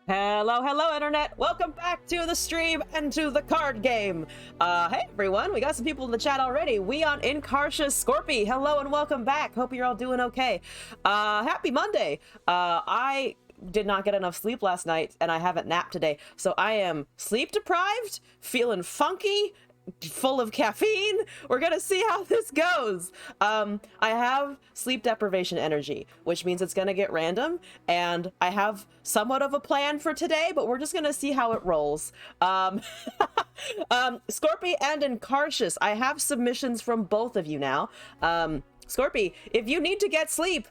Hello, hello, internet! Welcome back to the stream and to the card game! Hey everyone, we got some people in the chat already. We on Incarcious Scorpy, hello and welcome back. Hope you're all doing okay. Happy Monday! I did not get enough sleep last night, and I haven't napped today, so I am sleep deprived, feeling funky, full of caffeine. We're gonna see how this goes. I have sleep deprivation energy, which means it's gonna get random, and I have somewhat of a plan for today, but we're just gonna see how it rolls. Scorpy and Incarcious, I have submissions from both of you now. Scorpy, if you need to get sleep,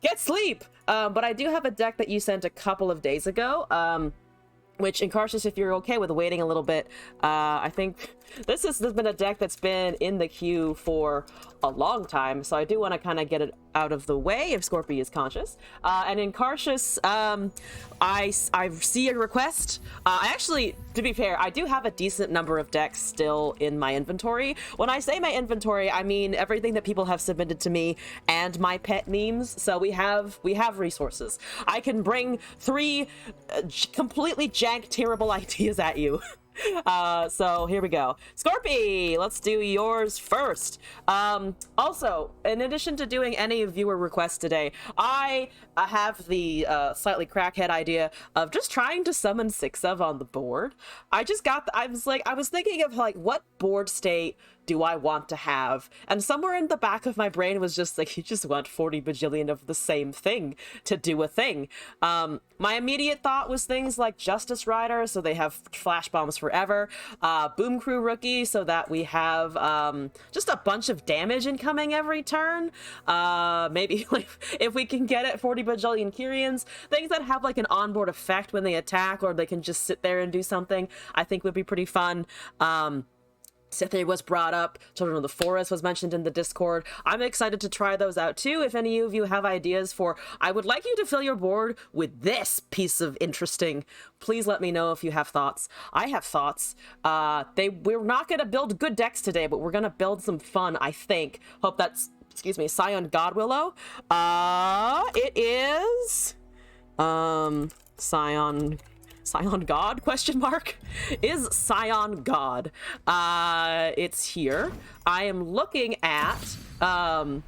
get sleep. But I do have a deck that you sent a couple of days ago. Which, Incarcious, if you're okay with waiting a little bit, I think this has been a deck that's been in the queue for a long time, so I do want to kind of get it out of the way if Scorpy is conscious. And Incarcious, I see a request. I actually, to be fair, I do have a decent number of decks still in my inventory. When I say my inventory, I mean everything that people have submitted to me and my pet memes. So we have resources. I can bring three completely jank, terrible ideas at you. So here we go. Scorpy, let's do yours first. Also, in addition to doing any viewer requests today, I have the slightly crackhead idea of just trying to summon 6 of on the board. I was thinking of like, what board state do I want to have? And somewhere in the back of my brain was just like, you just want 40 bajillion of the same thing to do a thing. My immediate thought was things like Justice Rider, so they have flash bombs forever. Boom Crew Rookie, so that we have just a bunch of damage incoming every turn. Maybe like, if we can get it 40 bajillion Kyrians, things that have like an onboard effect when they attack, or they can just sit there and do something, I think would be pretty fun. Scythian was brought up, Children of the Forest was mentioned in the Discord. I'm excited to try those out too. If any of you have ideas for, I would like you to fill your board with this piece of interesting, please let me know if you have thoughts. I have thoughts. We're not going to build good decks today, but we're going to build some fun, I think. Hope that's, excuse me, Scion Godwillow. It is, Scion God, question mark? Is Scion God. It's here. I am looking at, to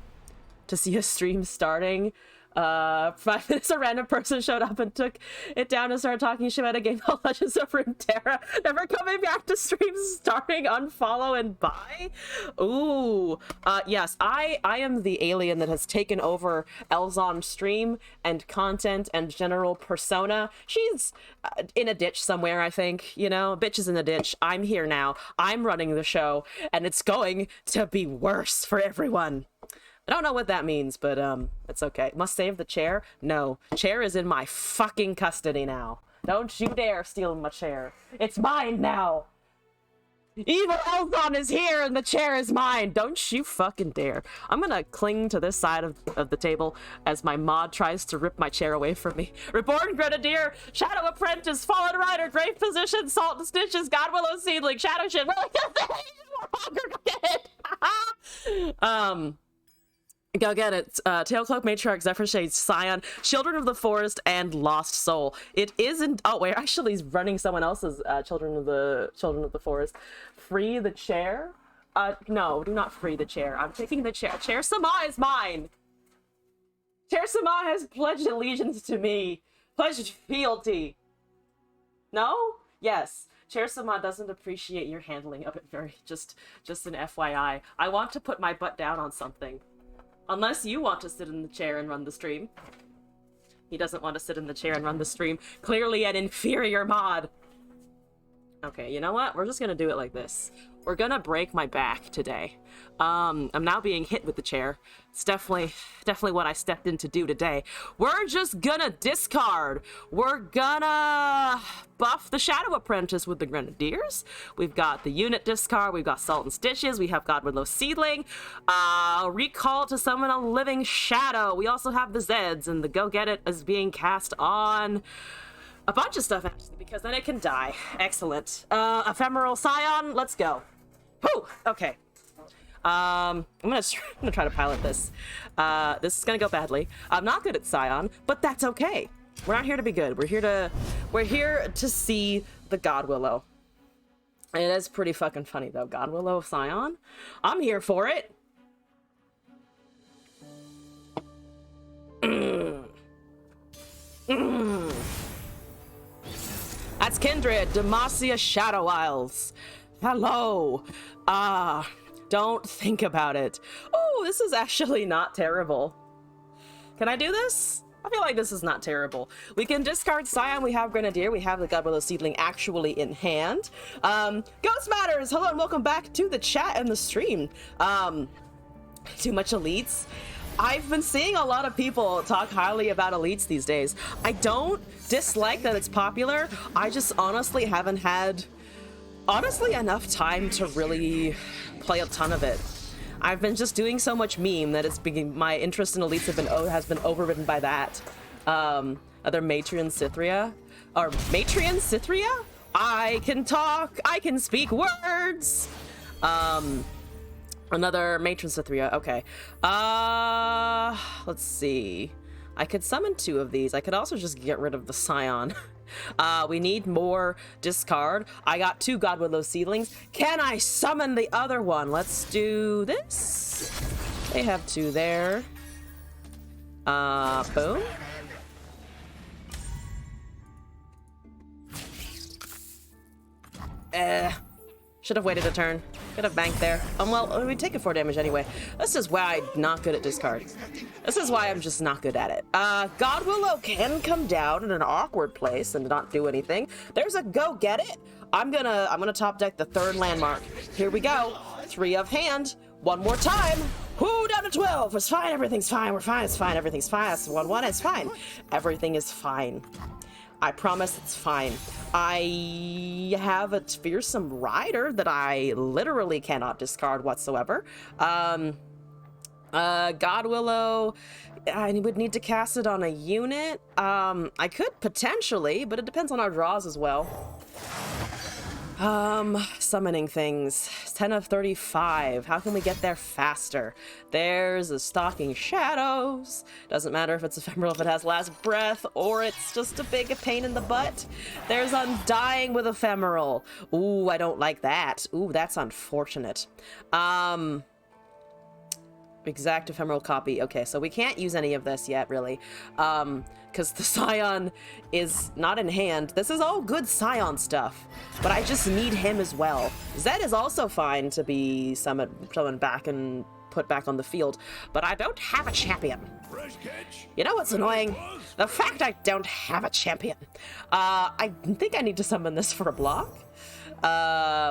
see a stream starting. 5 minutes, a random person showed up and took it down and started talking shit about a game called Legends of Runeterra. Never coming back to streams, starting, unfollow, and buy. Ooh, yes, I am the alien that has taken over Elzon stream and content and general persona. She's in a ditch somewhere, I think. You know, bitch is in the ditch. I'm here now. I'm running the show, and it's going to be worse for everyone. I don't know what that means, but it's okay. Must save the chair? No. Chair is in my fucking custody now. Don't you dare steal my chair. It's mine now. Evil Elzon is here and the chair is mine. Don't you fucking dare. I'm gonna cling to this side of the table as my mod tries to rip my chair away from me. Reborn Grenadier, Shadow Apprentice, Fallen Rider, Grave Position, Salt and Stitches, Godwillow Seedling, Shadow Shit. We're like, go get it. Tailcloak, Matriarch, Zephyr Shade, Scion, Children of the Forest, and Lost Soul. It isn't. Oh wait, actually, he's running someone else's Children of the Forest. Free the chair? No, do not free the chair. I'm taking the chair. Chair Sama is mine. Chair Sama has pledged allegiance to me. Pledged fealty. No? Yes. Chair Sama doesn't appreciate your handling of it very. Just an FYI. I want to put my butt down on something. Unless you want to sit in the chair and run the stream. He doesn't want to sit in the chair and run the stream. Clearly an inferior mod. Okay, you know what? We're just gonna do it like this. We're gonna break my back today. I'm now being hit with the chair. It's definitely what I stepped in to do today. We're just gonna discard. We're gonna buff the Shadow Apprentice with the Grenadiers. We've got the unit discard. We've got Salt and Stitches. We have Godwillow Seedling. Recall to summon a Living Shadow. We also have the Zeds, and the Go Get It is being cast on a bunch of stuff, actually, because then it can die. Excellent. Ephemeral Scion, let's go. Whew, okay. I'm gonna try to pilot this. This is gonna go badly. I'm not good at Scion, but that's okay. We're not here to be good. We're here to see the God Willow. It is pretty fucking funny though. God Willow Scion. I'm here for it. That's Kindred, Demacia Shadow Isles. Hello. Don't think about it. Oh, this is actually not terrible. Can I do this? I feel like this is not terrible. We can discard Scion, we have Grenadier, we have the God Willow Seedling actually in hand. Ghost Matters, hello and welcome back to the chat and the stream. Too much elites. I've been seeing a lot of people talk highly about elites these days. I don't dislike that it's popular. I just honestly haven't had, enough time to really play a ton of it. I've been just doing so much meme that it's been, my interest in elites has been overridden by that. Other Matrion Cythria, or Matrion Cythria? I can talk, I can speak words. Another Matron Cythria, okay. Let's see. I could summon 2 of these. I could also just get rid of the Scion. We need more discard. I got 2 God Willow Seedlings. Can I summon the other one? Let's do this. They have 2 there. Boom. Should have waited a turn. Could have banked there. Well, we take it 4 damage anyway. This is why I'm not good at discard. This is why I'm just not good at it. God Willow can come down in an awkward place and not do anything. There's a go get it. I'm gonna top deck the 3rd landmark. Here we go. 3 of hand. One more time. Whoo, down to 12. It's fine. Everything's fine. We're fine. It's fine. Everything's fine. That's 1-1. It's fine. Everything is fine. I promise it's fine. I have a fearsome rider that I literally cannot discard whatsoever. God Willow, I would need to cast it on a unit. I could potentially, but it depends on our draws as well. Summoning things. 10 of 35. How can we get there faster? There's a Stalking Shadows. Doesn't matter if it's ephemeral, if it has last breath, or it's just a big pain in the butt. There's Undying with ephemeral. Ooh, I don't like that. Ooh, that's unfortunate. Exact ephemeral copy. Okay, so we can't use any of this yet, really. Because the Scion is not in hand. This is all good Scion stuff, but I just need him as well. Zed is also fine to be summoned back and put back on the field, but I don't have a champion. You know what's annoying? The fact I don't have a champion. I think I need to summon this for a block.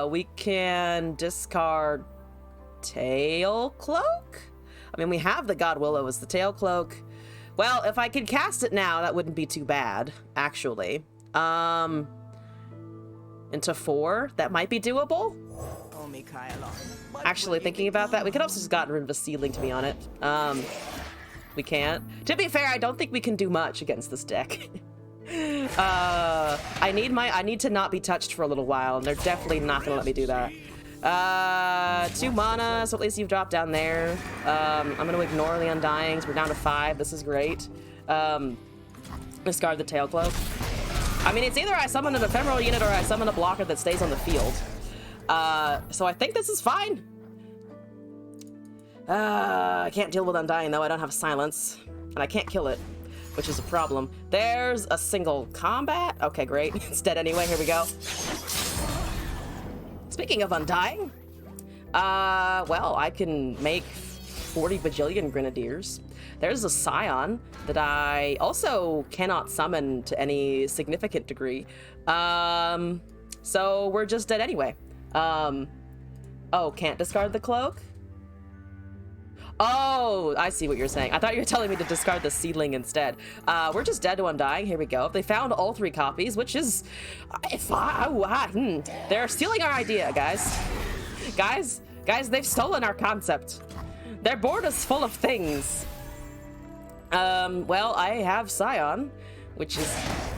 We can discard Tail Cloak? I mean, we have the God Willow as the Tail Cloak. Well, if I could cast it now, that wouldn't be too bad, actually. Into 4, that might be doable. Actually, thinking about that, we could also just gotten rid of a Seedling to be on it. We can't. To be fair, I don't think we can do much against this deck. I need to not be touched for a little while, and they're definitely not gonna let me do that. 2 mana, so at least you've dropped down there. I'm gonna ignore the Undyings. We're down to 5. This is great. Discard the Tail Cloak. I mean, it's either I summon an ephemeral unit or I summon a blocker that stays on the field. So I think this is fine. I can't deal with Undying, though. I don't have Silence. And I can't kill it, which is a problem. There's a single combat. Okay, great. It's dead anyway. Here we go. Speaking of Undying, well, I can make 40 bajillion Grenadiers. There's a Scion that I also cannot summon to any significant degree. So we're just dead anyway. Oh, can't discard the cloak? Oh, I see what you're saying. I thought you were telling me to discard the Seedling instead. We're just dead to Undying. Here we go. They found all 3 copies, which is... They're stealing our idea, guys. Guys, they've stolen our concept. Their board is full of things. Well, I have Scion, which is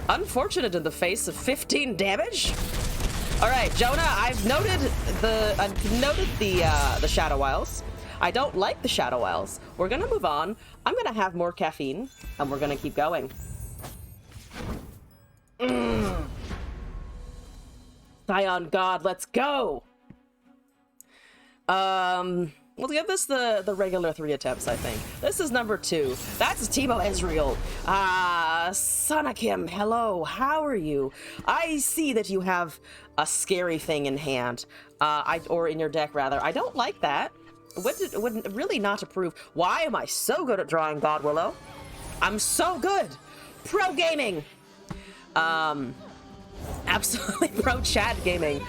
unfortunate in the face of 15 damage. All right, Jonah, I've noted the Shadow Isles. I don't like the Shadow Isles. We're gonna move on. I'm gonna have more caffeine, and we're gonna keep going. Scion God, let's go! We'll give this the regular 3 attempts, I think. This is number 2. That's Teemo Ezreal. Sonakim, hello, how are you? I see that you have a scary thing in hand. Or in your deck, rather. I don't like that. Would really not approve. Why am I so good at drawing God Willow? I'm so good! Pro gaming! Absolutely pro chat gaming.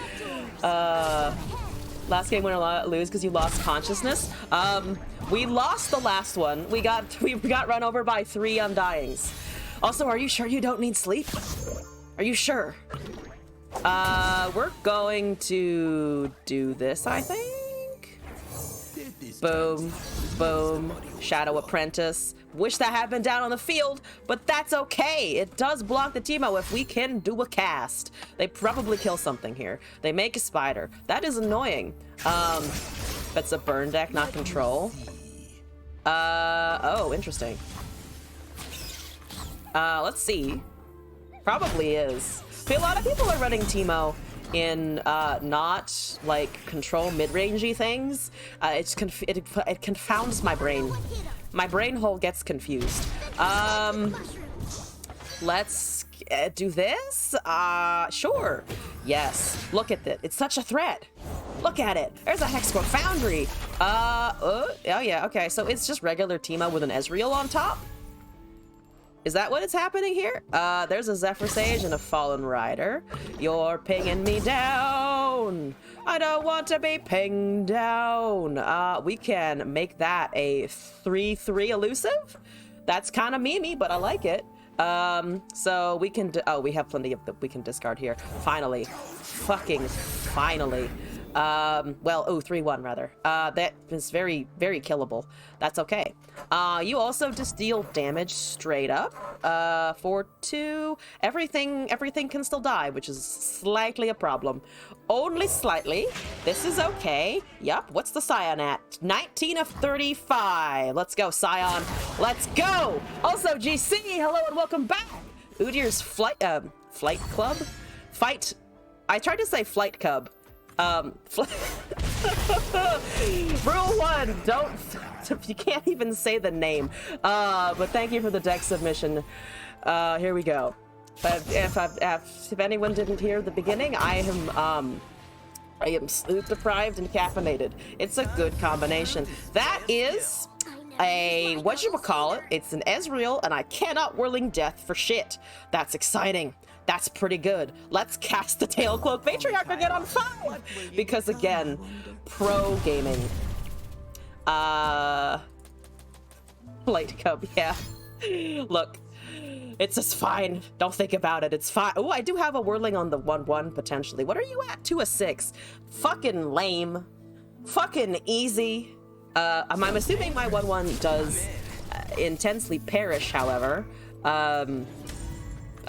Last game win or lose because you lost consciousness. We lost the last one. We got run over by 3 Undyings. Also, are you sure you don't need sleep? Are you sure? We're going to do this, I think. Boom, boom, Shadow Apprentice. Wish that had been down on the field, but that's okay. It does block the Teemo if we can do a cast. They probably kill something here. They make a spider. That is annoying. That's a burn deck, not control. Oh, interesting. Let's see. Probably is. A lot of people are running Teemo in not like control mid-rangey things. It confounds my brain. My brain hole gets confused. Let's do this. Sure. Yes. Look at it. It's such a threat. Look at it. There's a Hexcore Foundry. Oh yeah. Okay. So it's just regular Teemo with an Ezreal on top. Is that what is happening here? There's a Zephyr Sage and a Fallen Rider. You're pinging me down. I don't want to be pinged down. We can make that a 3/3 elusive. That's kind of memey, but I like it. So we can, we have plenty of that we can discard here. Finally. Fucking finally. Well, 3/1 rather. That is very, very killable. That's okay. You also just deal damage straight up. For 2. Everything can still die, which is slightly a problem. Only slightly. This is okay. Yup. What's the Scion at? 19 of 35. Let's go, Scion. Let's go! Also, GC, hello and welcome back! Udyr's Flight Club? Fight. I tried to say Flight Cub. Rule 1, you can't even say the name. But thank you for the deck submission. Here we go. If anyone didn't hear the beginning, I am sleep deprived and caffeinated. It's a good combination. That is a, whatchamacallit, it's an Ezreal, and I cannot Whirling Death for shit. That's exciting. That's pretty good. Let's cast the Tailcloak Matriarch again on 5! Because again, pro gaming. Light Cub, yeah. Look, it's just fine. Don't think about it. It's fine. Oh, I do have a Whirling on the 1/1 potentially. What are you at? 2 of 6. Fucking lame. Fucking easy. I'm assuming my 1/1 does intensely perish, however.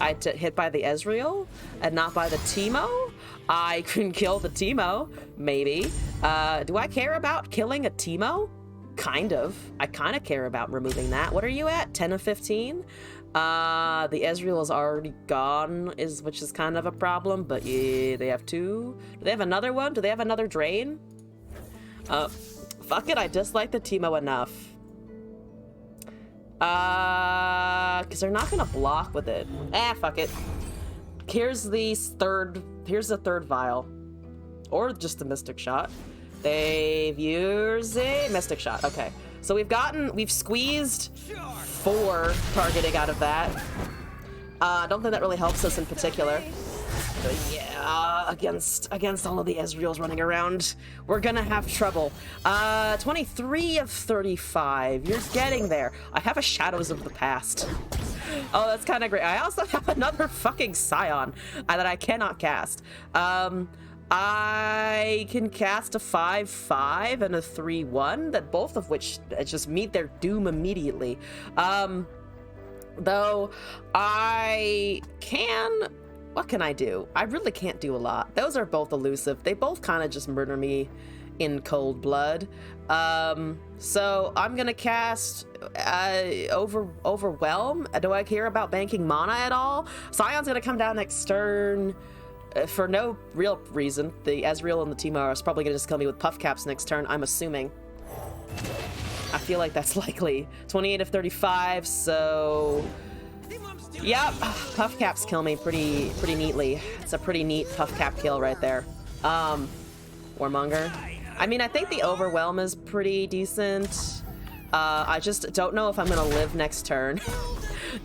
I hit by the Ezreal and not by the Teemo. I can kill the Teemo, maybe. Do I care about killing a Teemo? Kind of. I kind of care about removing that. What are you at? 10 of 15? The Ezreal is already gone, which is kind of a problem, but yeah, they have 2. Do they have another one? Do they have another Drain? Fuck it, I dislike the Teemo enough. Because they're not gonna block with it. Fuck it. Here's the third vial. Or just the Mystic Shot. They've used a Mystic Shot. Okay. So we've squeezed 4 targeting out of that. I don't think that really helps us in particular. But yeah, against all of the Ezreals running around, we're gonna have trouble. 23 of 35. You're getting there. I have a Shadows of the Past. Oh, that's kind of great. I also have another fucking Scion that I cannot cast. I can cast a 5/5 and a 3/1, that both of which just meet their doom immediately. Though I can... What can I do? I really can't do a lot. Those are both elusive. They both kind of just murder me in cold blood. So I'm gonna cast Overwhelm. Do I care about banking mana at all? Scion's gonna come down next turn for no real reason. The Ezreal and the Temur is probably gonna just kill me with Puff Caps next turn, I'm assuming. I feel like that's likely. 28 of 35, so... Yep, Puff Caps kill me pretty neatly. It's a pretty neat Puff Cap kill right there. Warmonger. I mean, I think the Overwhelm is pretty decent. I just don't know if I'm gonna live next turn.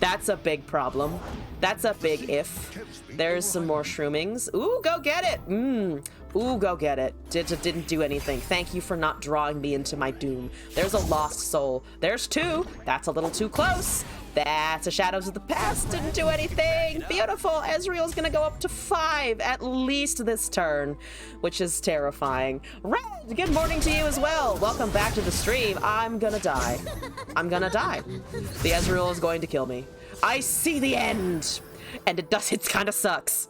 That's a big problem. That's a big if. There's some more shroomings. Ooh, go get it! Ooh, go get it. Didn't do anything. Thank you for not drawing me into my doom. There's a lost soul. There's 2. That's a little too close. That's a Shadows of the Past. Didn't do anything. Beautiful. Ezreal's gonna go up to 5 at least this turn, which is terrifying. Red, good morning to you as well. Welcome back to the stream. I'm gonna die. I'm gonna die. The Ezreal is going to kill me. I see the end. And it kind of sucks.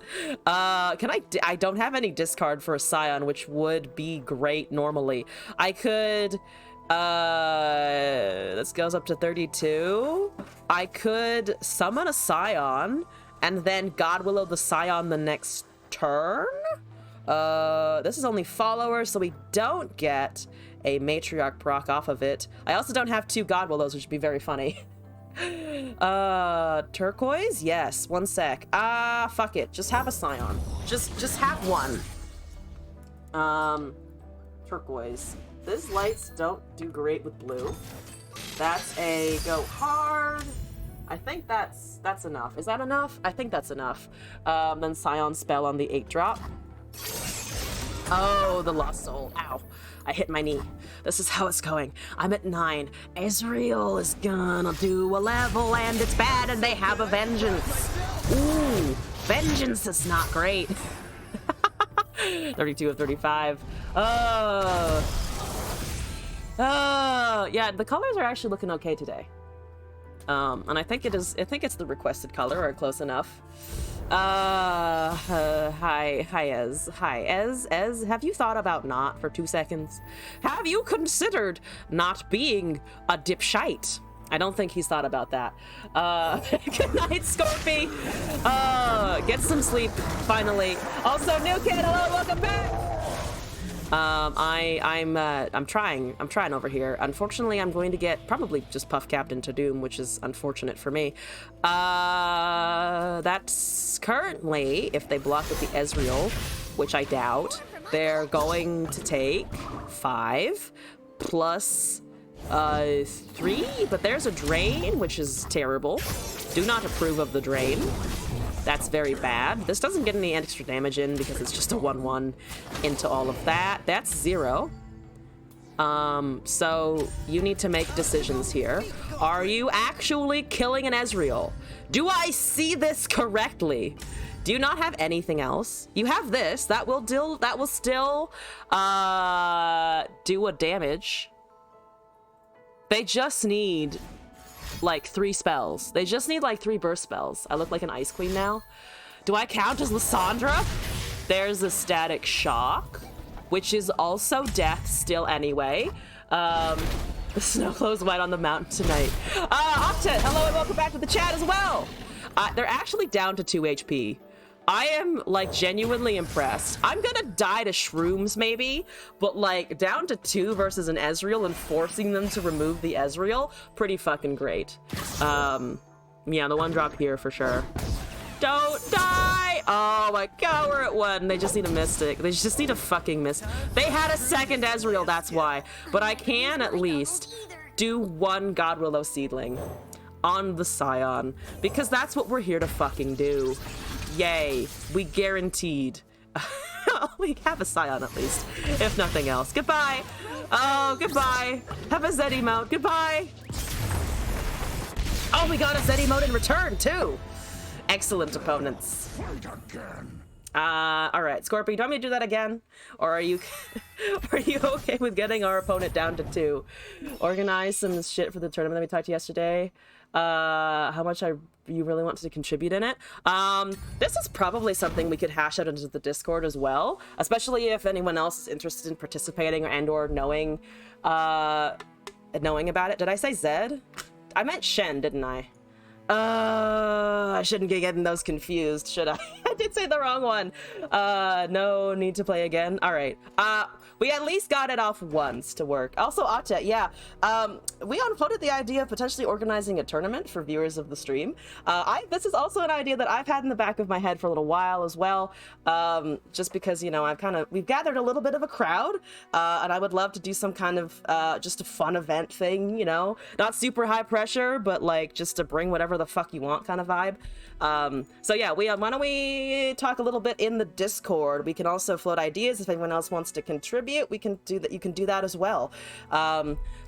I don't have any discard for a Scion, which would be great normally. I could, this goes up to 32. I could summon a Scion and then Godwillow the Scion the next turn. This is only followers, so we don't get a Matriarch proc off of it. I also don't have 2 Godwillows, which would be very funny. Turquoise? Yes, 1 sec. Fuck it. Just have a Scion. Just have one. Turquoise. These lights don't do great with blue. That's a go hard. I think that's enough. Is that enough? I think that's enough. Then Scion spell on the 8-drop. Oh, the Lost Soul. Ow. I hit my knee. This is how it's going. I'm at 9. Ezreal is gonna do a level and it's bad and they have a vengeance. Ooh, vengeance is not great. 32 of 35. Yeah, the colors are actually looking okay today. And I think it's the requested color or close enough. Hi Ez. Hi Ez. Have you thought about not for 2 seconds? Have you considered not being a dipshite? I don't think he's thought about that. Good night, Scorpy. Get some sleep, finally. Also, new kid, hello, welcome back. I'm trying over here. Unfortunately, I'm going to get probably just Puff Capped into Doom, which is unfortunate for me. That's currently, if they block with the Ezreal, which I doubt, they're going to take 5 plus 3, but there's a drain, which is terrible. Do not approve of the drain. That's very bad. This doesn't get any extra damage in because it's just a 1/1 into all of that. That's 0. So you need to make decisions here. Are you actually killing an Ezreal? Do I see this correctly? Do you not have anything else? You have this. That will still do a damage. They just need like 3 spells. They just need like 3 burst spells. I look like an Ice Queen now. Do I count as Lissandra? There's a Static Shock, which is also death still anyway. The snow glows white on the mountain tonight. Octet, hello and welcome back to the chat as well. They're actually down to 2 HP. I am like genuinely impressed. I'm gonna die to shrooms maybe, but like down to 2 versus an Ezreal and forcing them to remove the Ezreal, pretty fucking great. Yeah, the 1-drop here for sure. Don't die! Oh my god, we're at 1. They just need a Mystic. They just need a fucking Mystic. They had a second Ezreal, that's why. But I can at least do 1 Godwillow Seedling on the Scion, because that's what we're here to fucking do. Yay, we guaranteed. We have a Scion at least, if nothing else. Goodbye. Oh, goodbye. Have a Zed emote. Goodbye. Oh, we got a Zed emote in return too. Excellent opponents. All right, Scorpio, do you want me to do that again? Or are you okay with getting our opponent down to 2? Organize some shit for the tournament that we talked to yesterday. how much you really want to contribute in it. This is probably something we could hash out into the Discord as well, especially if anyone else is interested in participating or knowing about it. Did I say Zed? I meant Shen, didn't I? I shouldn't get getting those confused, should I? I did say the wrong one. No need to play again. All right. We at least got it off once to work. Also, Acha, yeah. We unfolded the idea of potentially organizing a tournament for viewers of the stream. This is also an idea that I've had in the back of my head for a little while as well. Just because, you know, we've gathered a little bit of a crowd, and I would love to do some kind of just a fun event thing, you know, not super high pressure, but like just to bring whatever the fuck you want kind of vibe. So yeah, why don't we talk a little bit in the Discord? We can also float ideas if anyone else wants to contribute. We can do that. You can do that as well.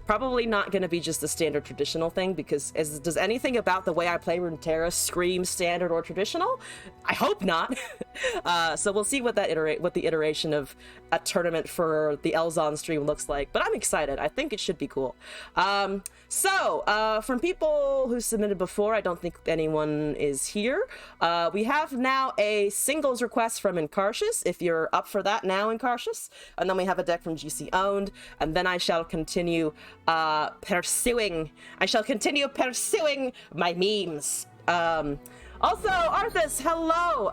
Probably not going to be just the standard traditional thing, because does anything about the way I play Runeterra scream standard or traditional? I hope not. So we'll see what the iteration of a tournament for the Elzon stream looks like, but I'm excited. I think it should be cool. So from people who submitted before, I don't think anyone is here. We have now a singles request from Incarcius, if you're up for that now, Incarcius. And then we have a deck from GC Owned, and then I shall continue pursuing my memes. Also, Arthas, hello,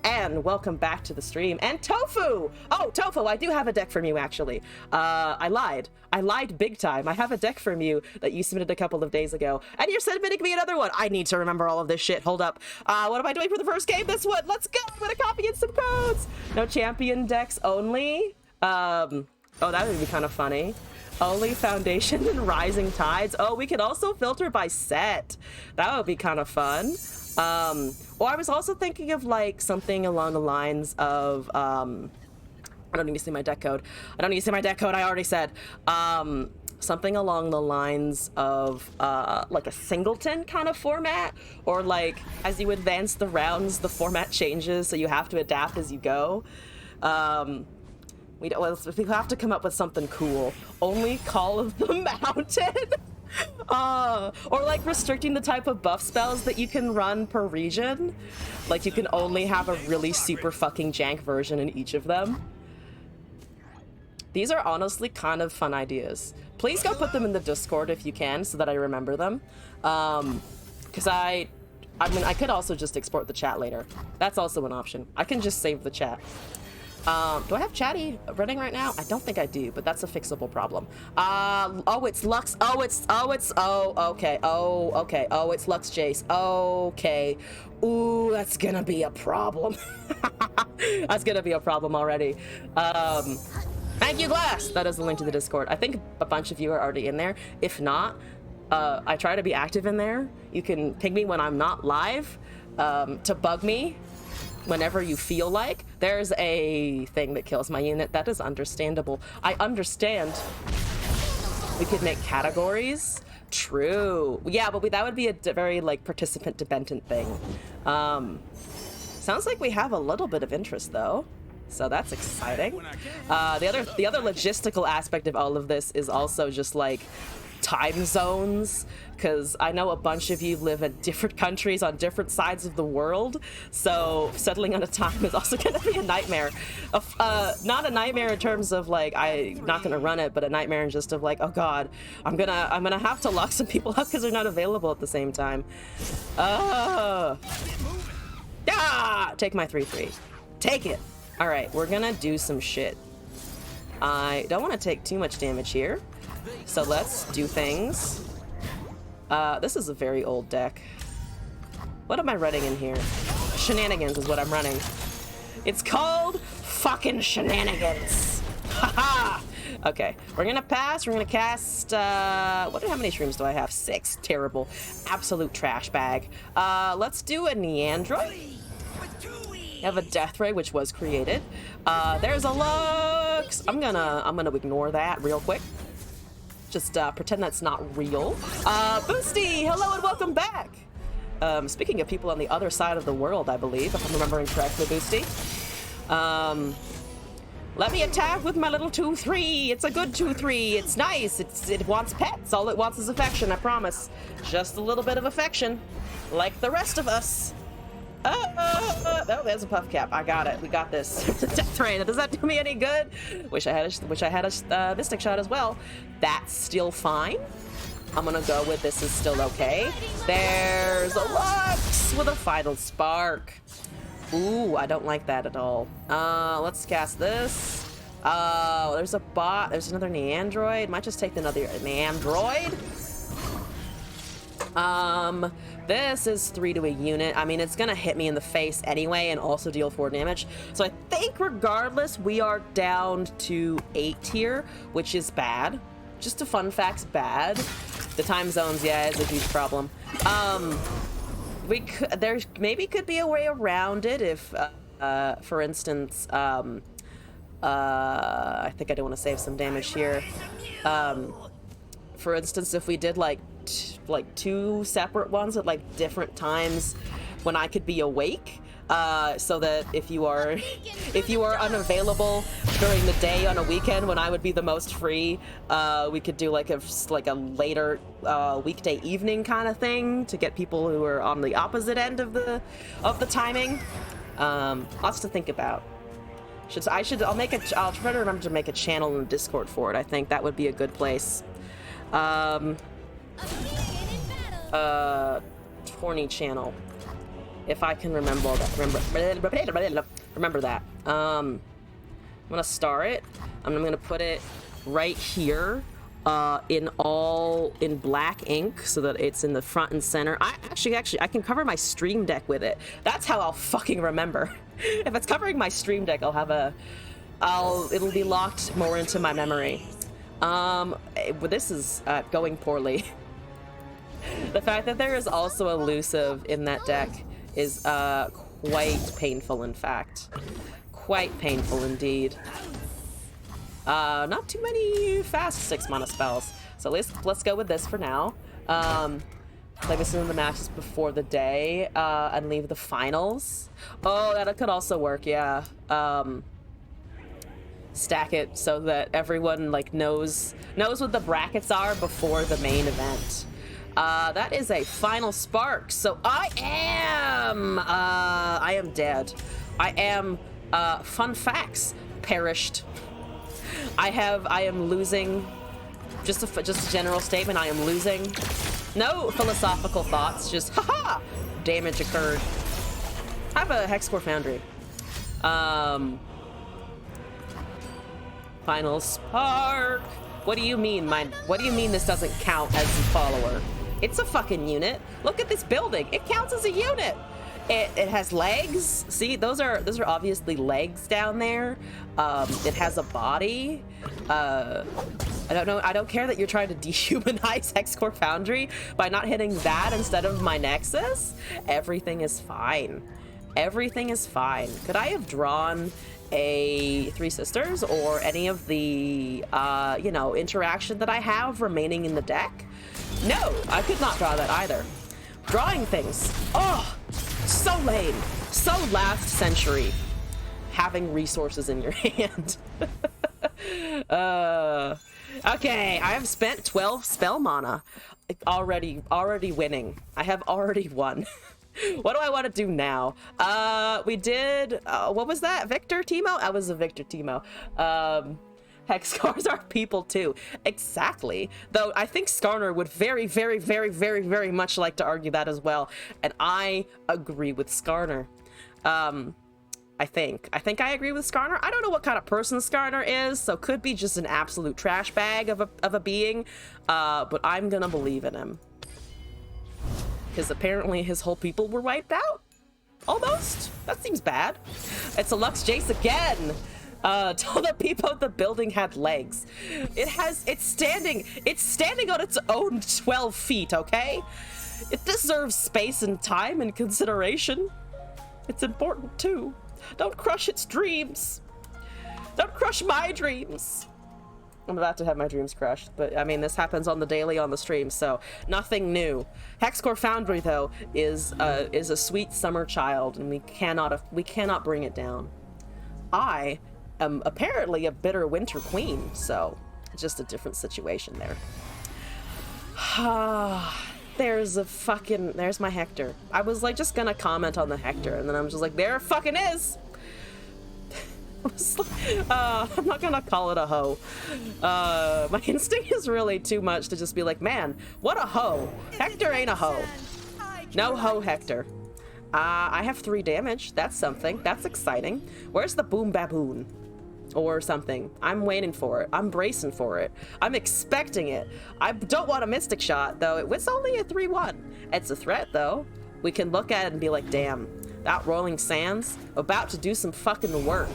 and welcome back to the stream. And Tofu! Oh, Tofu, I do have a deck from you, actually. I lied big time. I have a deck from you that you submitted a couple of days ago, and you're submitting me another one. I need to remember all of this shit. Hold up. What am I doing for the first game? This one. Let's go! I'm gonna copy in some codes! No champion decks only? Oh, that would be kind of funny. Only Foundation and Rising Tides. Oh, we could also filter by set. That would be kind of fun. Or I was also thinking of like something along the lines of, I don't need to see my deck code. I already said. Something along the lines of like a singleton kind of format, or like as you advance the rounds, the format changes, so you have to adapt as you go. We have to come up with something cool. Only Call of the Mountain. Or like restricting the type of buff spells that you can run per region. Like you can only have a really super fucking jank version in each of them. These are honestly kind of fun ideas. Please go put them in the Discord if you can, so that I remember them. Because I mean, I could also just export the chat later. That's also an option. I can just save the chat. Do I have chatty running right now? I don't think I do, but that's a fixable problem. Oh, it's Lux. Oh, okay. Oh, it's Lux Jace. Okay. Ooh, that's gonna be a problem. That's gonna be a problem already. Thank you, Glass. That is the link to the Discord. I think a bunch of you are already in there. If not, I try to be active in there. You can ping me when I'm not live, to bug me whenever you feel like. There's a thing that kills my unit. That is understandable. I understand. We could make categories. True. Yeah, but that would be a very like participant dependent thing. Sounds like we have a little bit of interest though, so that's exciting. The other logistical aspect of all of this is also just like time zones, because I know a bunch of you live in different countries on different sides of the world, so settling on a time is also going to be a nightmare. Not a nightmare in terms of like I'm not going to run it, but a nightmare in just of like, oh god, I'm gonna have to lock some people up because they're not available at the same time. Take my 3/3. Take it. All right, we're gonna do some shit. I don't want to take too much damage here, so let's do things. This is a very old deck. What am I running in here? Shenanigans is what I'm running. It's called fucking Shenanigans. Haha. Okay, we're gonna pass. We're gonna cast. How many shrooms do I have? 6. Terrible. Absolute trash bag. Let's do a Neandra. I have a Deathray, which was created. There's a Lux. I'm gonna ignore that real quick. Just pretend that's not real. Boosty, hello and welcome back. Speaking of people on the other side of the world, I believe, if I'm remembering correctly, Boosty. Let me attack with my little 2-3. It's a good 2-3. It's nice. It wants pets. All it wants is affection, I promise. Just a little bit of affection. Like the rest of us. Oh, there's a puff cap. I got it. We got this. Death Ray. Does that do me any good? Wish I had a Mystic Shot as well. That's still fine. I'm gonna go with this is still okay. There's a Lux with a Final Spark. Ooh, I don't like that at all. Let's cast this. There's a bot. There's another Neandroid. Might just take another Neandroid. This is 3 to a unit. I mean, it's gonna hit me in the face anyway and also deal 4 damage. So I think regardless, we are down to 8 here, which is bad. Just a fun fact's bad. The time zones, yeah, is a huge problem. There maybe could be a way around it if, for instance, I think I do want to save some damage here. For instance, if we did like 2 separate ones at like different times when I could be awake, so that if you are unavailable during the day on a weekend when I would be the most free, we could do like a later weekday evening kind of thing to get people who are on the opposite end of the timing. Lots to think about. I'll try to remember to make a channel in the Discord for it. I think that would be a good place. Torny channel. If I can remember all that. Remember that. I'm gonna star it. I'm gonna put it right here in black ink so that it's in the front and center. Actually, I can cover my Stream Deck with it. That's how I'll fucking remember. If it's covering my Stream Deck, it'll be locked more into my memory. This is going poorly. The fact that there is also elusive in that deck is quite painful, in fact. Quite painful indeed. Not too many fast 6 mana spells. So let's go with this for now. Play this in the matches before the day, and leave the finals. Oh, that could also work, yeah. Stack it so that everyone like knows what the brackets are before the main event. That is a Final Spark. So I am dead. I am fun facts perished. I am losing. Just a general statement. I am losing. No philosophical thoughts. Just haha. Damage occurred. I have a Hexcore Foundry. Final Spark. What do you mean, what do you mean this doesn't count as a follower? It's a fucking unit. Look at this building. It counts as a unit. It has legs. See, those are obviously legs down there. It has a body. I don't know. I don't care that you're trying to dehumanize Hexcore Foundry by not hitting that instead of my Nexus. Everything is fine. Everything is fine. Could I have drawn a Three Sisters or any of the interaction that I have remaining in the deck? No, I could not draw that either. Drawing things. Oh, so lame. So last century. Having resources in your hand. Okay, I have spent 12 spell mana. Already winning. I have already won. What do I want to do now? We did, what was that? Victor Teemo? I was a Victor Teemo. Hexcars are people too. Exactly. Though I think Skarner would very, very, very, very, very much like to argue that as well. And I agree with Skarner. I think I agree with Skarner. I don't know what kind of person Skarner is, so could be just an absolute trash bag of a being. But I'm gonna believe in him. Because apparently his whole people were wiped out? Almost? That seems bad. It's a Lux Jace again! Told the people the building had legs. It's standing on its own 12 feet, okay? It deserves space and time and consideration. It's important too. Don't crush its dreams. Don't crush my dreams. I'm about to have my dreams crushed, but I mean, this happens on the daily on the stream, so nothing new. Hexcore Foundry, though, is a sweet summer child, and we cannot bring it down. I apparently a bitter winter queen, so just a different situation there. There's my Hector. I was like just gonna comment on the Hector, and then I was just like, there it fucking is. I'm not gonna call it a hoe. My instinct is really too much to just be like, man, what a hoe. Hector ain't a hoe. No hoe, Hector. I have 3 damage. That's something. That's exciting. Where's the boom baboon? Or something. I'm waiting for it. I'm bracing for it. I'm expecting it. I don't want a mystic shot, though. It's only a 3-1. It's a threat, though. We can look at it and be like, damn, that Rolling Sands about to do some fucking work.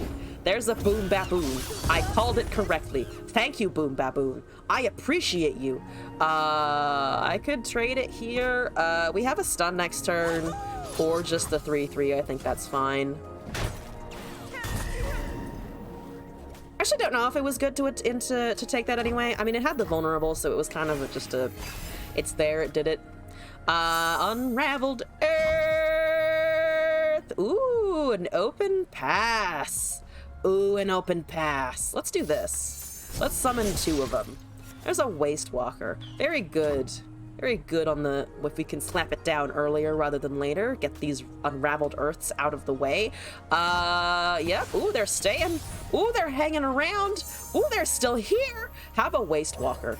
There's a boom baboon. I called it correctly. Thank you, boom baboon. I appreciate you. I could trade it here. We have a stun next turn, or just the 3-3. I think that's fine. Actually, don't know if it was good to take that anyway. I mean, it had the vulnerable, so it was kind of just a. It's there. It did it. Unraveled Earth. Ooh, an open pass. Ooh, an open pass. Let's do this. Let's summon 2 of them. There's a Waste Walker. Very good. Very good on the... If we can slap it down earlier rather than later. Get these Unraveled Earths out of the way. Yep. Ooh, they're staying. Ooh, they're hanging around. Ooh, they're still here. Have a Waste Walker.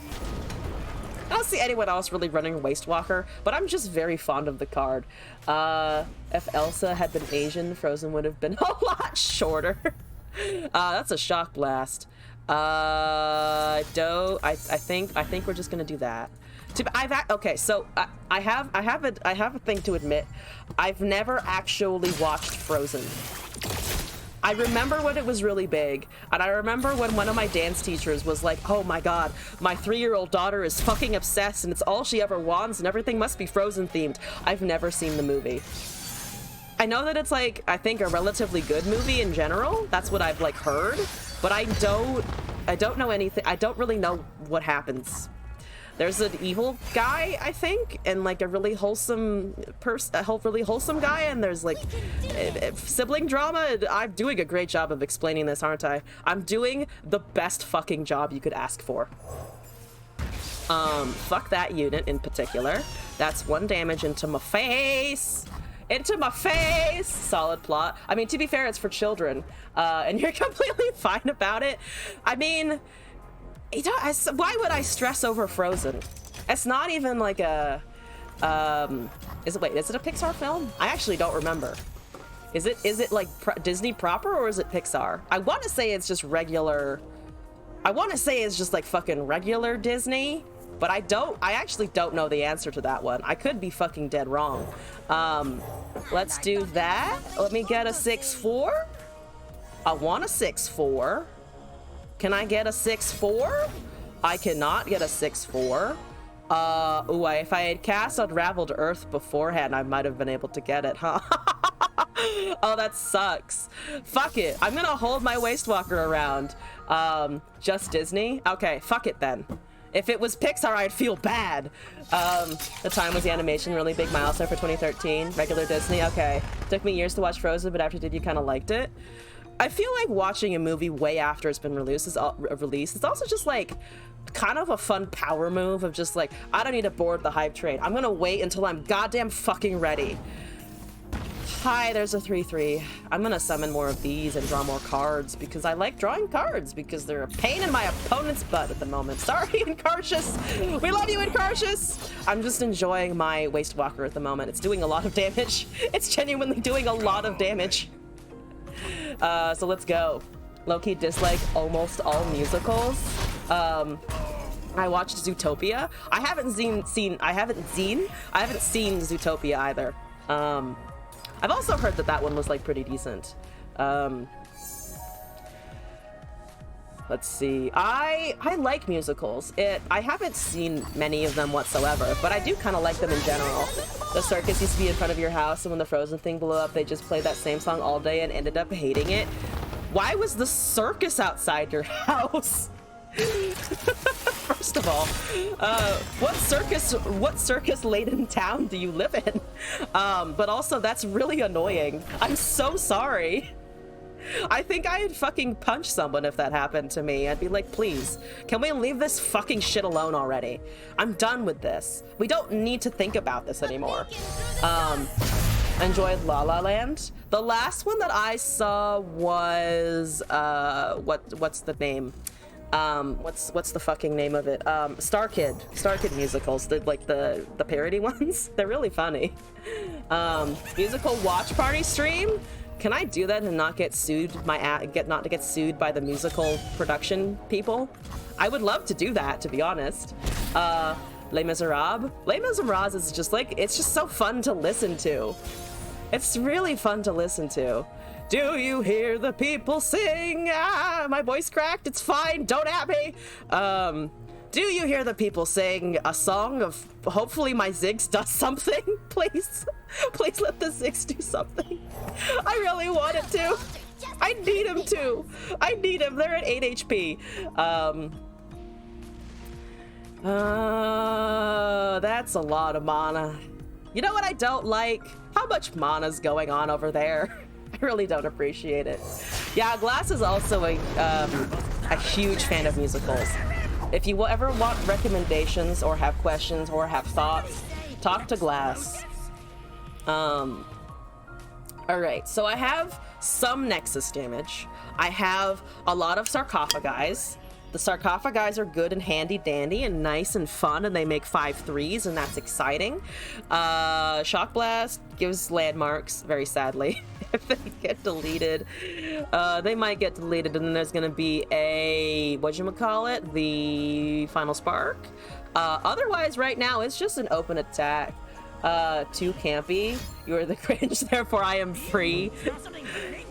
I don't see anyone else really running Waste Walker, but I'm just very fond of the card. If Elsa had been Asian, Frozen would have been a lot shorter. That's a Shock Blast. I think we're just gonna do that. Okay, so I have a thing to admit. I've never actually watched Frozen. I remember when it was really big, and I remember when one of my dance teachers was like, oh my god, my 3-year-old daughter is fucking obsessed and it's all she ever wants and everything must be Frozen themed. I've never seen the movie. I know that it's like, I think a relatively good movie in general. That's what I've like heard, but I don't know anything. I don't really know what happens. There's an evil guy, I think, and like a really wholesome really wholesome guy, and there's like sibling drama. I'm doing a great job of explaining this, aren't I? I'm doing the best fucking job you could ask for. Fuck that unit in particular. That's 1 damage into my face. Into my face! Solid plot. I mean, to be fair, it's for children, and you're completely fine about it. I mean, why would I stress over Frozen? It's not even like a, is it a Pixar film? I actually don't remember. Is it like Disney proper, or is it Pixar? I want to say it's just regular. I want to say it's just like fucking regular Disney, but I actually don't know the answer to that one. I could be fucking dead wrong. Let's do that. Let me get a 6-4. I want a 6-4. Can I get a 6-4? I cannot get a 6-4. Ooh, if I had cast Unraveled Earth beforehand, I might have been able to get it, huh? Oh, that sucks. Fuck it. I'm gonna hold my Waste Walker around. Just Disney? Okay, fuck it then. If it was Pixar, I'd feel bad. The time was the animation, really big milestone for 2013. Regular Disney, okay. Took me years to watch Frozen, but after you did, you kind of liked it. I feel like watching a movie way after it's been released is also just like kind of a fun power move of just like, I don't need to board the hype train. I'm gonna wait until I'm goddamn fucking ready. Hi, there's a 3-3. I'm gonna summon more of these and draw more cards because I like drawing cards because they're a pain in my opponent's butt at the moment. Sorry, Incarcious. We love you, Incarcious. I'm just enjoying my Waste Walker at the moment. It's doing a lot of damage. It's genuinely doing a lot of damage. So let's go. Low-key dislike almost all musicals. I watched Zootopia. I haven't seen Zootopia either. I've also heard that one was like pretty decent. Let's see. I like musicals. I haven't seen many of them whatsoever, but I do kind of like them in general. The circus used to be in front of your house, and when the Frozen thing blew up, they just played that same song all day and ended up hating it. Why was the circus outside your house? First of all, what circus laden town do you live in? But also, that's really annoying. I'm so sorry. I think I'd fucking punch someone if that happened to me. I'd be like, please, can we leave this fucking shit alone already? I'm done with this. We don't need to think about this anymore. Enjoyed La La Land. The last one that I saw was what's the name? What's the fucking name of it? Star Kid musicals, the parody ones. They're really funny. Musical watch party stream. Can I do that and not get sued? Not to get sued by the musical production people? I would love to do that, to be honest. Les Miserables. Les Miserables is just like, it's just so fun to listen to. It's really fun to listen to. Do you hear the people sing? Ah, my voice cracked. It's fine. Don't at me. Do you hear the people sing a song of hopefully my Ziggs does something? Please. Please let the Ziggs do something. I really want it to. I need him to. I need him. They're at 8 HP. That's a lot of mana. You know what I don't like? How much mana's going on over there. I really don't appreciate it. Yeah, Glass is also a huge fan of musicals. If you ever want recommendations or have questions or have thoughts, talk to Glass. All right, so I have some Nexus damage. I have a lot of sarcophagi. The sarcophagi are good and handy dandy and nice and fun, and they make 5/3s, and that's exciting. Shock Blast gives landmarks, very sadly. If they get deleted, they might get deleted, and then there's gonna be a, whatchamacallit, the Final Spark. Otherwise, right now, it's just an open attack. Too campy. You are the cringe, therefore I am free.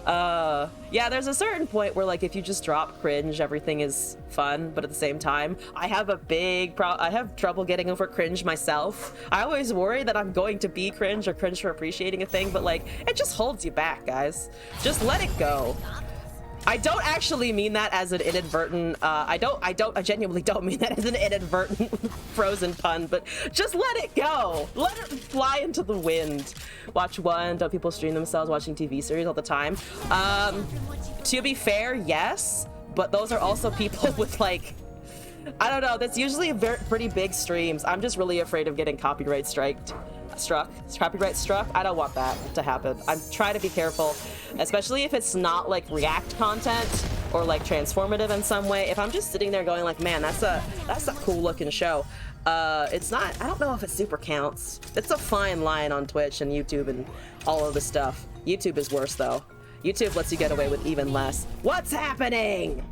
Yeah, there's a certain point where, like, if you just drop cringe, everything is fun, but at the same time, I have a big I have trouble getting over cringe myself. I always worry that I'm going to be cringe or cringe for appreciating a thing, but, like, it just holds you back, guys. Just let it go. I don't actually mean that as an inadvertent, I genuinely don't mean that as an inadvertent Frozen pun, but just let it go. Let it fly into the wind. Watch one, don't people stream themselves watching TV series all the time? To be fair, yes, but those are also people with, like, I don't know, that's usually pretty big streams. I'm just really afraid of getting copyright struck. I don't want that to happen. I'm trying to be careful, especially if it's not like React content or like transformative in some way. If I'm just sitting there going like, man, that's a cool looking show. It's not, I don't know if it super counts. It's a fine line on Twitch and YouTube and all of the stuff. YouTube is worse though. YouTube lets you get away with even less. What's happening?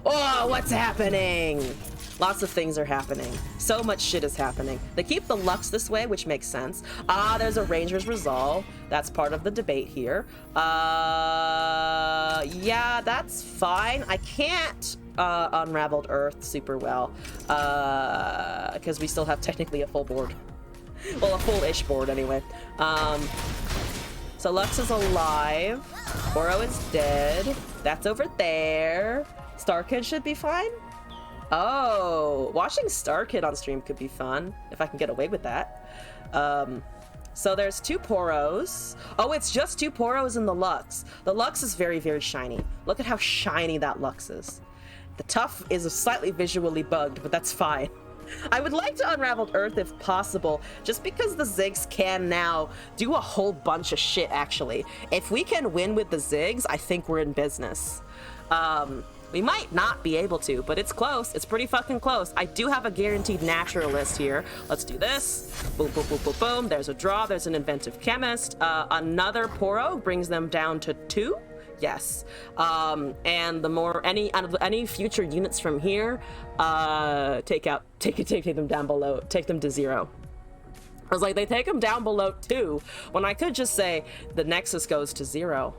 Oh, what's happening? Lots of things are happening. So much shit is happening. They keep the Lux this way, which makes sense. There's a Ranger's Resolve. That's part of the debate here. Yeah, that's fine. I can't Unraveled Earth super well, because we still have technically a full board. Well, a full-ish board anyway. So Lux is alive. Oro is dead. That's over there. Starkid should be fine. Oh, watching Starkid on stream could be fun if I can get away with that. So there's 2 Poros. Oh, it's just 2 Poros in the Lux. The Lux is very, very shiny. Look at how shiny that Lux is. The Tough is slightly visually bugged, but that's fine. I would like to Unraveled Earth if possible, just because the Ziggs can now do a whole bunch of shit, actually. If we can win with the Ziggs, I think we're in business. We might not be able to, but it's close. It's pretty fucking close. I do have a guaranteed naturalist here. Let's do this. Boom, boom, boom, boom, boom. There's a draw. There's an inventive chemist. Another Poro brings them down to 2. Yes. And the more any future units from here, take them down below. Take them to 0. I was like, they take them down below 2 when I could just say the Nexus goes to 0.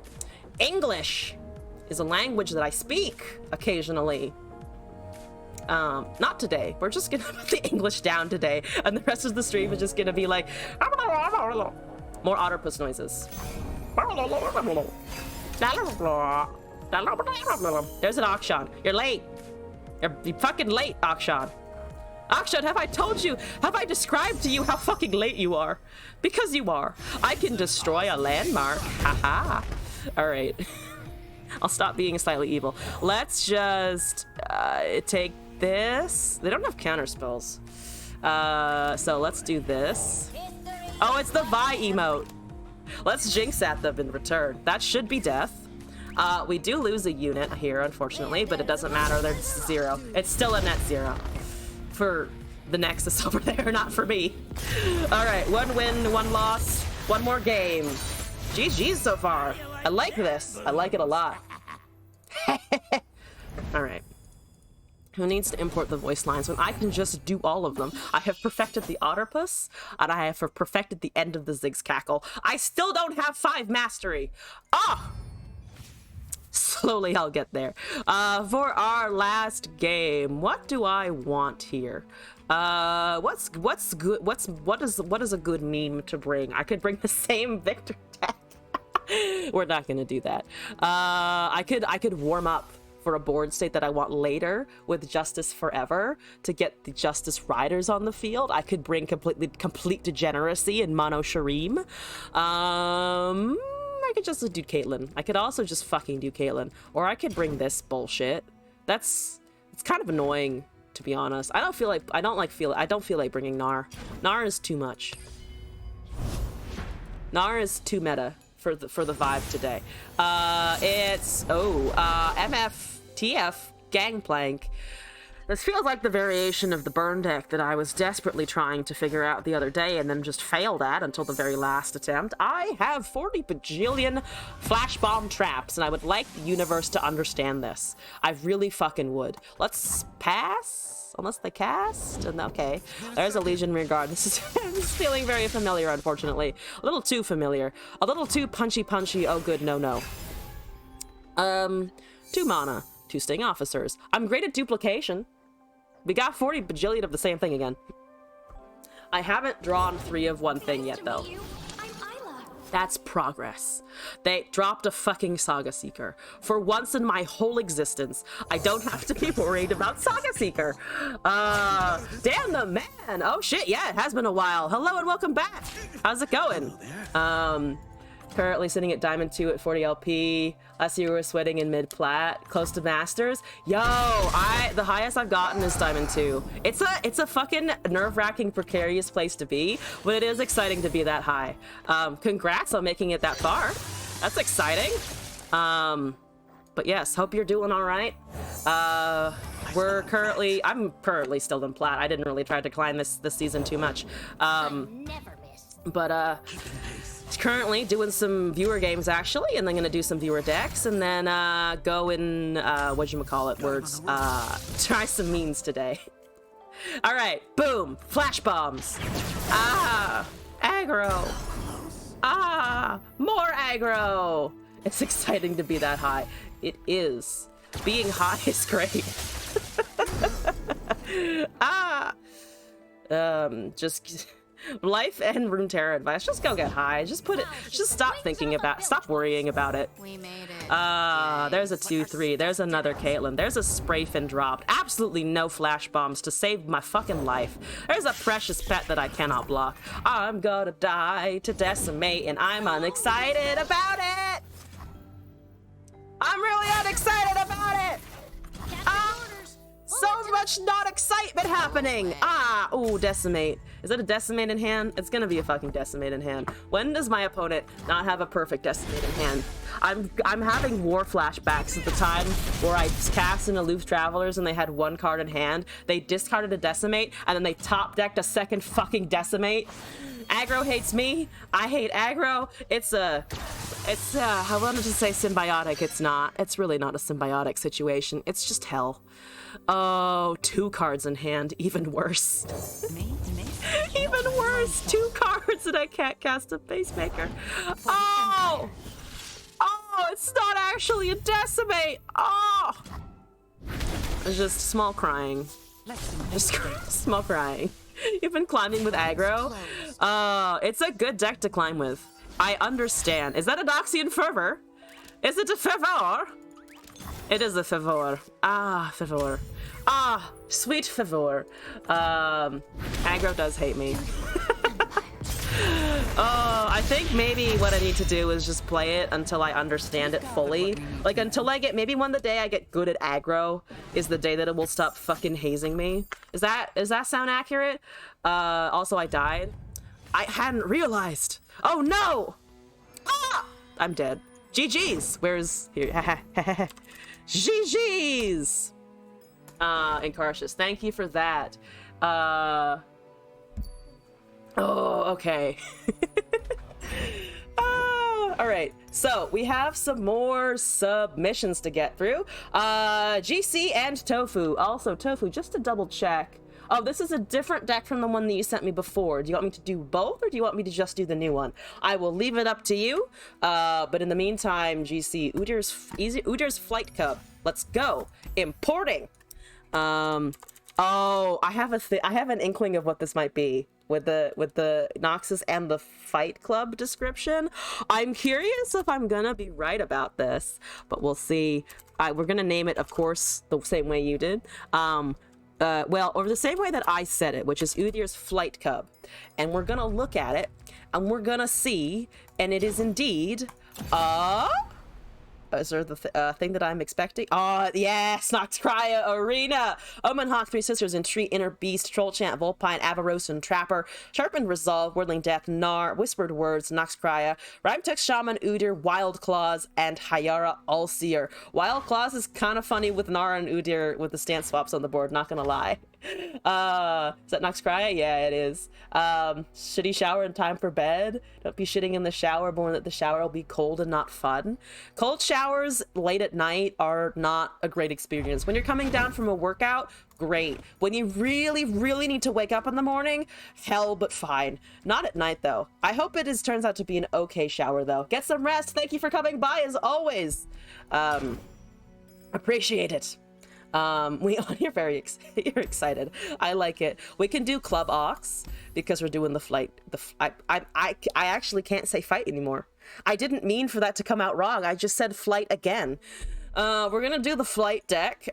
English is a language that I speak occasionally. Not today. We're just gonna put the English down today, and the rest of the stream is just gonna be like more Otterpuss noises. There's an Akshan. You're late. You're fucking late, Akshan. Akshan, have I told you? Have I described to you how fucking late you are? Because you are. I can destroy a landmark. Haha. All right. I'll stop being slightly evil. Let's just take this. They don't have counter spells. So let's do this. Oh, it's the Vi emote. Let's jinx at them in return. That should be death. We do lose a unit here, unfortunately, but it doesn't matter. There's 0. It's still a net 0 for the Nexus over there, not for me. All right, 1 win, 1 loss, 1 more game. GG's so far. I like this. I like it a lot. All right. Who needs to import the voice lines when I can just do all of them? I have perfected the Otterpuss, and I have perfected the end of the Zig's cackle. I still don't have 5 mastery. Ah! Slowly I'll get there. For our last game, what do I want here? What's good? What is a good meme to bring? I could bring the same Victor deck. We're not gonna do that. I could warm up for a board state that I want later with Justice Forever to get the Justice Riders on the field. I could bring complete degeneracy in Mono Shireen. I could just do Caitlyn. I could also just fucking do Caitlyn. Or I could bring this bullshit. It's kind of annoying, to be honest. I don't feel like bringing Gnar. Gnar is too much. Gnar is too meta for the vibe today. It's MFTF Gangplank. This feels like the variation of the burn deck that I was desperately trying to figure out the other day and then just failed at until the very last attempt. I have 40 bajillion flash bomb traps, and I would like the universe to understand this. I really fucking would. Let's pass, unless they cast. And okay, there's a Legion Rearguard. This is feeling very familiar, unfortunately. A little too familiar. A little too punchy. Oh good, no. 2 mana, 2 Sting Officers. I'm great at duplication. We got 40 bajillion of the same thing again. I haven't drawn 3 of one thing yet, though. That's progress. They dropped a fucking Saga Seeker. For once in my whole existence, I don't have to be worried about Saga Seeker. Damn the man. Oh shit, yeah, it has been a while. Hello and welcome back. How's it going? Currently sitting at Diamond 2 at 40 LP. Last year we were sweating in mid-plat, close to Masters. Yo, the highest I've gotten is Diamond 2. It's a fucking nerve-wracking, precarious place to be, but it is exciting to be that high. Congrats on making it that far. That's exciting. But yes, hope you're doing all right. I'm currently still in plat. I didn't really try to climb this season too much. But currently doing some viewer games actually, and then gonna do some viewer decks, and then go in try some memes today. All right, boom, flash bombs. Aggro. More aggro. It's exciting to be that high. It is. Being high is great. Just life and Runeterra advice. Just go get high. Just stop worrying about it. We made it. There's a 2-3. There's another Caitlyn. There's a spray fin dropped. Absolutely no flash bombs to save my fucking life. There's a precious pet that I cannot block. I'm gonna die to decimate, and I'm unexcited about it. I'm really unexcited about it. So much not excitement happening. Ooh, decimate. Is that a decimate in hand? It's gonna be a fucking decimate in hand. When does my opponent not have a perfect decimate in hand? I'm having war flashbacks at the time where I cast in Aloof Travelers and they had 1 card in hand. They discarded a decimate and then they top decked a second fucking decimate. Aggro hates me. I hate aggro. I wanted to say symbiotic. It's not. It's really not a symbiotic situation. It's just hell. Oh, 2 cards in hand. Even worse. Even worse. 2 cards and I can't cast a Pacemaker. Oh, it's not actually a decimate. Oh, it's just small crying. Just small crying. You've been climbing with aggro. It's a good deck to climb with. I understand. Is that a Noxian Fervor? Is it a Fervor? It is a Fervor. Fervor. Sweet Fervor. Aggro does hate me. I think maybe what I need to do is just play it until I understand it fully. Like, until I get, maybe when the day I get good at aggro is the day that it will stop fucking hazing me. Does that sound accurate? Also, I died. I hadn't realized. Oh no! Ah! I'm dead. GG's. Where's here? GG's. Incarcious, thank you for that. Oh, okay. All right, so we have some more submissions to get through. GC and Tofu. Also, Tofu, just to double check. Oh, this is a different deck from the one that you sent me before. Do you want me to do both, or do you want me to just do the new one? I will leave it up to you. But in the meantime, GC, Udyr's Flight Cub. Let's go. Importing. Oh, I have an inkling of what this might be with the Noxus and the Fight Club description. I'm curious if I'm gonna be right about this, but we'll see. We're gonna name it, of course, the same way you did. Well, or the same way that I said it, which is Udyr's Flight Cub. And we're gonna look at it, and we're gonna see, and it is indeed, is there the thing that I'm expecting? Oh, yes! Noxcria Arena! Omen Hawk, Three Sisters, Entreat, Inner Beast, Troll Chant, Volpine, Avaros, and Trapper, Sharpened Resolve, Wordling Death, Gnar, Whispered Words, Noxcria, Rhymetext Shaman, Udyr, Wild Claws, and Hayara Ulseer. Wild Claws is kind of funny with Gnar and Udyr with the stance swaps on the board, not gonna lie. Is that Noxcria? Yeah, it is. Shitty shower in time for bed. Don't be shitting in the shower, knowing that the shower will be cold and not fun. Cold showers late at night are not a great experience. When you're coming down from a workout, great. When you really, really need to wake up in the morning, hell but fine. Not at night though. I hope it turns out to be an okay shower though. Get some rest. Thank you for coming by as always. Appreciate it. You're very you're excited. I like it. We can do Club Ox because we're doing the flight. I actually can't say fight anymore. I didn't mean for that to come out wrong. I just said flight again. We're gonna do the flight deck.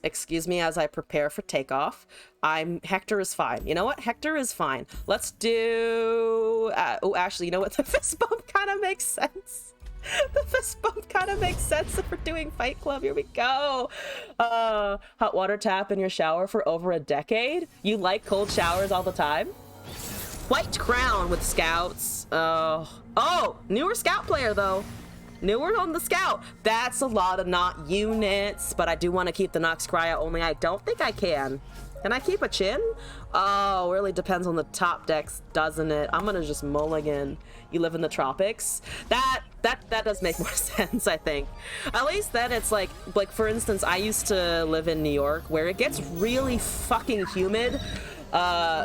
Excuse me as I prepare for takeoff. Hector is fine. You know what? Hector is fine. Let's do. Oh, actually, you know what? The fist bump kind of makes sense. The fist bump kind of makes sense if we're doing Fight Club. Here we go. Hot water tap in your shower for over a decade. You like cold showers all the time? White crown with scouts. Oh, newer scout player though. Newer on the scout. That's a lot of not units, but I do want to keep the Noxcria, only I don't think I can. Can I keep a chin? Oh, really depends on the top decks, doesn't it? I'm gonna just mulligan. You live in the tropics. That does make more sense, I think. At least then it's like for instance, I used to live in New York where it gets really fucking humid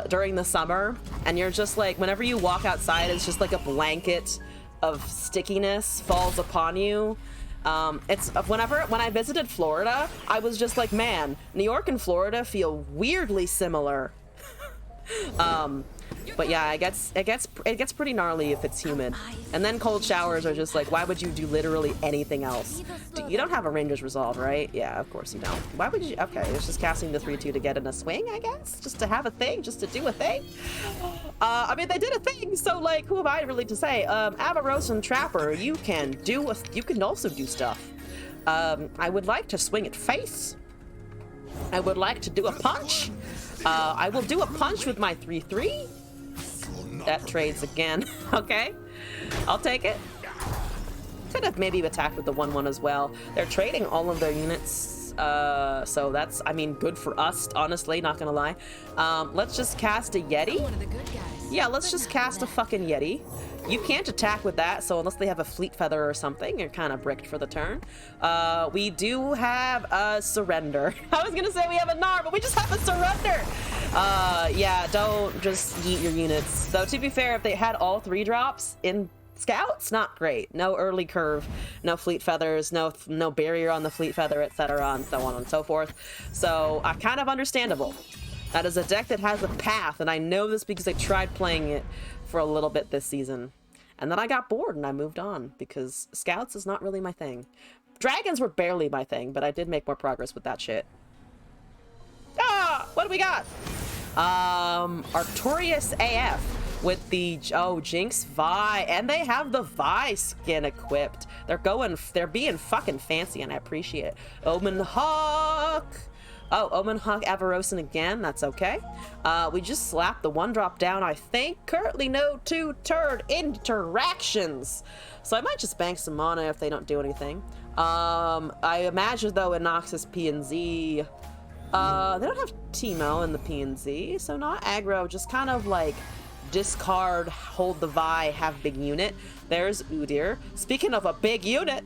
during the summer, and you're just like, whenever you walk outside, it's just like a blanket of stickiness falls upon you. When I visited Florida, I was just like, man, New York and Florida feel weirdly similar. But yeah, it gets pretty gnarly if it's humid. And then cold showers are just like, why would you do literally anything else? You don't have a Ranger's Resolve, right? Yeah, of course you don't. Why would you? Okay, it's just casting the 3/2 to get in a swing, I guess? Just to have a thing, just to do a thing? I mean, they did a thing, so like, who am I really to say? Avaros and Trapper, you can also do stuff. I would like to swing at face. I would like to do a punch. I will do a punch with my 3/3. That trades again. Okay, I'll take it. Could have maybe attacked with the 1/1 as well. They're trading all of their units, so that's, I mean, good for us, honestly, not gonna lie. Let's just cast a Yeti. Yeah, let's just cast a fucking Yeti. You can't attack with that, so unless they have a Fleet Feather or something, you're kind of bricked for the turn. We do have a Surrender. I was gonna say we have a Gnar, but we just have a Surrender! Yeah, don't just yeet your units. Though, to be fair, if they had all 3 drops in Scouts, not great. No early curve, no Fleet Feathers, no barrier on the Fleet Feather, etc., and so on and so forth. So, kind of understandable. That is a deck that has a path, and I know this because I tried playing it for a little bit this season. And then I got bored and I moved on because Scouts is not really my thing. Dragons were barely my thing, but I did make more progress with that shit. Ah! What do we got? Artorias AF. with the, oh, Jinx Vi, and they have the Vi skin equipped. They're being fucking fancy, and I appreciate it. Omen Hawk. Oh, Omen Hawk Avarosin again. That's okay. We just slapped the 1-drop down, I think. Currently no 2-turn interactions. So I might just bank some mana if they don't do anything. I imagine, though, in Noxus P&Z, they don't have Teemo in the P&Z, so not aggro, just kind of like discard, hold the Vi, have big unit. There's Udyr. Speaking of a big unit,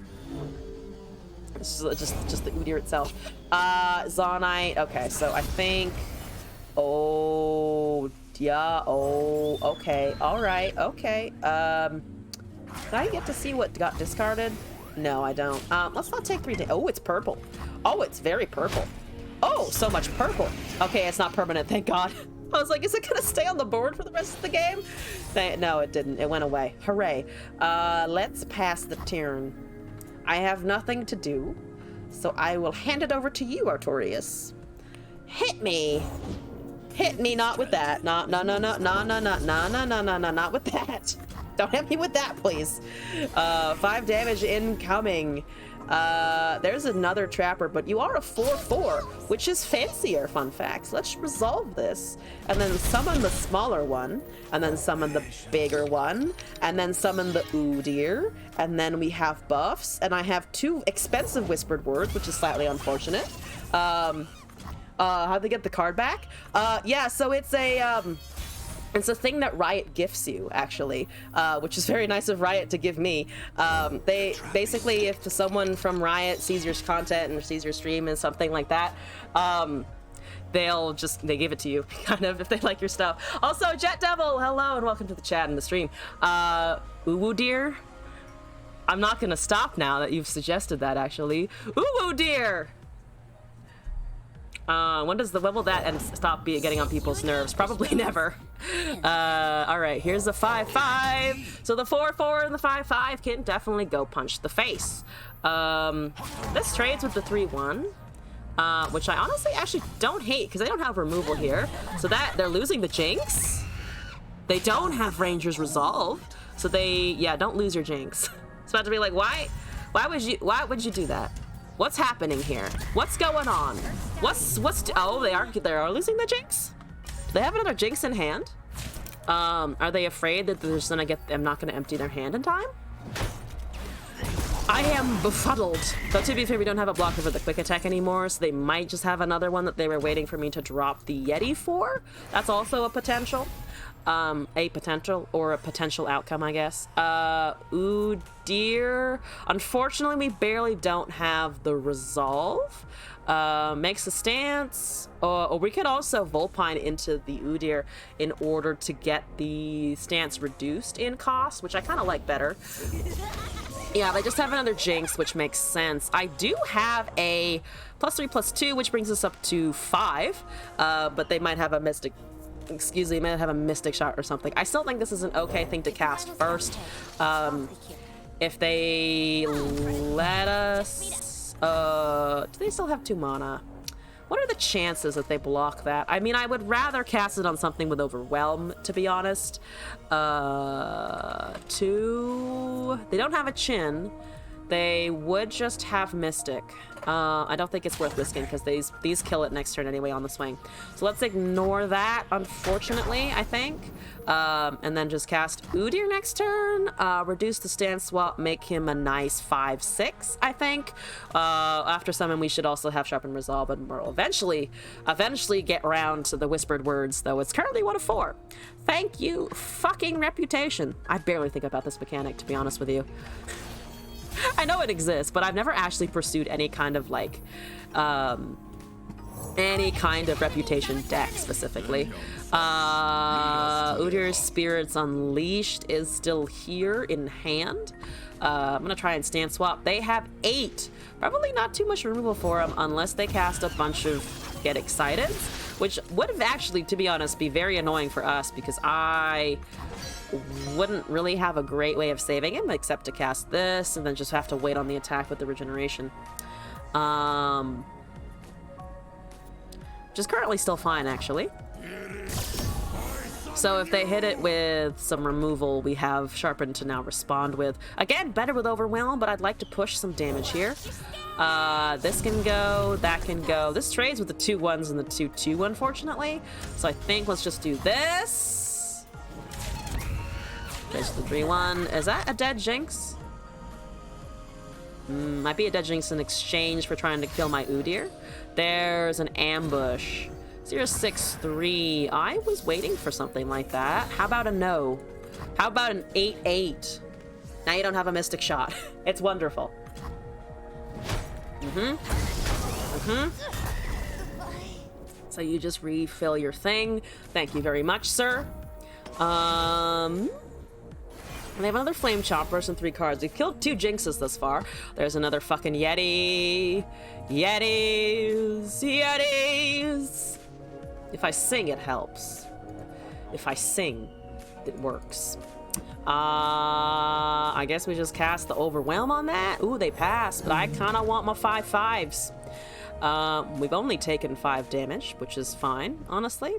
this is just the Udyr itself. Zaunite. Okay, so I think. Oh yeah. Oh, okay. All right. Okay. Did I get to see what got discarded? No, I don't. Let's not take 3 days. Oh, it's purple. Oh, it's very purple. Oh, so much purple. Okay, it's not permanent, thank God. I was like, is it gonna stay on the board for the rest of the game? No, it didn't. It went away. Hooray. Let's pass the turn. I have nothing to do, so I will hand it over to you, Artorias. Hit me. Hit me, not with that. No, not with that. Don't hit me with that, please. 5 damage incoming. There's another trapper, but you are a 4/4, which is fancier, fun facts. Let's resolve this. And then summon the smaller one, and then summon the bigger one, and then summon the Udyr, and then we have buffs, and I have 2 expensive Whispered Words, which is slightly unfortunate. How'd they get the card back? Yeah, so it's a thing that Riot gifts you, actually, which is very nice of Riot to give me. They basically, if someone from Riot sees your content and sees your stream and something like that, they give it to you, kind of, if they like your stuff. Also, Jet Devil, hello and welcome to the chat and the stream. Udyr, I'm not gonna stop now that you've suggested that, actually. Udyr. When will that and stop getting on people's nerves? Probably never. All right, here's the 5/5. So the 4/4 and the 5/5 can definitely go punch the face. This trades with the 3/1, which I honestly actually don't hate because they don't have removal here. So that they're losing the Jinx. They don't have Ranger's Resolve, so don't lose your Jinx. It's about to be like, why would you do that? What's happening here? What's going on? Oh, they are losing the Jinx? Do they have another Jinx in hand? Are they afraid that I'm not gonna empty their hand in time? I am befuddled. Though to be fair, we don't have a blocker for the quick attack anymore, so they might just have another one that they were waiting for me to drop the Yeti for. That's also a potential. A potential outcome, I guess. Udyr. Unfortunately, we barely don't have the resolve. Makes a stance. Or we could also Vulpine into the Udyr in order to get the stance reduced in cost, which I kind of like better. Yeah, they just have another Jinx, which makes sense. I do have a +3/+2, which brings us up to 5, but they might have a Mystic. Excuse me, might have a Mystic Shot or something. I still think this is an okay thing to cast first. If they let us... do they still have 2 mana? What are the chances that they block that? I mean, I would rather cast it on something with Overwhelm, to be honest. 2... They don't have a Chin. They would just have Mystic. I don't think it's worth risking because these kill it next turn anyway on the swing. So let's ignore that, unfortunately, I think. And then just cast Udyr next turn. Reduce the stance swap, make him a nice 5/6, I think. After summon, we should also have Sharpen Resolve, and we'll eventually get around to the Whispered Words, though it's currently 1/4. Thank you, fucking Reputation. I barely think about this mechanic, to be honest with you. I know it exists, but I've never actually pursued any kind of like reputation deck specifically. Udyr's Spirits Unleashed is still here in hand. I'm gonna try and stance swap. They have 8. Probably not too much removal for them unless they cast a bunch of Get Excited, which would have actually, to be honest, be very annoying for us because I wouldn't really have a great way of saving him except to cast this and then just have to wait on the attack with the regeneration. Which is currently still fine, actually. So if they hit it with some removal, we have Sharpen to now respond with. Again, better with Overwhelm, but I'd like to push some damage here. This can go, that can go. This trades with the 2-1s and the 2-2, unfortunately. So I think let's just do this. There's the 3-1. Is that a dead Jinx? Might be a dead Jinx in exchange for trying to kill my Udyr. There's an ambush. 063. I was waiting for something like that. How about a no? How about an 8-8? Now you don't have a Mystic Shot. It's wonderful. So you just refill your thing. Thank you very much, sir. They have another Flame Chopper and 3 cards. We've killed 2 Jinxes thus far. There's another fucking Yeti. Yetis. Yetis. If I sing, it helps. If I sing, it works. I guess we just cast the Overwhelm on that. Ooh, they passed, but I kind of want my 5/5s. We've only taken 5 damage, which is fine, honestly.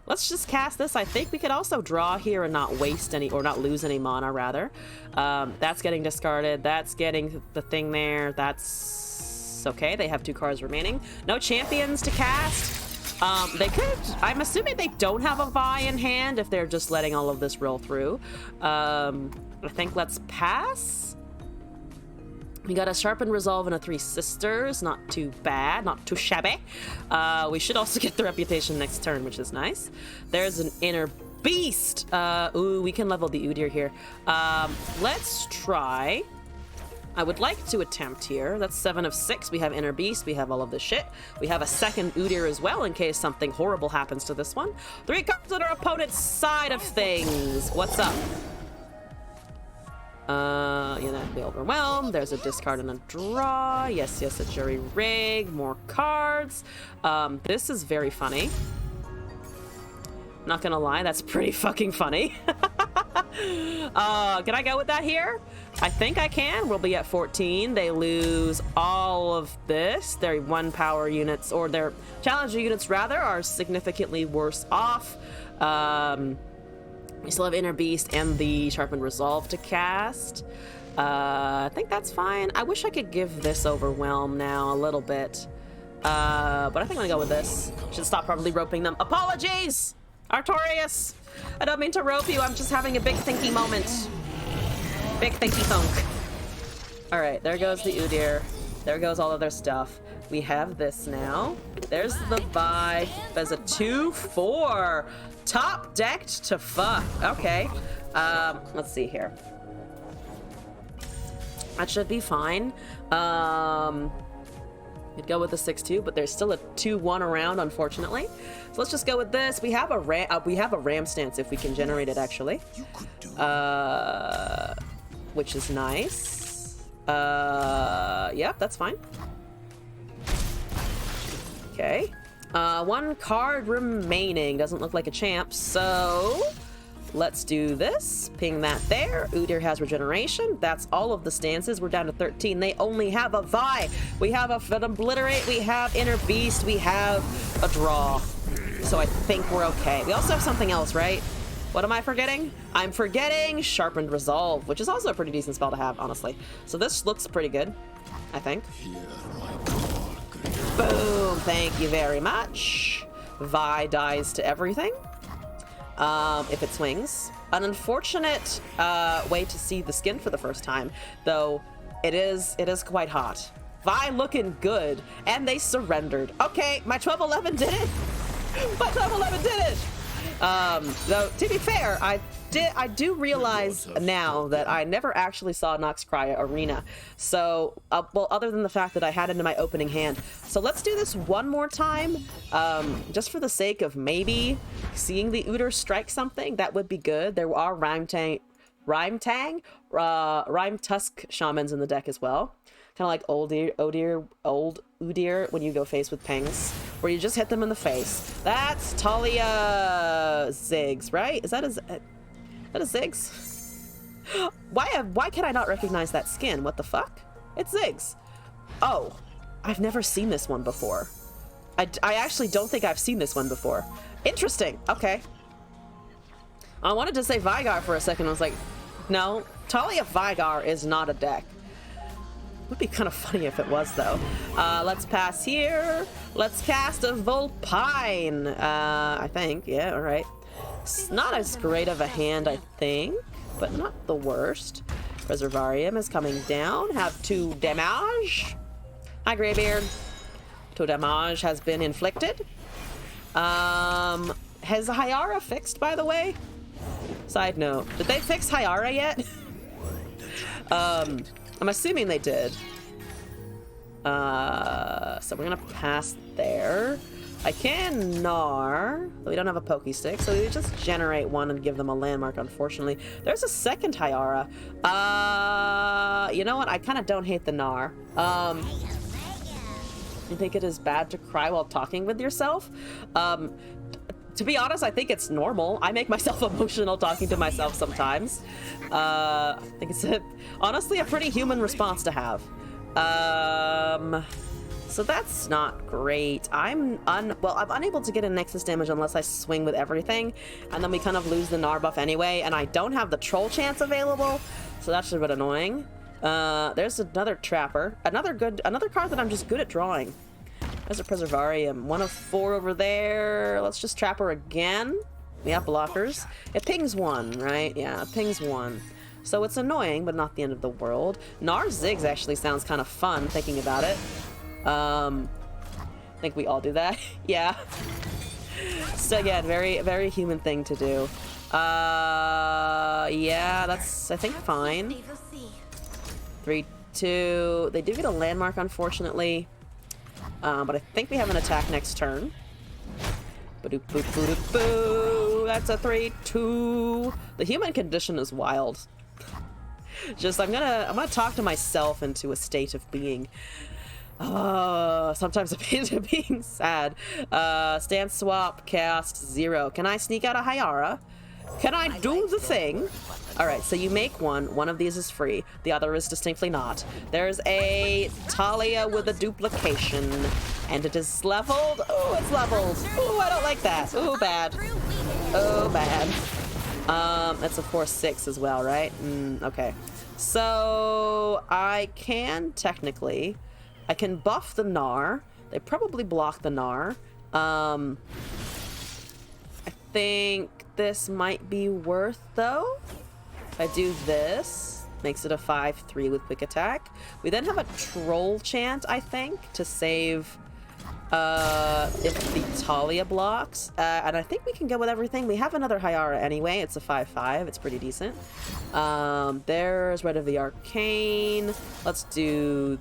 Let's just cast this. I think we could also draw here and not waste any, or not lose any mana, rather. That's getting discarded. That's getting the thing there. That's okay. They have 2 cards remaining. No champions to cast. They could, I'm assuming they don't have a Vi in hand if they're just letting all of this roll through. I think let's pass. We got a Sharpen Resolve and a 3 Sisters. Not too bad, not too shabby. We should also get the Reputation next turn, which is nice. There's an Inner Beast. Ooh, we can level the Udyr here. Let's try. I would like to attempt here. That's 7 of 6. We have Inner Beast. We have all of this shit. We have a second Udyr as well in case something horrible happens to this one. 3 cards on our opponent's side of things. What's up? You know, the Overwhelm. There's a discard and a draw. Yes, yes, a Jury Rig. More cards. This is very funny. Not gonna lie, that's pretty fucking funny. Can I go with that here? I think I can. We'll be at 14. They lose all of this. Their 1 power units, or their challenger units rather, are significantly worse off. We still have Inner Beast and the Sharpened Resolve to cast. I think that's fine. I wish I could give this Overwhelm now a little bit. But I think I'm gonna go with this. Should stop probably roping them. Apologies! Artorias! I don't mean to rope you, I'm just having a big thinky moment. Big thinky thunk. Alright, there goes the Udyr. There goes all of their stuff. We have this now. There's the Vi. There's a 2/4. Top decked to fuck. Okay. Let's see here. That should be fine. You'd go with the 6/2, but there's still a 2/1 around, unfortunately. So let's just go with this. We have a ram stance if we can generate it, actually. Which is nice. Yep, that's fine. Okay. 1 card remaining. Doesn't look like a champ, so let's do this. Ping that there. Udyr has regeneration. That's all of the stances. We're down to 13. They only have a Vi. We have an Obliterate. We have Inner Beast. We have a draw. So I think we're okay. We also have something else, right? What am I forgetting? I'm forgetting Sharpened Resolve, which is also a pretty decent spell to have, honestly. So this looks pretty good, I think. Boom! Thank you very much. Vi dies to everything. If it swings. An unfortunate way to see the skin for the first time, though it is quite hot. Vi looking good, and they surrendered. Okay, my 12-11 did it! My 12-11 did it! Though, to be fair, I do realize now that I never actually saw Noxcry Arena. So, well, other than the fact that I had it in my opening hand. So let's do this one more time, just for the sake of maybe seeing the Udyr strike something. That would be good. There are Rhyme Tusk Shamans in the deck as well. Kind of like old Udyr when you go face with pings, where you just hit them in the face. That's Talia Ziggs, right? Is that a Ziggs? Why can I not recognize that skin? What the fuck? It's Ziggs. Oh, I've never seen this one before. I actually don't think I've seen this one before. Interesting. Okay. I wanted to say Vigar for a second. I was like, no, Talia Vigar is not a deck. Would be kind of funny if it was, though. Let's pass here. Let's cast a Vulpine. I think. Yeah, all right. It's not as great of a hand, I think, but not the worst. Reservarium is coming down. Have 2 damage. Hi, Greybeard. 2 damage has been inflicted. Has Hyara fixed, by the way? Side note, did they fix Hyara yet? I'm assuming they did. So we're gonna pass there. I can Gnar, but we don't have a Poke Stick, so we just generate one and give them a landmark, unfortunately. There's a second Hyara. You know what? I kind of don't hate the Gnar. You think it is bad to cry while talking with yourself? To be honest, I think it's normal. I make myself emotional talking to myself sometimes. I think it's honestly a pretty human response to have. So that's not great. I'm unable to get a Nexus damage unless I swing with everything, and then we kind of lose the Gnar buff anyway, and I don't have the Troll Chance available, so that's a bit annoying. There's another Trapper. Another card that I'm just good at drawing. There's a Preservarium. 1 of 4 over there. Let's just Trapper again. We have blockers. It pings 1, right? Yeah, it pings 1. So it's annoying, but not the end of the world. Gnar Ziggs actually sounds kind of fun, thinking about it. I think we all do that. Yeah. So again, very, very human thing to do. Yeah, that's, I think, fine. 3, 2. They do get a landmark, unfortunately. But I think we have an attack next turn. Ba-doop-boop-boop-boop. That's a 3-2. The human condition is wild. Just, I'm gonna talk to myself into a state of being. Sometimes into being sad. Stance swap, cast 0. Can I sneak out a Hyara? Can I do the thing? Alright, so you make one. One of these is free. The other is distinctly not. There's a Talia with a duplication. And it is leveled. Oh, it's leveled. Oh, I don't like that. Oh, bad. Oh, bad. That's a 4/6 as well, right? Okay. So, I can technically... I can buff the Gnar. They probably block the Gnar. I think this might be worth, though. If I do this, makes it a 5/3 with quick attack. We then have a Troll Chant, I think, to save if the Talia blocks. And I think we can go with everything. We have another Hyara anyway. It's a 5/5. It's pretty decent. There's Red of the Arcane. Let's do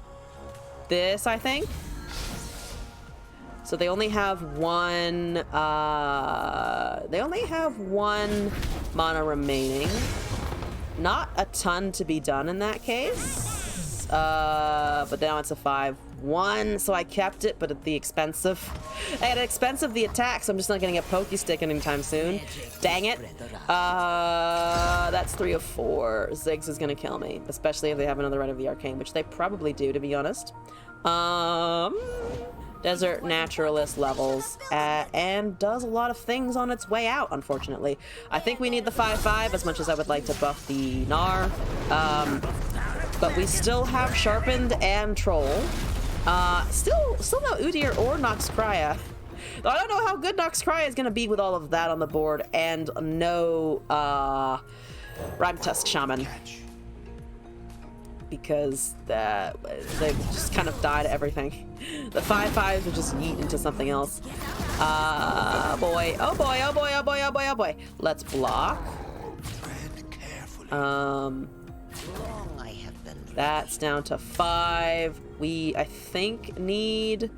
this, I think. So they only have one, mana remaining. Not a ton to be done in that case. But now it's a 5/1, so I kept it, but at the expense of... At the expense of the attack, so I'm just not getting a Poke Stick anytime soon. Dang it. That's 3 of 4. Ziggs is gonna kill me, especially if they have another Red of the Arcane, which they probably do, to be honest. Desert Naturalist levels, and does a lot of things on its way out, unfortunately. I think we need the 5/5 as much as I would like to buff the Gnar. But we still have Sharpened and Troll. Still no Udyr or Noxcria. I don't know how good Noxcria is going to be with all of that on the board, and no Rhymetusk Shaman. Because they just kind of died everything. The 5/5s would just yeet into something else. Boy. Oh boy, oh boy, oh boy, oh boy, oh boy. Let's block. That's down to 5. We, I think, need...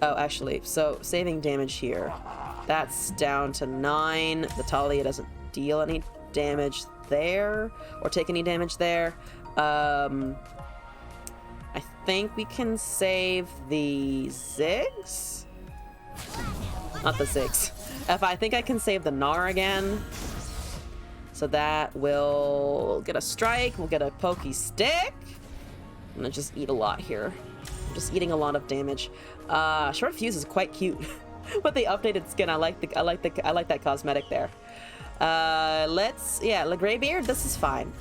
Oh, actually, so saving damage here. That's down to 9. The Talia doesn't deal any damage there, or take any damage there. I think we can save the Ziggs? Not the Ziggs. I think I can save the Gnar again. So that will get a strike, we'll get a Poke Stick. I'm gonna just eat a lot here. I'm just eating a lot of damage. Short Fuse is quite cute. With the updated skin, I like that cosmetic there. Yeah, Greybeard, this is fine.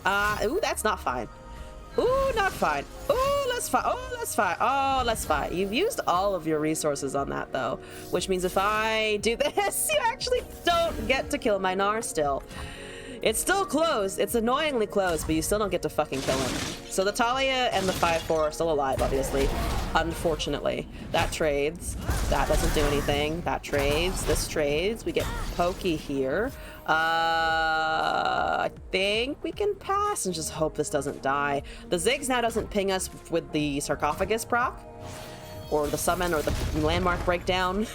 Ooh, that's not fine. Ooh, not fine. Ooh, let's fine. Oh, let's fine. Oh, let's fine. You've used all of your resources on that, though, which means if I do this, you actually don't get to kill my Gnar still. It's still closed. It's annoyingly close, but you still don't get to fucking kill him. So the Talia and the 5-4 are still alive, obviously. Unfortunately. That trades. That doesn't do anything. That trades. This trades. We get Pokey here. I think we can pass and just hope this doesn't die. The Ziggs now doesn't ping us with the Sarcophagus proc, or the summon, or the landmark breakdown.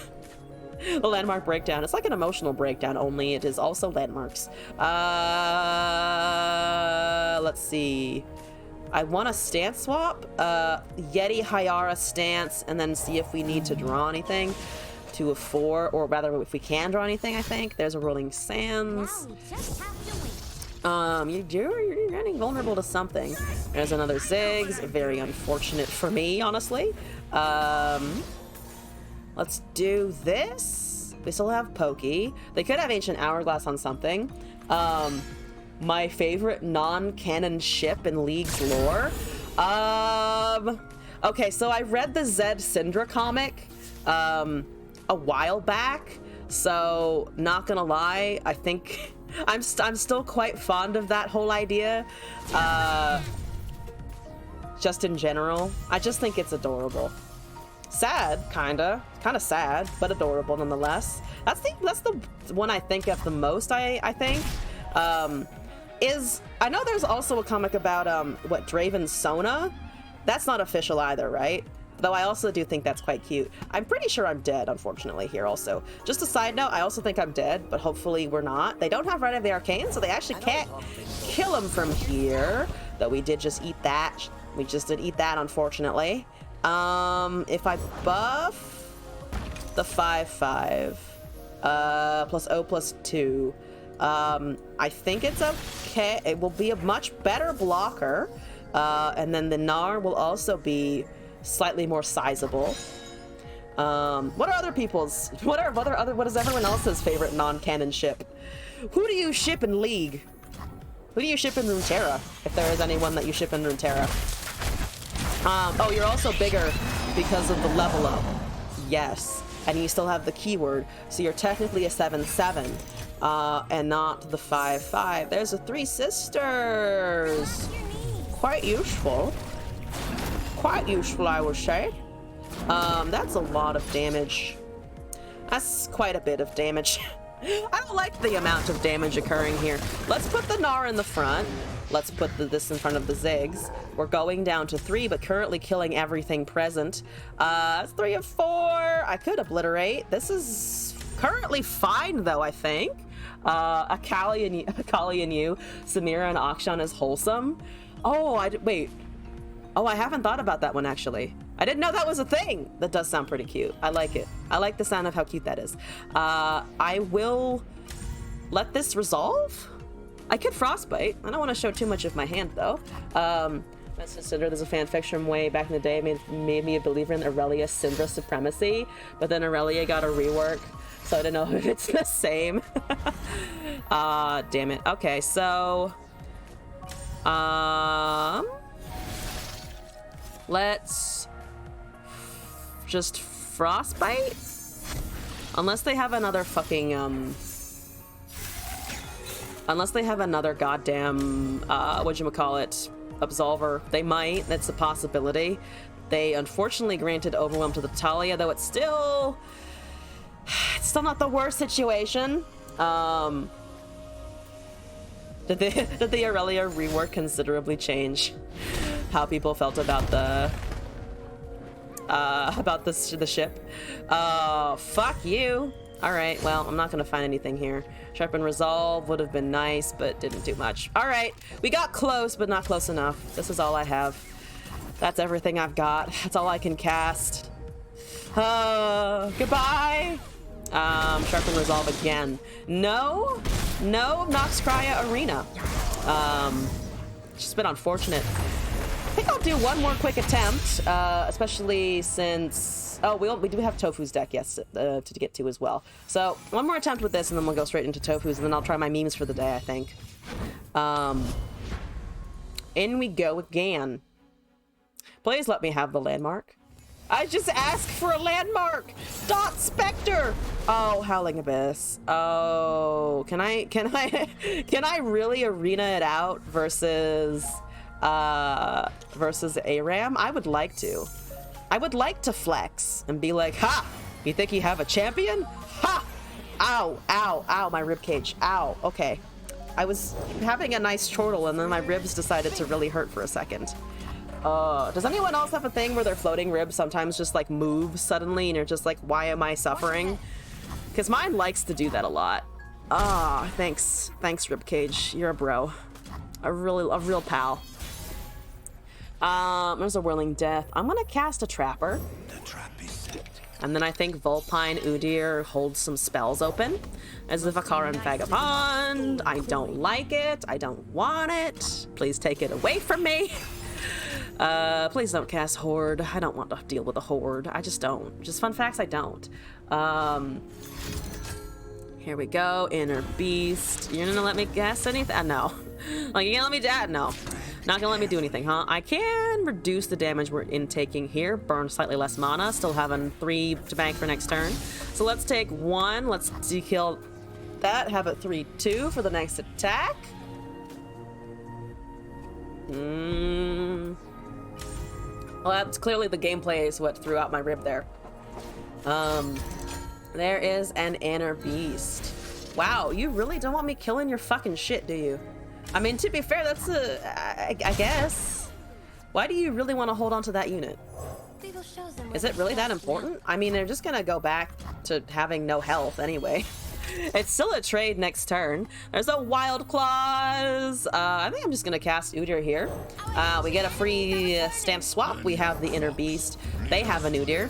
The landmark breakdown. It's like an emotional breakdown, only it is also landmarks. Let's see. I want a stance swap. Yeti Hyara stance, and then see if we need to draw anything. To a 4, or rather if we can draw anything, I think. There's a Rolling Sands. You're getting vulnerable to something. There's another Ziggs. Very unfortunate for me, honestly. Let's do this. They still have Pokey. They could have Ancient Hourglass on something. My favorite non-canon ship in League's lore. Okay, so I read the Zed Syndra comic a while back, so not gonna lie, I think I'm still quite fond of that whole idea. Just in general, I just think it's adorable. Sad, kind of sad, but adorable nonetheless. That's the one I think of the most. I think I know there's also a comic about what, Draven Sona. That's not official either, right? Though I also do think that's quite cute. I'm pretty sure I'm dead, unfortunately, here also. Just a side note, I also think I'm dead, but hopefully we're not. They don't have Rite of the Arcane, so they actually can't kill him from here. Though we did just eat that. We just did eat that, unfortunately. If I buff the 5/5, plus O plus 2, I think it's okay. It will be a much better blocker. And then the Gnar will also be slightly more sizable. What are other people's? What is everyone else's favorite non-canon ship? Who do you ship in League? Who do you ship in Runeterra? If there is anyone that you ship in Runeterra. Oh, you're also bigger because of the level up. Yes, and you still have the keyword, so you're technically a 7/7, and not the 5/5. There's a 3 sisters. Quite useful. Quite useful, I would say. That's a lot of damage. That's quite a bit of damage. I don't like the amount of damage occurring here. Let's put the Gnar in the front. Let's put this in front of the Ziggs. We're going down to 3, but currently killing everything present. It's 3 of 4. I could obliterate. This is currently fine, though, I think. Akali and you, Samira and Akshan is wholesome. Oh, wait. Oh, I haven't thought about that one, actually. I didn't know that was a thing. That does sound pretty cute. I like it. I like the sound of how cute that is. I will let this resolve. I could Frostbite. I don't want to show too much of my hand, though. That's considered, there's a fanfiction from way back in the day made me a believer in Aurelia Syndra supremacy, but then Aurelia got a rework, so I don't know if it's the same. Damn it. Okay, so let's just Frostbite, unless they have another fucking unless they have another goddamn whatchamacallit, Absolver. They might. That's a possibility. They unfortunately granted Overwhelm to the Talia, though it's still not the worst situation. Did the Aurelia rework considerably change how people felt about the ship? Fuck you. All right, well, I'm not gonna find anything here. Sharpen Resolve would have been nice, but didn't do much. All right, we got close, but not close enough. This is all I have. That's everything I've got. That's all I can cast. Goodbye. Sharpen Resolve again. No, Noxcria Arena. It's just been unfortunate. I think I'll do one more quick attempt, especially since Oh, we do have Tofu's deck, yes, to get to as well. So one more attempt with this, and then we'll go straight into Tofu's, and then I'll try my memes for the day, I think. In we go again. Please let me have the landmark. I just asked for a landmark. Dot Spectre. Oh, Howling Abyss. Oh, can I really arena it out versus ARAM? I would like to. I would like to flex and be like, ha! You think you have a champion? Ha! Ow, ow, ow, my rib cage. Ow. Okay. I was having a nice chortle and then my ribs decided to really hurt for a second. Does anyone else have a thing where their floating ribs sometimes just like move suddenly and you're just like, why am I suffering? Because mine likes to do that a lot. Thanks. Thanks, ribcage. You're a bro. A real pal. There's a Whirling Death. I'm gonna cast a Trapper. The trap is set. And then I think Vulpine Udyr holds some spells open. As the Vakaran Vagabond. I don't like it. I don't want it. Please take it away from me. Please don't cast Horde. I don't want to deal with a Horde. I just don't. Just fun facts, I don't. Here we go. Inner Beast. You're gonna let me guess anything? No. Like, you're gonna let me no. Not gonna let me do anything, huh? I can reduce the damage we're intaking here. Burn slightly less mana. Still having 3 to bank for next turn. So let's take 1. Let's dekill that. Have it 3/2 for the next attack. Well, that's clearly the gameplay is what threw out my rib there. There is an Inner Beast. Wow, you really don't want me killing your fucking shit, do you? I mean, to be fair, that's I guess. Why do you really want to hold on to that unit? Is it really that important? I mean, they're just gonna go back to having no health anyway. It's still a trade next turn. There's a Wild Claws. I think I'm just gonna cast Udyr here. We get a free stamp swap. We have the Inner Beast. They have an Udyr.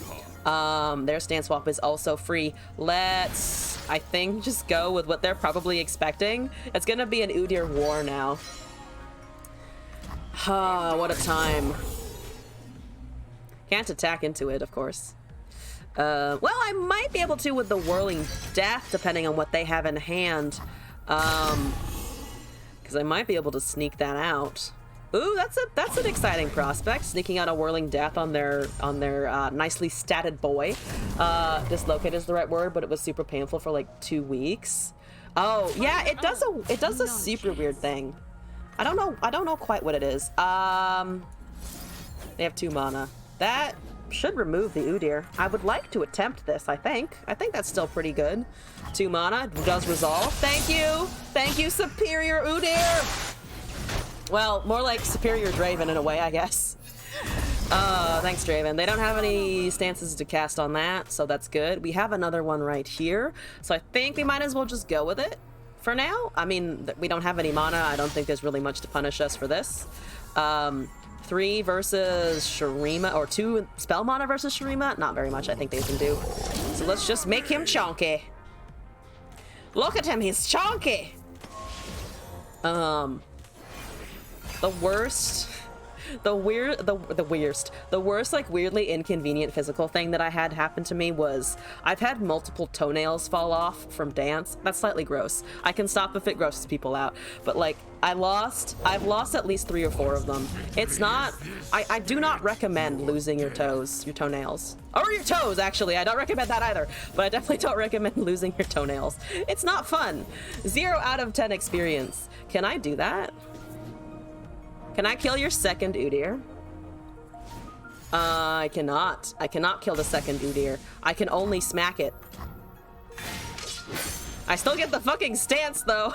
Their stand swap is also free. Let's, I think, just go with what they're probably expecting. It's gonna be an Udyr war now. What a time. Can't attack into it, of course. Well, I might be able to with the Whirling Death, depending on what they have in hand. Because I might be able to sneak that out. Ooh, that's an exciting prospect. Sneaking out a Whirling Death on their nicely statted boy. Dislocate is the right word, but it was super painful for like 2 weeks. Oh yeah, it does a super weird thing. I don't know quite what it is. They have 2 mana. That should remove the Udyr. I would like to attempt this. I think that's still pretty good. 2 mana does resolve. Thank you, Superior Udyr. Well, more like Superior Draven in a way, I guess. Thanks, Draven. They don't have any stances to cast on that, so that's good. We have another one right here, so I think we might as well just go with it for now. I mean, we don't have any mana. I don't think there's really much to punish us for this. 3 versus Shurima, or 2 spell mana versus Shurima. Not very much, I think they can do. So let's just make him chonky. Look at him, he's chonky. The worst, like weirdly inconvenient physical thing that I had happen to me was I've had multiple toenails fall off from dance. That's slightly gross. I can stop if it grosses people out, but like I've lost at least 3 or 4 of them. It's not, I do not recommend losing your toenails. Or your toes, actually. I don't recommend that either, but I definitely don't recommend losing your toenails. It's not fun. 0 out of 10 experience. Can I do that? Can I kill your second Udyr? I cannot. I cannot kill the second Udyr. I can only smack it. I still get the fucking stance, though.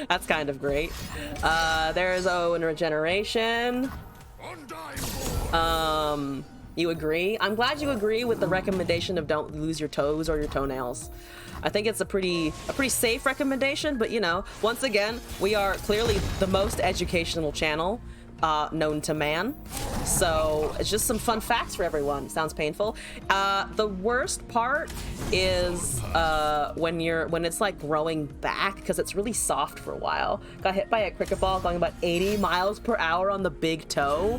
That's kind of great. There's Owen Regeneration. You agree? I'm glad you agree with the recommendation of don't lose your toes or your toenails. I think it's a pretty safe recommendation, but you know, once again, we are clearly the most educational channel known to man. So it's just some fun facts for everyone. Sounds painful. The worst part is when it's like growing back, because it's really soft for a while. Got hit by a cricket ball going about 80 miles per hour on the big toe.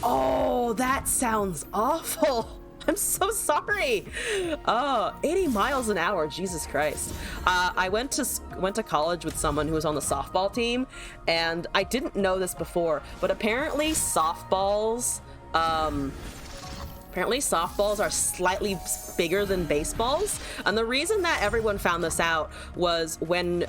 Oh, that sounds awful. I'm so sorry. 80 miles an hour, Jesus Christ. I went to college with someone who was on the softball team, and I didn't know this before, but apparently softballs are slightly bigger than baseballs. And the reason that everyone found this out was when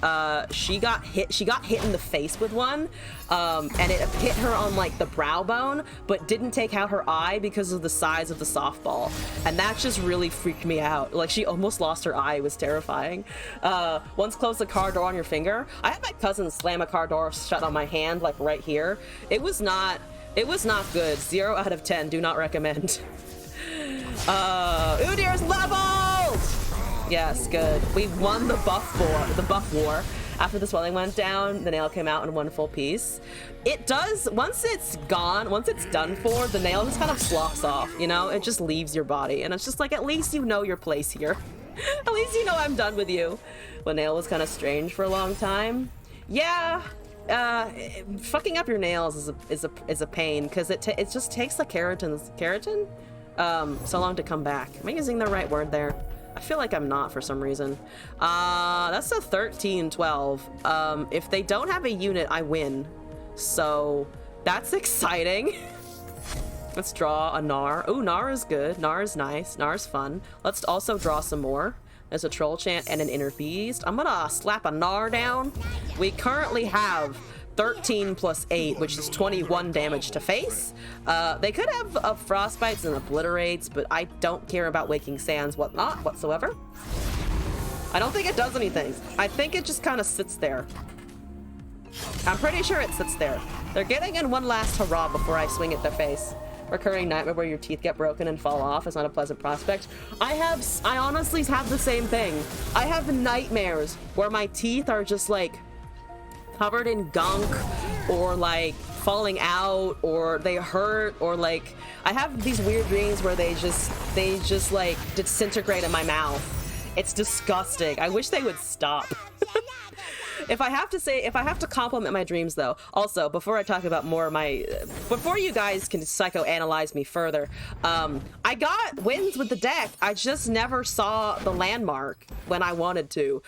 she got hit in the face with one, and it hit her on like the brow bone, but didn't take out her eye because of the size of the softball. And that just really freaked me out. Like, she almost lost her eye. It was terrifying. Once close the car door on your finger. I had my cousin slam a car door shut on my hand, like right here. It was not good. 0 out of 10. Do not recommend. Udyr's leveled! Yes, good. We won the buff war. After the swelling went down, the nail came out in one full piece. It does, once it's gone, once it's done for, the nail just kind of sloughs off, you know? It just leaves your body, and it's just like, at least you know your place here. At least you know I'm done with you. The nail was kind of strange for a long time. Yeah, fucking up your nails is a pain, because it just takes the keratin so long to come back. Am I using the right word there? I feel like I'm not for some reason. That's a 13-12. If they don't have a unit, I win. So that's exciting. Let's draw a Gnar. Oh, Gnar is good. Gnar is nice. Gnar is fun. Let's also draw some more. There's a Troll Chant and an Inner Beast. I'm gonna slap a Gnar down. We currently have 13 plus 8, which is 21 damage to face. They could have Frostbites and Obliterates, but I don't care about Waking Sands whatsoever. I don't think it does anything. I think it just kind of sits there. I'm pretty sure it sits there. They're getting in one last hurrah before I swing at their face. Recurring nightmare where your teeth get broken and fall off is not a pleasant prospect. I honestly have the same thing. I have nightmares where my teeth are just like covered in gunk, or like falling out, or they hurt, or like I have these weird dreams where they just like disintegrate in my mouth. It's disgusting. I wish they would stop. If I have to compliment my dreams though, also before I talk about more of before you guys can psychoanalyze me further, I got wins with the deck. I just never saw the landmark when I wanted to.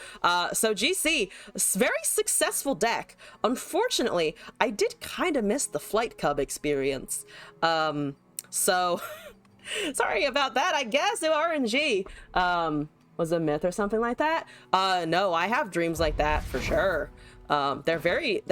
So GC, very successful deck. Unfortunately, I did kind of miss the Flight Cub experience. So sorry about that, I guess. RNG. Was a myth or something like that. No, I have dreams like that for sure. They're very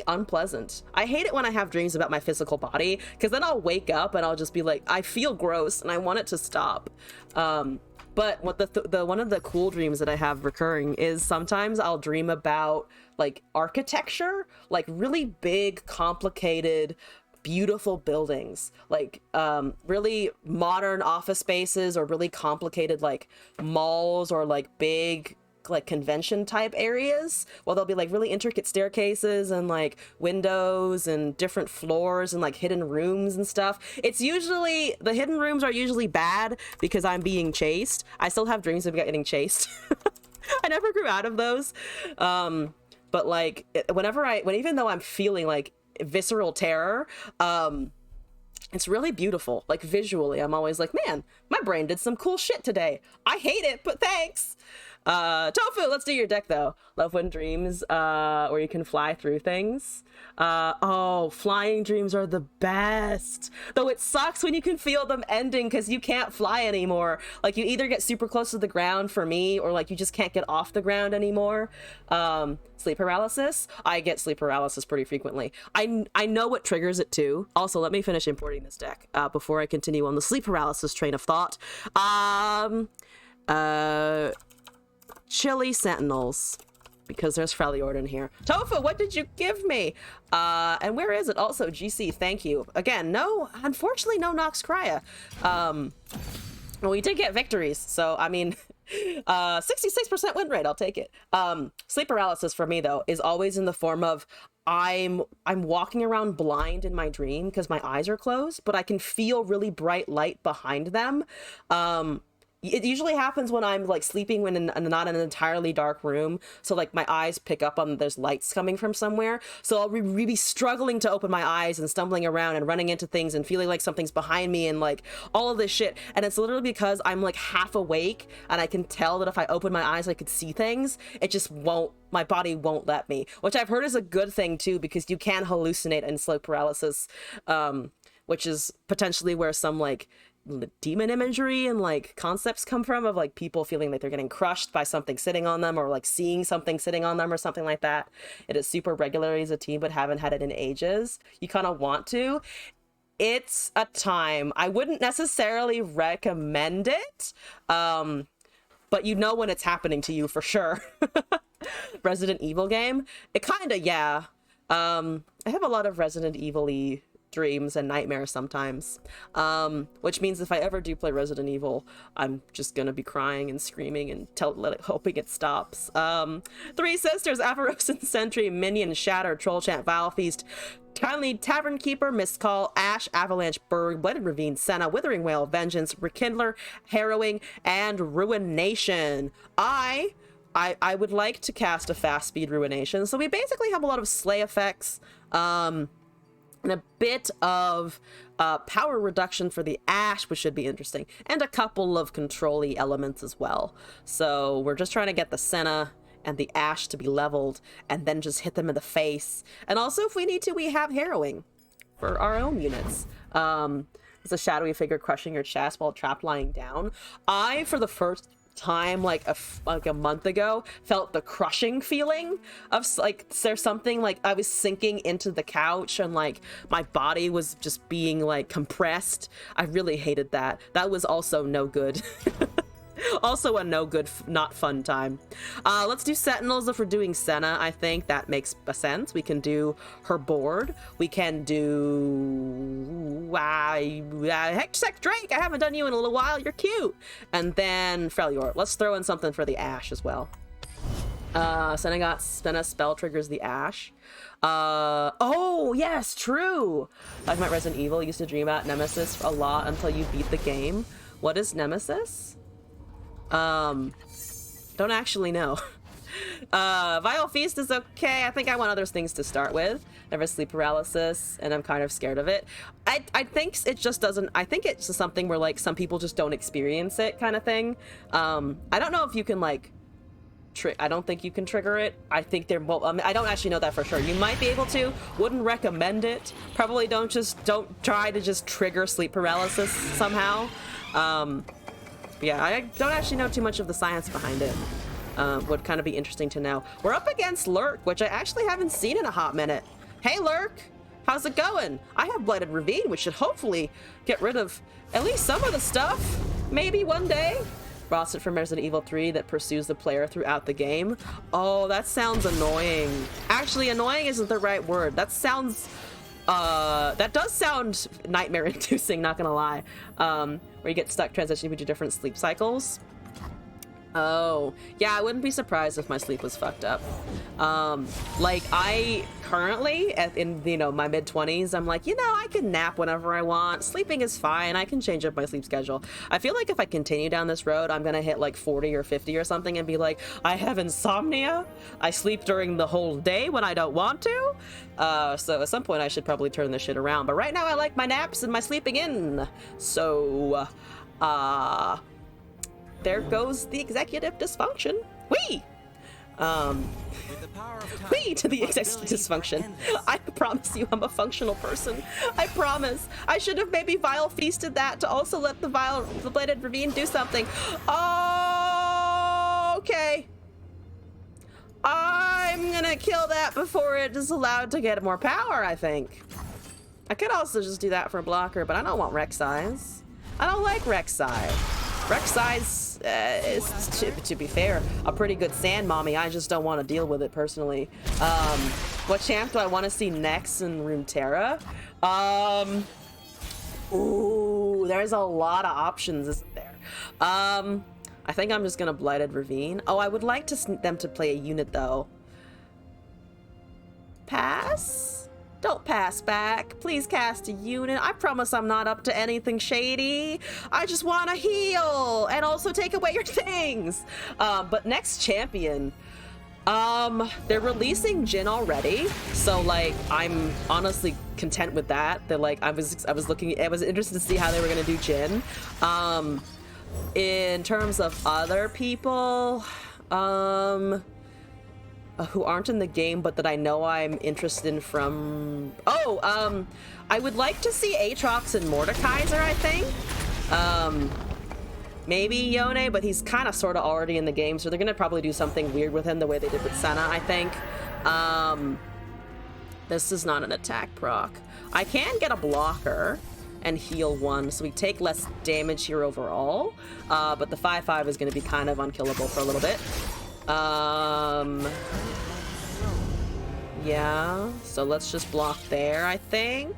unpleasant. I hate it when I have dreams about my physical body, because then I'll wake up and I'll just be like, I feel gross and I want it to stop. But what the one of the cool dreams that I have recurring is sometimes I'll dream about like architecture, like really big, complicated, beautiful buildings, like really modern office spaces, or really complicated like malls, or like big like convention type areas. Well, there'll be like really intricate staircases and like windows and different floors and like hidden rooms and stuff. It's usually, the hidden rooms are usually bad because I'm being chased. I still have dreams of getting chased. I never grew out of those. But like even though I'm feeling like visceral terror, it's really beautiful. Like visually, I'm always like, man, my brain did some cool shit today. I hate it, but thanks. Tofu, let's do your deck though. Love when dreams where you can fly through things. Oh, flying dreams are the best, though it sucks when you can feel them ending because you can't fly anymore. Like you either get super close to the ground for me, or like you just can't get off the ground anymore. Sleep paralysis, I get sleep paralysis pretty frequently. I know what triggers it too. Also, let me finish importing this deck before I continue on the sleep paralysis train of thought. Chili Sentinels, because there's Freljord in here. Tofu, what did you give me? And where is it? Also, GC, thank you. Again, unfortunately, no Nox Crya. Well, we did get victories, so, I mean, 66% win rate, I'll take it. Sleep paralysis for me, though, is always in the form of I'm walking around blind in my dream because my eyes are closed, but I can feel really bright light behind them. It usually happens when I'm like sleeping not in an entirely dark room. So like my eyes pick up on there's lights coming from somewhere. So I'll be struggling to open my eyes and stumbling around and running into things and feeling like something's behind me and like all of this shit. And it's literally because I'm like half awake and I can tell that if I open my eyes I could see things. It just won't, my body won't let me, which I've heard is a good thing too, because you can hallucinate in sleep paralysis, which is potentially where some like demon imagery and like concepts come from, of like people feeling like they're getting crushed by something sitting on them, or like seeing something sitting on them or something like that. It is super regular as a teen, but haven't had it in ages. You kind of want to. It's a time. I wouldn't necessarily recommend it, but you know when it's happening to you for sure. Resident Evil game, it kind of, yeah. I have a lot of Resident Evil-y dreams and nightmares sometimes, which means if I ever do play Resident Evil, I'm just gonna be crying and screaming and hoping it stops. Three Sisters, Apharosin Sentry, Minion, Shatter, Troll Chant, Vile Feast, Kindly Tavern Keeper, Mist Call, Ash, Avalanche, Berg, Bladed Ravine, Senna, Withering Wail, Vengeance, Rekindler, Harrowing, and Ruination. I would like to cast a fast speed Ruination, so we basically have a lot of slay effects, and a bit of power reduction for the Ash, which should be interesting, and a couple of control-y elements as well. So we're just trying to get the Senna and the Ash to be leveled, and then just hit them in the face. And also, if we need to, we have Harrowing for our own units. It's a shadowy figure crushing your chest while trapped lying down. I, for the first time like a month ago, felt the crushing feeling of like there's something like I was sinking into the couch and like my body was just being like compressed. I really hated that. That was also no good. Also a no good, not fun time. Let's do Sentinels if we're doing Senna. I think that makes a sense. We can do her board. We can do Hextech Drake. I haven't done you in a little while. You're cute. And then Freljord. Let's throw in something for the Ash as well. Senna spell triggers the Ash. Oh yes, true. Like my Resident Evil, used to dream about Nemesis a lot until you beat the game. What is Nemesis? Don't actually know. Vile Feast is okay. I think I want other things to start with. Never sleep paralysis, and I'm kind of scared of it. I think it just doesn't, I think it's just something where like some people just don't experience it kind of thing. I don't know if you can like I don't think you can trigger it. I think they're I don't actually know that for sure. You might be able to. Wouldn't recommend it. Probably don't try to just trigger sleep paralysis somehow. Yeah, I don't actually know too much of the science behind it. Would kind of be interesting to know. We're up against Lurk, which I actually haven't seen in a hot minute. Hey Lurk, how's it going? I have Blighted Ravine, which should hopefully get rid of at least some of the stuff. Maybe one day. Rostered from Resident Evil 3 that pursues the player throughout the game. Oh, that sounds annoying. Actually, annoying isn't the right word. That sounds... that does sound nightmare-inducing, not gonna lie. Where you get stuck transitioning between different sleep cycles. Oh, yeah, I wouldn't be surprised if my sleep was fucked up. Like, I currently, in, you know, my mid-20s, I'm like, you know, I can nap whenever I want. Sleeping is fine. I can change up my sleep schedule. I feel like if I continue down this road, I'm gonna hit like 40 or 50 or something and be like, I have insomnia. I sleep during the whole day when I don't want to. So at some point I should probably turn this shit around. But right now I like my naps and my sleeping in. So, there goes the executive dysfunction. Whee! Whee to the executive dysfunction. I promise you I'm a functional person. I promise. I should have maybe Vile Feasted that to also let the Bladed Ravine do something. Oh, okay. I'm gonna kill that before it is allowed to get more power, I think. I could also just do that for a blocker, but I don't want Rek'Sai's. I don't like Rek'Sai. Rek'Sai's is, to be fair, a pretty good sand mommy. I just don't want to deal with it personally. What champ do I want to see next in Runeterra? Ooh, there's a lot of options, isn't there? I think I'm just gonna Blighted Ravine. Oh, I would like them to play a unit though. Pass? Don't pass back. Please cast a unit. I promise I'm not up to anything shady. I just want to heal and also take away your things. But next champion, they're releasing Jhin already, so like I'm honestly content with that. They're like I was interested to see how they were gonna do Jhin. In terms of other people, who aren't in the game but that I know I'm interested in from... I would like to see Aatrox and Mordekaiser, I think. Maybe Yone, but he's kind of sort of already in the game, so they're gonna probably do something weird with him the way they did with Senna, I think. This is not an attack proc. I can get a blocker and heal 1, so we take less damage here overall, but the 5/5 is gonna be kind of unkillable for a little bit. Yeah, so let's just block there, I think.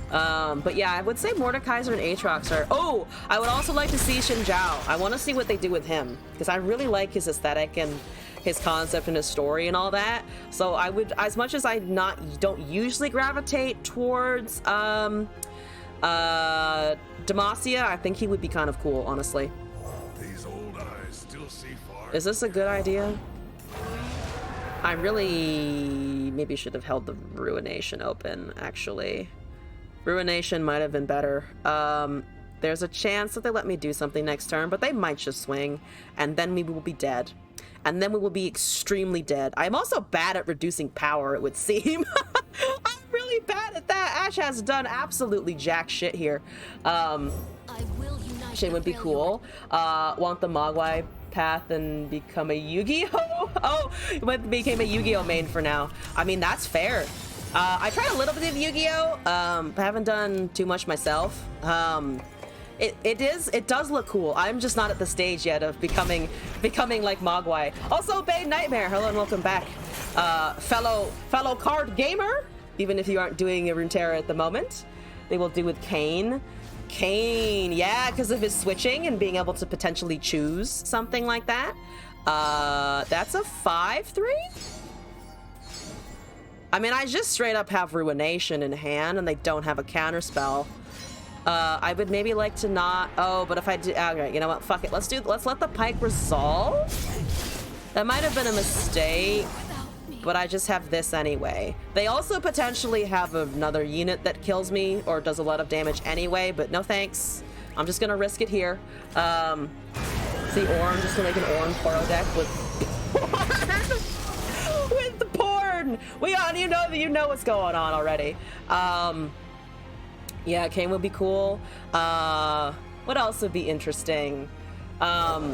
But yeah, I would say Mordekaiser and Aatrox are... Oh, I would also like to see Xin Zhao. I want to see what they do with him, because I really like his aesthetic and his concept and his story and all that. So I would, as much as I don't usually gravitate towards Demacia, I think he would be kind of cool, honestly. These old eyes still see far. Is this a good idea? I really maybe should have held the Ruination open, actually. Ruination might have been better. There's a chance that they let me do something next turn, but they might just swing, and then we will be dead. And then we will be extremely dead. I'm also bad at reducing power, it would seem. I'm really bad at that. Ashe has done absolutely jack shit here. Shin would be cool. Want the Mogwai path and become a Yu-Gi-Oh! Oh, became a Yu-Gi-Oh! Main for now. I mean, that's fair. I tried a little bit of Yu-Gi-Oh! But haven't done too much myself. It does look cool. I'm just not at the stage yet of becoming like Mogwai. Also, Bane Nightmare, hello and welcome back. Fellow card gamer, even if you aren't doing a Runeterra at the moment. They will do with Kayn. Kayn, yeah, because of his switching and being able to potentially choose something like that. That's a 5/3? I mean, I just straight up have Ruination in hand and they don't have a counterspell. I would maybe like to not... Oh, but if I do... Okay, you know what? Fuck it. Let's let the Pike resolve. That might have been a mistake, but I just have this anyway. They also potentially have another unit that kills me or does a lot of damage anyway, but no thanks. I'm just gonna risk it here. See, Ornn, just gonna make an Ornn Poro deck with... with the porn! You know what's going on already. Yeah, Kayn would be cool. What else would be interesting? I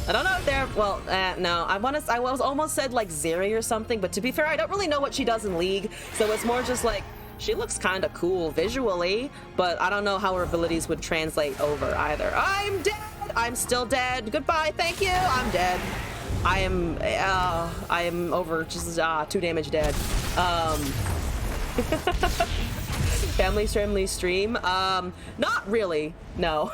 don't know if they're... Well, no. I was almost said, like, Zeri or something, but to be fair, I don't really know what she does in League, so it's more just, like, she looks kind of cool visually, but I don't know how her abilities would translate over either. I'm dead! I'm still dead. Goodbye, thank you! I'm dead. I am over, just, 2 damage dead. Family-friendly stream? Not really, no.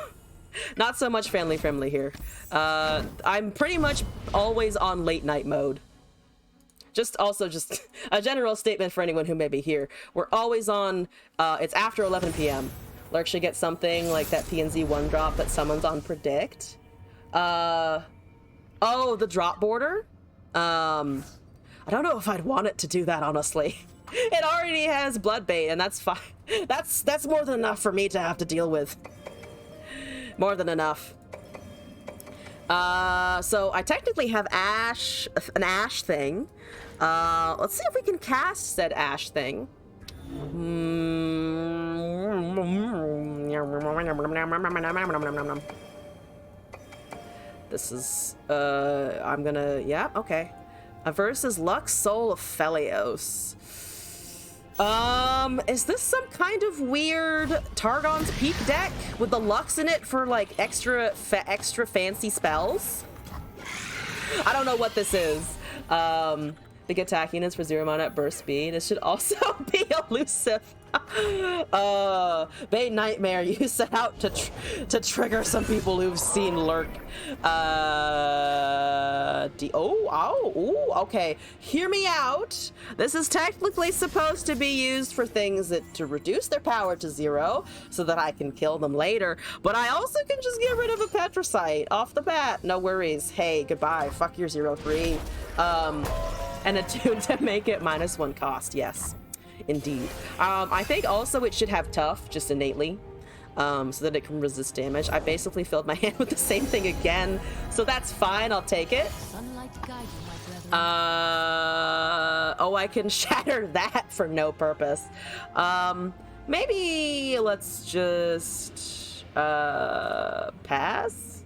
Not so much family-friendly here. I'm pretty much always on late-night mode. Just a general statement for anyone who may be here. We're always on, it's after 11 p.m. Lurk should get something like that PNZ 1-drop that summons on Predict. Oh, the drop border? I don't know if I'd want it to do that, honestly. It already has Bloodbait, and that's fine. That's more than enough for me to have to deal with. More than enough. So I technically have an Ashe thing. Let's see if we can cast said Ashe thing. This is, I'm gonna, yeah, okay. Versus Lux Soul of Phelios. Is this some kind of weird Targon's Peak deck with the Lux in it for like extra fancy spells? I don't know what this is. Big attack units for 0 mana at burst speed. It should also be elusive. Bane Nightmare, you set out to trigger some people who've seen Lurk. Okay. Hear me out. This is technically supposed to be used for things to reduce their power to 0 so that I can kill them later. But I also can just get rid of a Petricite off the bat. No worries. Hey, goodbye. Fuck your 0-3. And a 2 to make it -1 cost. Yes, indeed. I think also it should have tough just innately. So that it can resist damage. I basically filled my hand with the same thing again, so that's fine. I'll take it. Oh, I can shatter that for no purpose. Maybe let's just pass.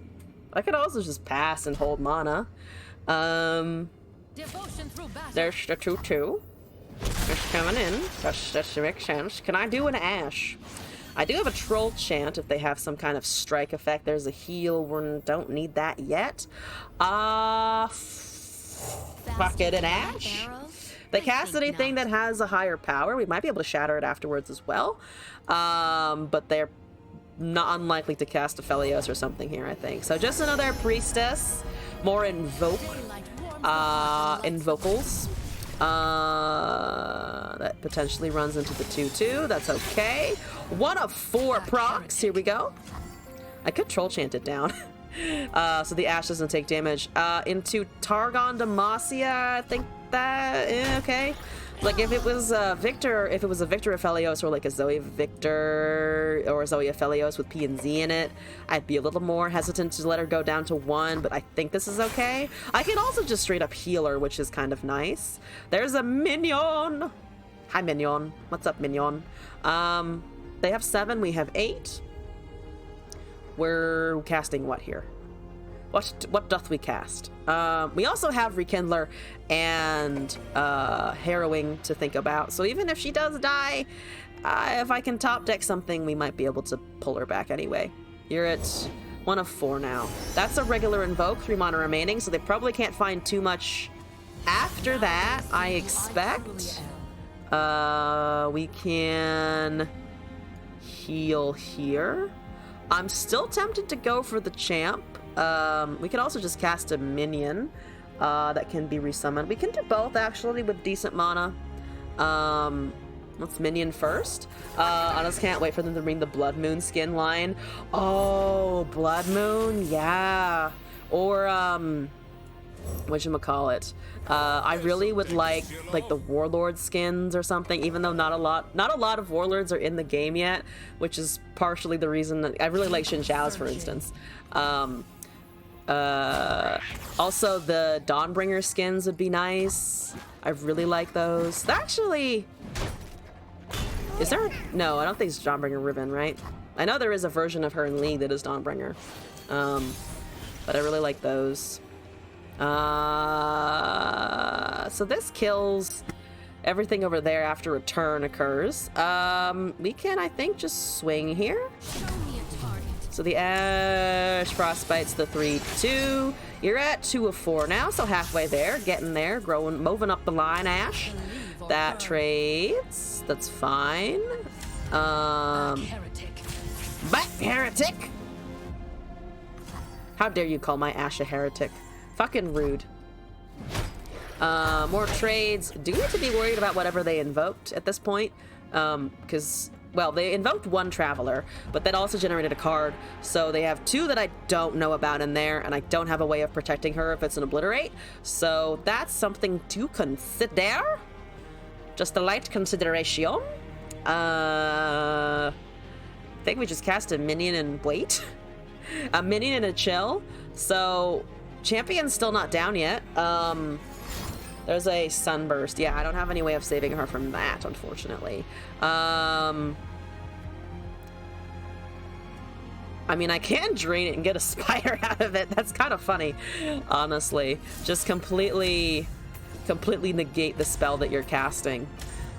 I could also just pass and hold mana. There's the 2/2. Just coming in. That makes sense. Can I do an Ash? I do have a Troll Chant if they have some kind of strike effect. There's a heal. We don't need that yet. Fuck it, an Ash? They cast anything that has a higher power. We might be able to shatter it afterwards as well. But they're not unlikely to cast a Aphelios or something here, I think. So just another Priestess. More Invocals. That potentially runs into the 2/2. That's okay. 1 of 4 procs. Here we go. I could Troll Chant it down. So the Ash doesn't take damage. Into Targon Demacia. I think that... okay. Like, if it was a Victor Aphelios or like a Zoe Victor or Zoe Aphelios with P and Z in it, I'd be a little more hesitant to let her go down to 1, but I think this is okay. I can also just straight up heal her, which is kind of nice. There's a minion! Hi, minion. What's up, minion? They have 7, we have 8. We're casting what here? What doth we cast? We also have Rekindler and Harrowing to think about. So even if she does die, if I can top deck something, we might be able to pull her back anyway. You're at 1 of 4 now. That's a regular Invoke, 3 mana remaining, so they probably can't find too much after that, I expect. We can heal here. I'm still tempted to go for the Champ. We could also just cast a minion that can be resummoned. We can do both, actually, with decent mana. Let's minion first. I just can't wait for them to bring the Blood Moon skin line. Oh, Blood Moon, yeah. Or, whatchamacallit? I really would like the Warlord skins or something, even though not a lot of Warlords are in the game yet, which is partially the reason that I really like Xin Zhao's, for instance. Also the Dawnbringer skins would be nice. I really like those. Actually, is there? No, I don't think it's Dawnbringer Ribbon, right? I know there is a version of her in League that is Dawnbringer. But I really like those. So this kills everything over there after a turn occurs. We can, I think, just swing here. So the Ash Frostbite's the 3/2. You're at 2 of 4 now, so halfway there, getting there, growing, moving up the line, Ash. That trades. That's fine. But heretic. How dare you call my Ash a heretic? Fucking rude. More trades. Do we need to be worried about whatever they invoked at this point? Because, well, they invoked 1 Traveler, but that also generated a card. So they have 2 that I don't know about in there, and I don't have a way of protecting her if it's an Obliterate. So that's something to consider. Just a light consideration. I think we just cast a minion and wait. A minion and a chill. So Champion's still not down yet. There's a Sunburst. Yeah, I don't have any way of saving her from that, unfortunately. I mean, I can drain it and get a Spire out of it. That's kind of funny, honestly. Just completely negate the spell that you're casting.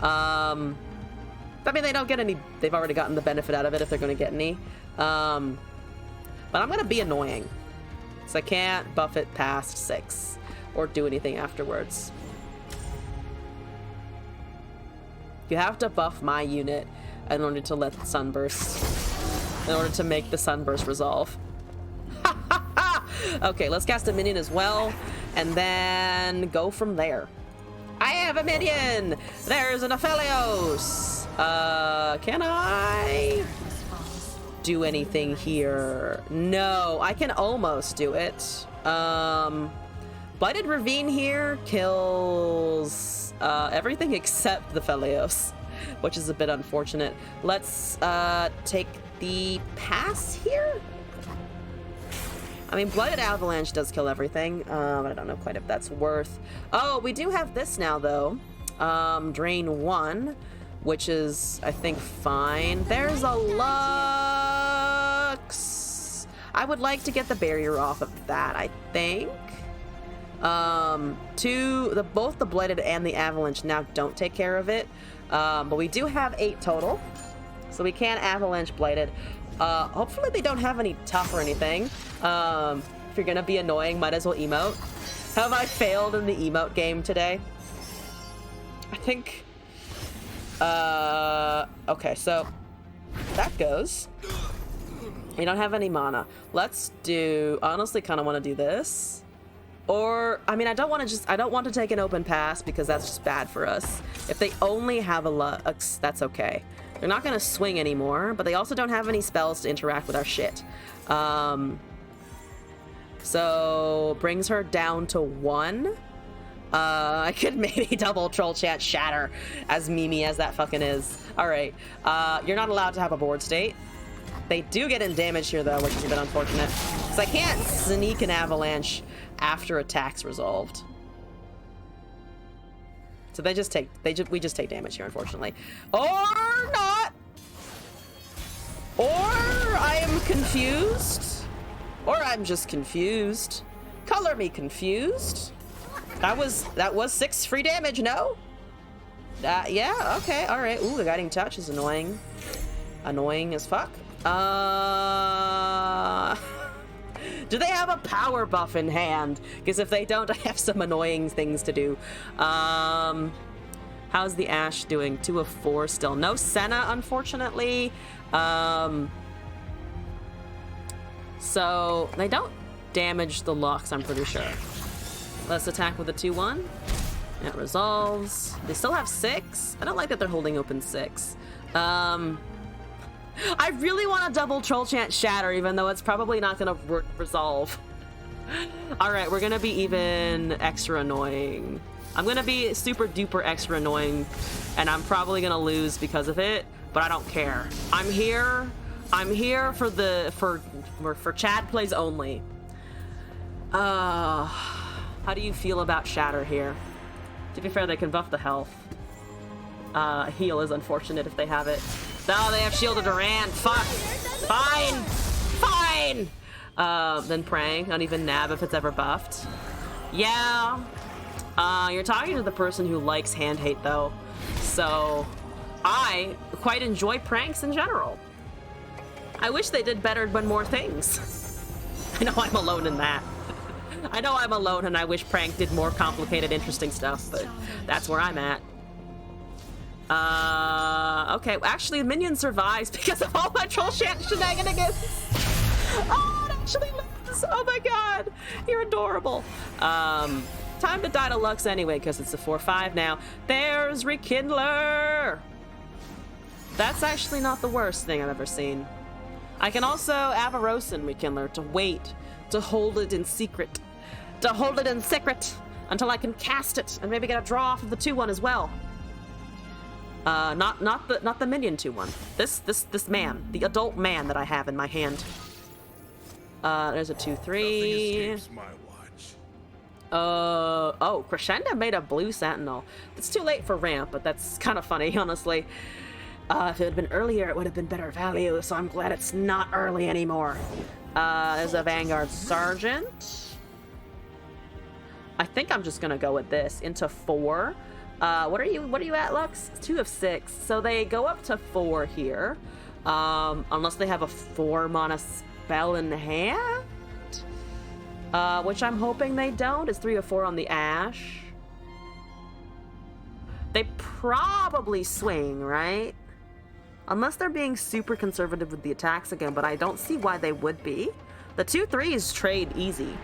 I mean, they don't get any. They've already gotten the benefit out of it if they're going to get any. But I'm going to be annoying. So I can't buff it past 6 or do anything afterwards. You have to buff my unit in order to let Sunburst, in order to make the Sunburst resolve. Okay, let's cast a minion as well. and then go from there. I have a minion! There's an Aphelios! Can I do anything here? No, I can almost do it. Blighted Ravine here kills everything except the Aphelios, which is a bit unfortunate. Let's take the pass here. I mean, Blighted Avalanche does kill everything. I don't know quite if that's worth. Oh, we do have this now, though. Drain 1, which is, I think, fine. There's a Lux. I would like to get the barrier off of that, I think. Both the Blighted and the Avalanche now don't take care of it. But we do have 8 total. So we can Avalanche Blighted. Hopefully they don't have any tough or anything. If you're gonna be annoying, might as well emote. Have I failed in the emote game today? I think... okay, so... that goes. We don't have any mana. Let's do... honestly, kind of want to do this. Or, I mean, I don't want to take an open pass because that's just bad for us. If they only have a Lux, that's okay. They're not going to swing anymore, but they also don't have any spells to interact with our shit. So, brings her down to 1. I could maybe double Troll Chant Shatter, as memey as that fucking is. Alright, you're not allowed to have a board state. They do get in damage here, though, which is a bit unfortunate. So I can't sneak an Avalanche after attack's resolved. So we just take damage here, unfortunately. Or not! Or I am confused. Or I'm just confused. Color me confused. That was 6 free damage, no? Yeah, okay, alright. Ooh, the Guiding Touch is annoying. Annoying as fuck. Do they have a power buff in hand? Because if they don't, I have some annoying things to do. How's the Ashe doing? 2 of 4 still. No Senna, unfortunately. So they don't damage the Lux, I'm pretty sure. Let's attack with a 2-1. It resolves. They still have 6. I don't like that they're holding open 6. I really want to double Troll Chant Shatter, even though it's probably not going to resolve. Alright, we're going to be even extra annoying. I'm going to be super duper extra annoying, and I'm probably going to lose because of it, but I don't care. I'm here for Chad plays only. How do you feel about Shatter here? To be fair, they can buff the health. Heal is unfortunate if they have it. No, they have Shielded Durand. Fuck. Fine. Fine. Then Praying. Not even Nab if it's ever buffed. Yeah. You're talking to the person who likes hand hate, though. So, I quite enjoy pranks in general. I wish they did better but more things. I know I'm alone in that. I know I'm alone and I wish Prank did more complicated, interesting stuff, but that's where I'm at. Okay, actually, Minion survives because of all my Troll Chant shenanigans. Oh, it actually lives. Oh my god, you're adorable. Time to die to Lux anyway, because it's a 4-5 now. There's Rekindler. That's actually not the worst thing I've ever seen. I can also Avarosan Rekindler to wait, to hold it in secret. To hold it in secret until I can cast it and maybe get a draw off of the 2-1 as well. Not the minion 2-1. This man, the adult man that I have in my hand. There's a 2-3. Oh, Crescenda made a blue sentinel. It's too late for ramp, but that's kind of funny, honestly. If it had been earlier, it would have been better value, so I'm glad it's not early anymore. There's a Vanguard Sergeant. I think I'm just gonna go with this into 4. What are you at, Lux? 2 of 6. So they go up to 4 here. Unless they have a 4 mana spell in hand? Which I'm hoping they don't. It's 3 of 4 on the Ashe. They probably swing, right? Unless they're being super conservative with the attacks again, but I don't see why they would be. The 2-3s trade easy.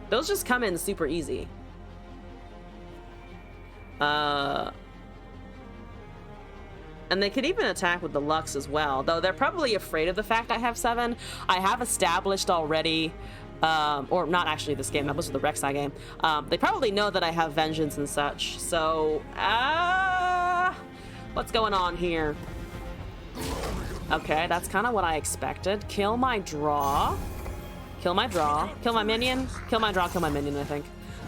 Those just come in super easy. And they could even attack with the Lux as well, though they're probably afraid of the fact I have 7. I have established already, or not actually this game, that was the Rek'Sai game. They probably know that I have Vengeance and such, so, what's going on here? Okay, that's kind of what I expected. Kill my draw. Kill my draw. Kill my minion. Kill my draw, kill my minion, I think.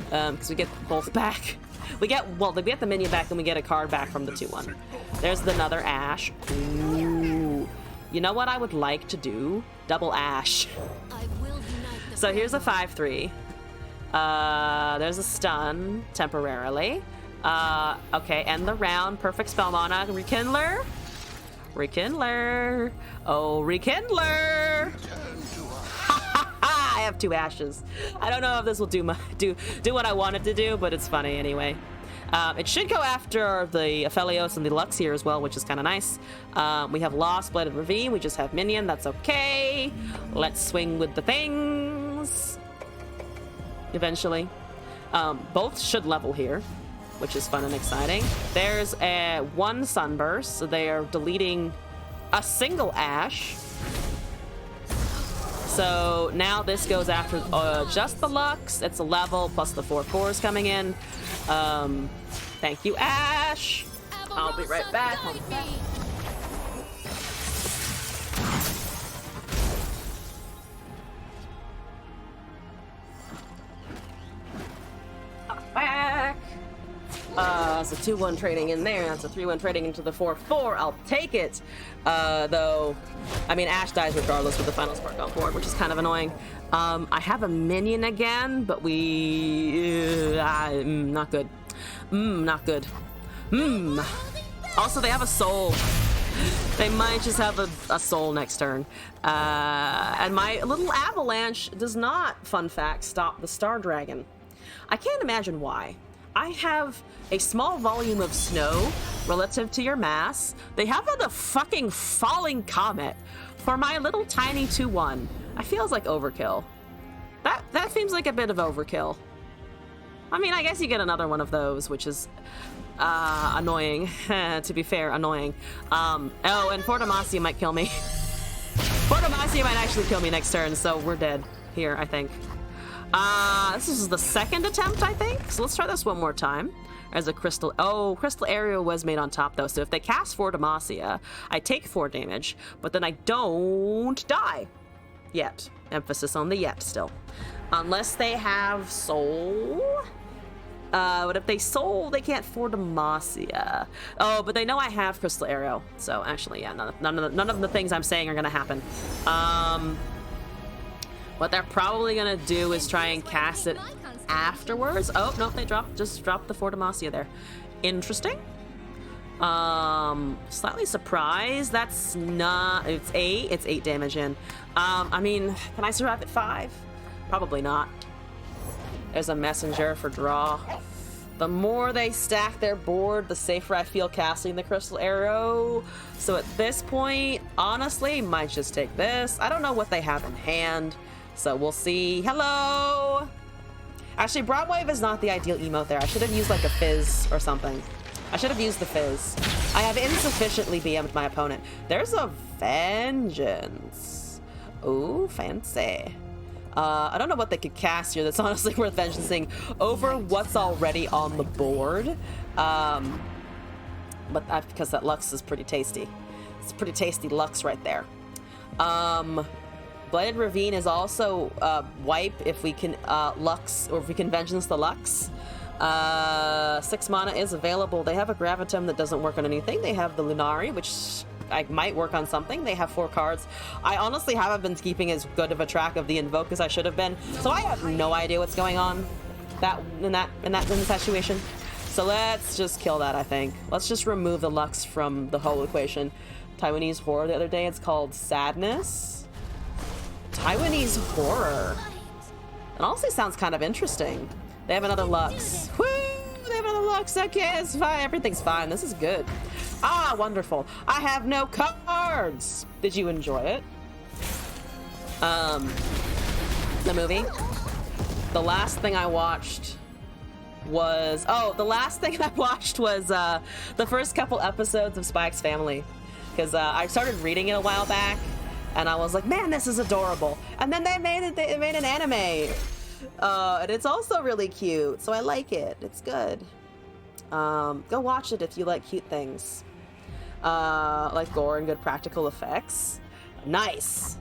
Because we get both back. We get the minion back and we get a card back from the 2-1. There's another Ashe. Ooh. You know what I would like to do? Double Ashe. So here's a 5-3. There's a stun temporarily. Okay, end the round. Perfect spell mana. Rekindler. Rekindler. Oh, Rekindler. I have 2 Ashes. I don't know if this will do what I want it to do, but it's funny anyway. It should go after the Aphelios and the Lux here as well, which is kind of nice. We have Lost, Blighted Ravine. We just have Minion. That's okay. Let's swing with the things. Eventually. Both should level here, which is fun and exciting. There's one Sunburst, so they are deleting a single Ashe. So now this goes after just the Lux. It's a level plus the 4/4s coming in. Thank you, Ashe. I'll be right back. Back. It's a 2-1 trading in there. That's a 3-1 trading into the 4/4. I'll take it. Though, I mean, Ashe dies regardless with the final spark on board, which is kind of annoying. I have a minion again, but not good. Not good. Also, they have a soul. They might just have a soul next turn. And my little avalanche does not, fun fact, stop the Star Dragon. I can't imagine why. I have a small volume of snow relative to your mass. They have a fucking falling comet for my little tiny 2/1. I feels like overkill. That seems like a bit of overkill. I mean, I guess you get another one of those, which is annoying. To be fair, annoying. Oh, and Fortamacia might kill me. Fortamacia might actually kill me next turn, so we're dead here, I think. This is the second attempt, I think. So let's try this one more time. As a crystal. Oh, Crystal Area was made on top, though. So if they cast Fortamacia, I take 4 damage, but then I don't die. Yet. Emphasis on the yet still. Unless they have soul. But if they soul, they can't Fortamacia. Oh, but they know I have Crystal Arrow. So actually, yeah, none of the things I'm saying are gonna happen. What they're probably gonna do is try and cast it afterwards. Oh, no, they just dropped the Fortamacia there. Interesting. Slightly surprised. That's not, it's 8 damage in. I mean, can I survive at 5? Probably not. There's a messenger for draw. The more they stack their board, the safer I feel casting the Crystal Arrow. So at this point, honestly, might just take this. I don't know what they have in hand, so we'll see. Hello! Actually, Broadwave is not the ideal emote there. I should have used like a fizz or something. I should have used the fizz. I have insufficiently BM'd my opponent. There's a Vengeance. Ooh, fancy. I don't know what they could cast here that's honestly worth vengeancing over what's already on the board. But because that Lux is pretty tasty. It's a pretty tasty Lux right there. Blighted Ravine is also wipe if we can Lux, or if we can Vengeance the Lux. 6 mana is available. They have a Gravitum that doesn't work on anything. They have the Lunari, which I might work on something. They have 4 cards. I honestly haven't been keeping as good of a track of the Invoke as I should have been, so I have no idea what's going on in that situation. So let's just kill that, I think. Let's just remove the Lux from the whole equation. Taiwanese Horror the other day, it's called Sadness. Taiwanese Horror. It honestly sounds kind of interesting. They have another Lux. Woo! They have another Lux. Okay, it's fine. Everything's fine. This is good. Ah, wonderful. I have no cards. Did you enjoy it? The movie? the last thing I watched was the first couple episodes of Spy X Family, because I started reading it a while back, and I was like, man, this is adorable. And then they made an anime, and it's also really cute, so I like it. It's good. Go watch it if you like cute things, like gore and good practical effects. Nice.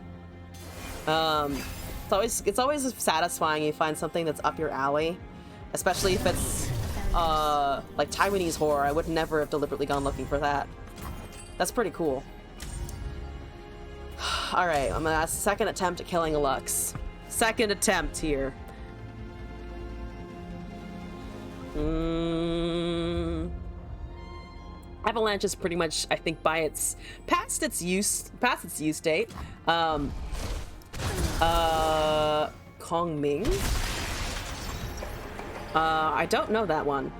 It's always satisfying you find something that's up your alley, especially if it's like Taiwanese horror. I would never have deliberately gone looking for that. That's pretty cool. All right, I'm gonna ask second attempt at killing a Lux. Second attempt here. Avalanche is pretty much, I think, past its use date. Kong Ming. I don't know that one.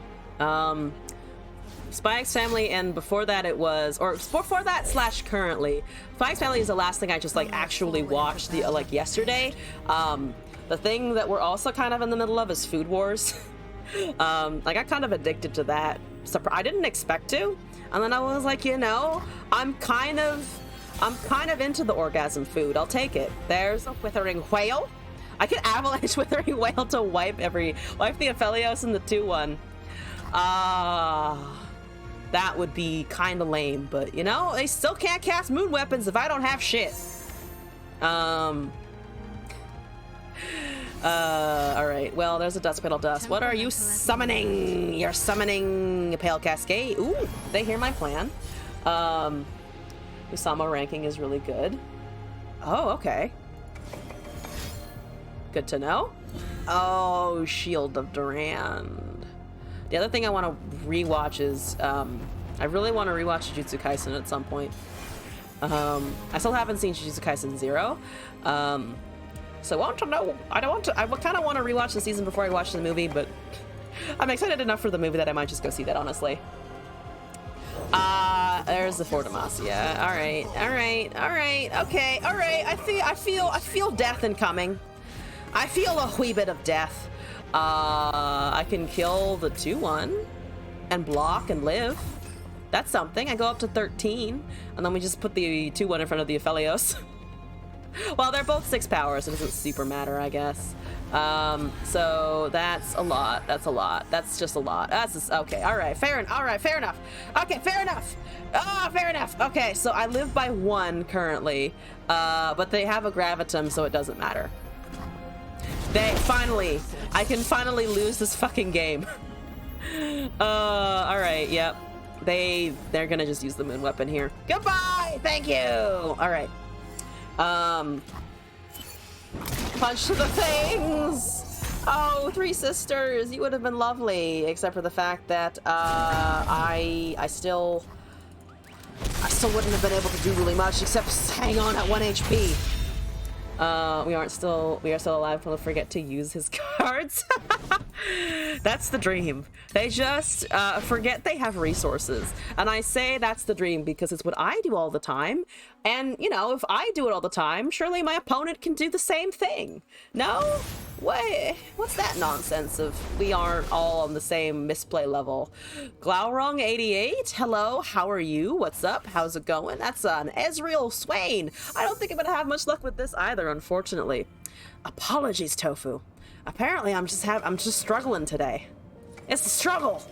Spy X Family, and before that it was, or before that / currently, Spy X Family is the last thing I just like actually watched like yesterday. The thing that we're also kind of in the middle of is Food Wars. I got kind of addicted to that. I didn't expect to, and then I was like, you know, I'm kind of into the orgasm food. I'll take it. There's a withering whale. I can avalanche withering whale to wipe the Aphelios in the 2-1. That would be kind of lame, but you know, they still can't cast moon weapons if I don't have shit. Alright, well, there's a Dust Petal Dust. What are you summoning? You're summoning a Pale Cascade. Ooh, they hear my plan. Usama ranking is really good. Oh, okay. Good to know. Oh, Shield of Durand. The other thing I want to rewatch is, I really want to rewatch Jujutsu Kaisen at some point. I still haven't seen Jujutsu Kaisen 0. So I want to know. I kind of want to rewatch the season before I watch the movie, but I'm excited enough for the movie that I might just go see that, honestly. There's the Fort Demacia. All right. Okay. All right. I feel death incoming. I feel a wee bit of death. I can kill the 2-1 and block and live. That's something. I go up to 13, and then we just put the 2-1 in front of the Aphelios. Well, they're both 6 power, so it doesn't super matter, I guess. So that's a lot. That's just a lot. That's just, okay. All right, fair enough. Okay, fair enough. Fair enough. Okay, so I live by 1 currently, but they have a gravitum, so it doesn't matter. I can finally lose this fucking game. All right, yep. They're gonna just use the moon weapon here. Goodbye. Thank you. All right. Punch to the things. Oh, 3 sisters, you would have been lovely, except for the fact that I still wouldn't have been able to do really much except hang on at 1 HP. We are still alive. We'll forget to use his cards. That's the dream. They just forget they have resources. And I say that's the dream because it's what I do all the time. And, you know, if I do it all the time, surely my opponent can do the same thing. No? What's that nonsense of we aren't all on the same misplay level? Glaurung 88, hello, how are you? What's up? How's it going? That's an Ezreal Swain. I don't think I'm gonna have much luck with this either, unfortunately. Apologies, Tofu. Apparently I'm just struggling today. It's the struggle.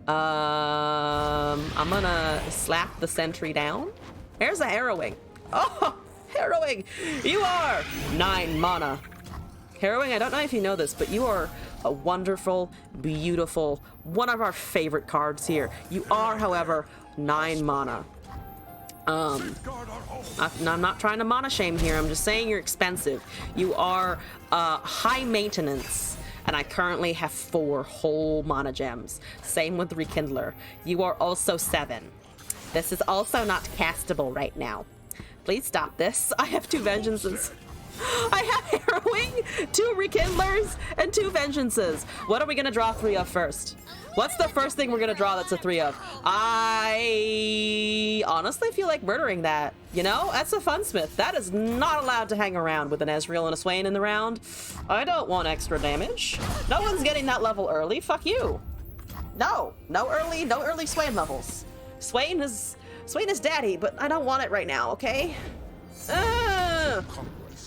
I'm gonna slap the sentry down. There's a Harrowing. Oh, Harrowing! You are 9 mana. Harrowing, I don't know if you know this, but you are a wonderful, beautiful, one of our favorite cards here. You are, however, 9 mana. I'm not trying to mana shame here. I'm just saying you're expensive. You are high maintenance, and I currently have 4 whole mana gems. Same with Rekindler. You are also 7. This is also not castable right now. Please stop this. I have 2 vengeances. I have Harrowing, 2 Rekindlers, and 2 Vengeances. What are we gonna draw 3 of first? What's the first thing we're gonna draw that's a 3 of? I honestly feel like murdering that. You know, that's a Funsmith. That is not allowed to hang around with an Ezreal and a Swain in the round. I don't want extra damage. No one's getting that level early. Fuck you. No early Swain levels. Swain is daddy, but I don't want it right now, okay?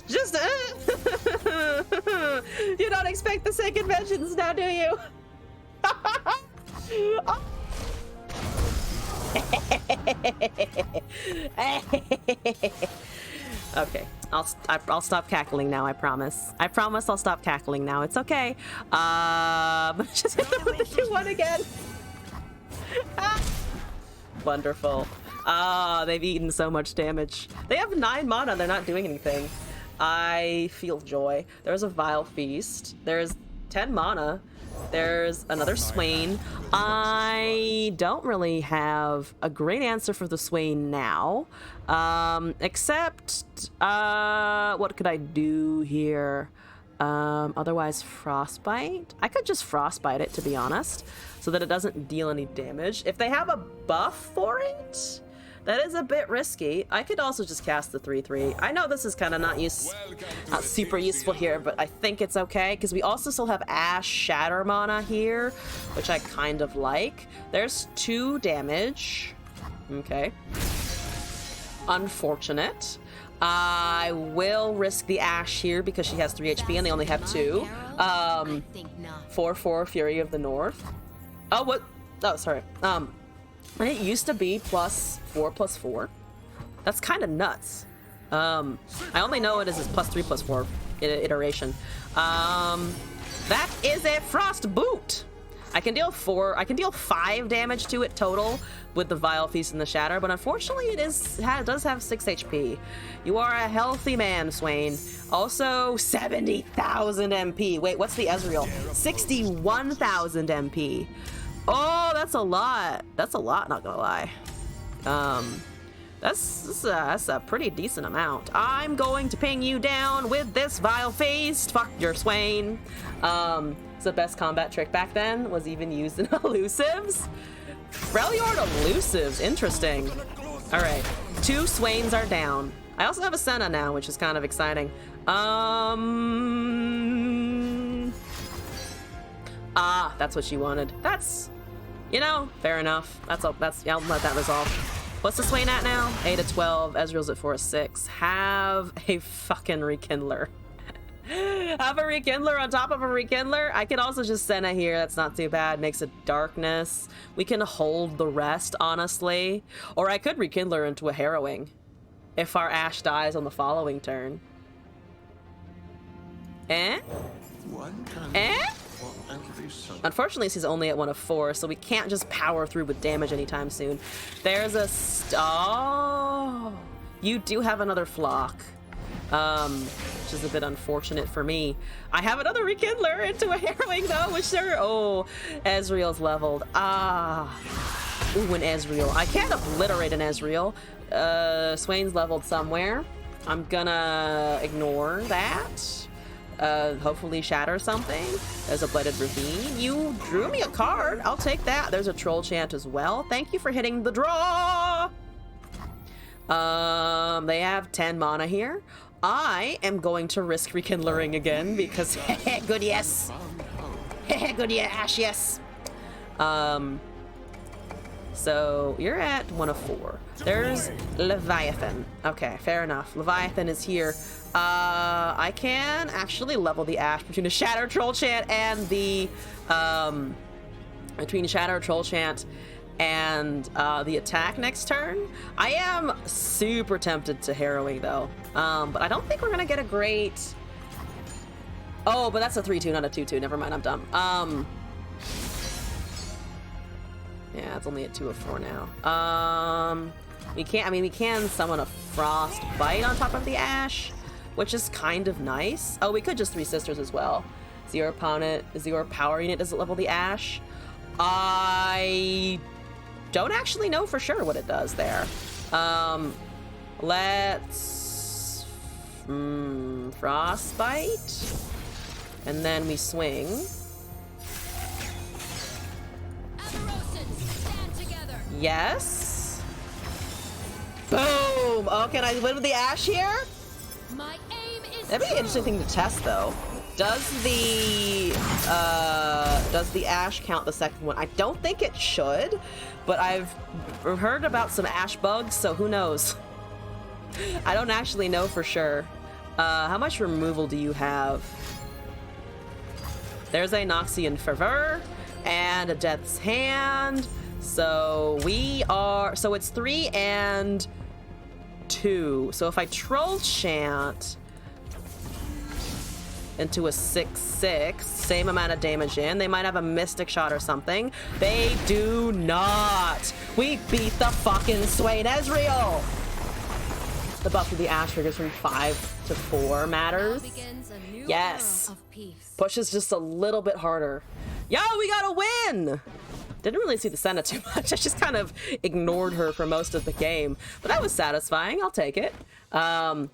Just you don't expect the same conventions now, do you? Okay, I'll stop cackling now. I promise. I promise I'll stop cackling now. It's okay. Just with the 2-1 again. Wonderful. They've eaten so much damage. They have 9 mana. They're not doing anything. I feel joy. There's a Vile Feast. There's 10 mana. There's another Swain. I don't really have a great answer for the Swain now. Except, what could I do here? Otherwise Frostbite? I could just Frostbite it, to be honest, so that it doesn't deal any damage. If they have a buff for it, that is a bit risky. I could also just cast the 3/3. I know this is kind of not super useful here, but I think it's okay, because we also still have Ash Shatter mana here, which I kind of like. There's 2 damage. Okay. Unfortunate. I will risk the Ash here because she has 3 HP and they only have 2. 4/4 Fury of the North. Oh, what? Oh, sorry. And it used to be +4/+4. That's kind of nuts. I only know it is +3/+4 iteration. That is a Frost Boot. I can deal 5 damage to it total with the Vile Feast and the Shatter, but unfortunately it does have 6 HP. You are a healthy man, Swain. Also 70,000 MP. Wait, what's the Ezreal? 61,000 MP. Oh, that's a lot. That's a lot, not gonna lie. That's a pretty decent amount. I'm going to ping you down with this Vile Feast. Fuck your Swain. It's the best combat trick back then, was even used in elusives. Freljord elusives, interesting. All right, 2 Swains are down. I also have a Senna now, which is kind of exciting. That's what she wanted. That's, you know, fair enough. I'll let that resolve. What's the Swain at now? 8/12. Ezreal's at 4/6. Have a fucking Rekindler. Have a Rekindler on top of a Rekindler. I can also just Senna here. That's not too bad. Makes a Darkness. We can hold the rest, honestly. Or I could Rekindler into a Harrowing if our Ashe dies on the following turn. Unfortunately, she's only at 1 of 4, so we can't just power through with damage anytime soon. There's a... Oh! You do have another Flock. Which is a bit unfortunate for me. I have another Rekindler into a Harrowing, though, which they're... Oh, Ezreal's leveled. Ooh, an Ezreal. I can't obliterate an Ezreal. Swain's leveled somewhere. I'm gonna ignore that. Hopefully shatter something. There's a Blighted Ravine. You drew me a card. I'll take that. There's a Troll Chant as well. Thank you for hitting the draw. They have 10 mana here. I am going to risk Rekindling again because good yes. Good yeah, Ash, yes. So you're at 1 of 4. There's Leviathan. Okay, fair enough. Leviathan is here. I can actually level the Ash between the Shatter Troll Chant and the the attack next turn. I am super tempted to Harrowing though, but I don't think we're gonna get a great... Oh, but that's a 3/2, not a 2/2. Never mind, I'm dumb. Yeah, it's only a 2 of 4 now. We can summon a Frostbite on top of the Ash, which is kind of nice. Oh, we could just 3 Sisters as well. Is your power unit, does it level the Ash? I don't actually know for sure what it does there. Let's Frostbite, and then we swing. Yes. Boom! Oh, can I win with the Ash here? My aim is That'd be an interesting thing to test, though. Does the Ash count the second one? I don't think it should, but I've heard about some Ash bugs, so who knows? I don't actually know for sure. How much removal do you have? There's a Noxian Fervor and a Death's Hand. So so it's 3 and 2. So if I Troll Chant into a 6/6, same amount of damage in, they might have a Mystic Shot or something. They do not. We beat the fucking Swain Ezreal. The buff of the Ash triggers from 5 to 4 matters. Yes. Pushes just a little bit harder. Yo, we got a win! Didn't really see the Senna too much. I just kind of ignored her for most of the game. But that was satisfying. I'll take it. From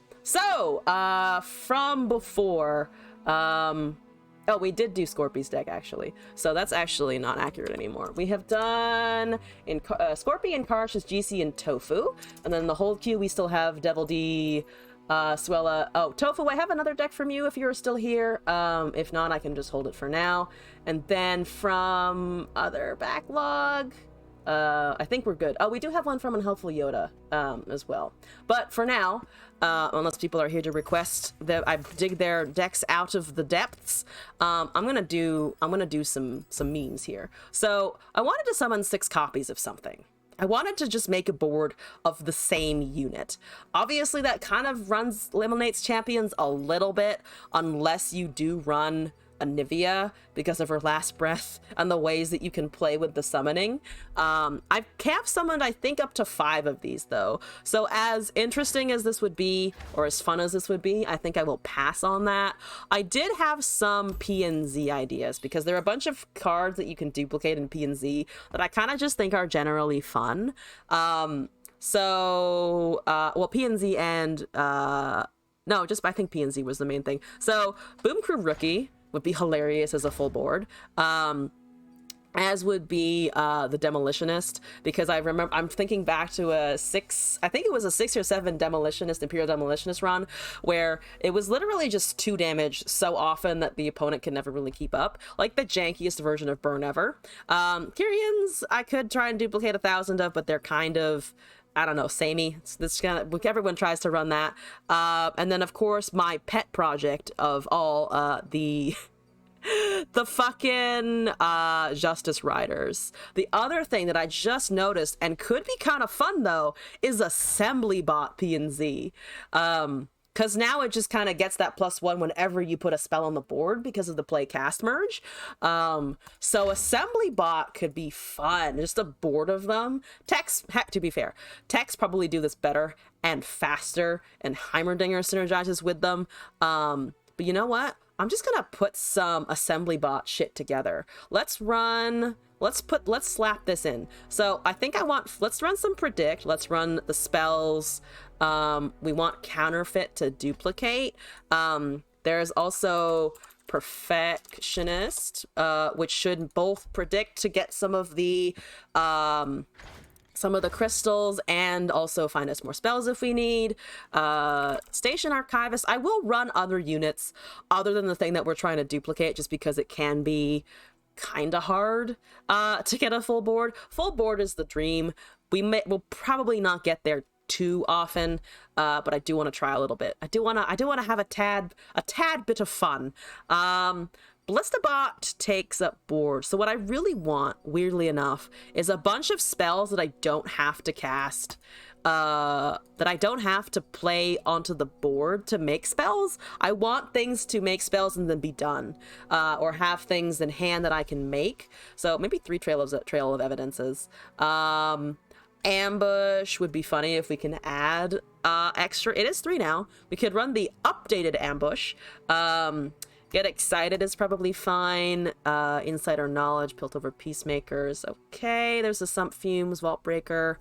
before... oh, we did do Scorpy's deck, actually. So that's actually not accurate anymore. We have done in Scorpy and Karsh is GC and Tofu. And then the whole queue, we still have Devil D, Swella. Oh, Tofu, I have another deck from you if you're still here. If not, I can just hold it for now. And then from other backlog, I think we're good. Oh, we do have one from Unhelpful Yoda as well. But for now, unless people are here to request that I dig their decks out of the depths, I'm gonna do some memes here. So I wanted to summon 6 copies of something. I wanted to just make a board of the same unit. Obviously, that kind of eliminates champions a little bit, unless you do run Anivia because of her last breath and the ways that you can play with the summoning. I've cap summoned, I think, up to 5 of these, though. So as interesting as this would be, or as fun as this would be, I think I will pass on that. I did have some P and Z ideas, because there are a bunch of cards that you can duplicate in P and Z that I kind of just think are generally fun. Well, P and Z and... no, just I think P and Z was the main thing. So Boom Crew Rookie would be hilarious as a full board, as would be the Demolitionist, because I'm thinking back to I think it was a 6 or 7 Demolitionist, Imperial Demolitionist run, where it was literally just 2 damage so often that the opponent can never really keep up, like the jankiest version of Burn ever. Kyrians I could try and duplicate 1,000 of, but they're kind of, I don't know, samey. This kind of, everyone tries to run that. And then, of course, my pet project of all, the fucking Justice Riders. The other thing that I just noticed, and could be kind of fun, though, is Assembly Bot P&Z. Because now it just kind of gets that +1 whenever you put a spell on the board because of the play cast merge. So Assembly Bot could be fun. Just a board of them. To be fair, Techs probably do this better and faster, and Heimerdinger synergizes with them. But you know what? I'm just gonna put some Assembly Bot shit together. Let's slap this in. So I think let's run some Predict. Let's run the spells. We want Counterfeit to duplicate. There's also Perfectionist, which should both predict to get some of the crystals, and also find us more spells if we need. Station Archivist. I will run other units other than the thing that we're trying to duplicate, just because it can be kind of hard to get a full board. Full board is the dream. We'll probably not get there too often, but I do want to try a little bit. I do want to have a tad bit of fun. Ballistabot takes up board. So what I really want, weirdly enough, is a bunch of spells that I don't have to cast, that I don't have to play onto the board to make spells. I want things to make spells and then be done, or have things in hand that I can make. So maybe 3 Trail of Evidences. Ambush would be funny if we can add extra. It is 3 now. We could run the updated Ambush. Get Excited is probably fine. Insider Knowledge, Piltover Peacemakers. Okay, there's a Sump Fumes, Vault Breaker.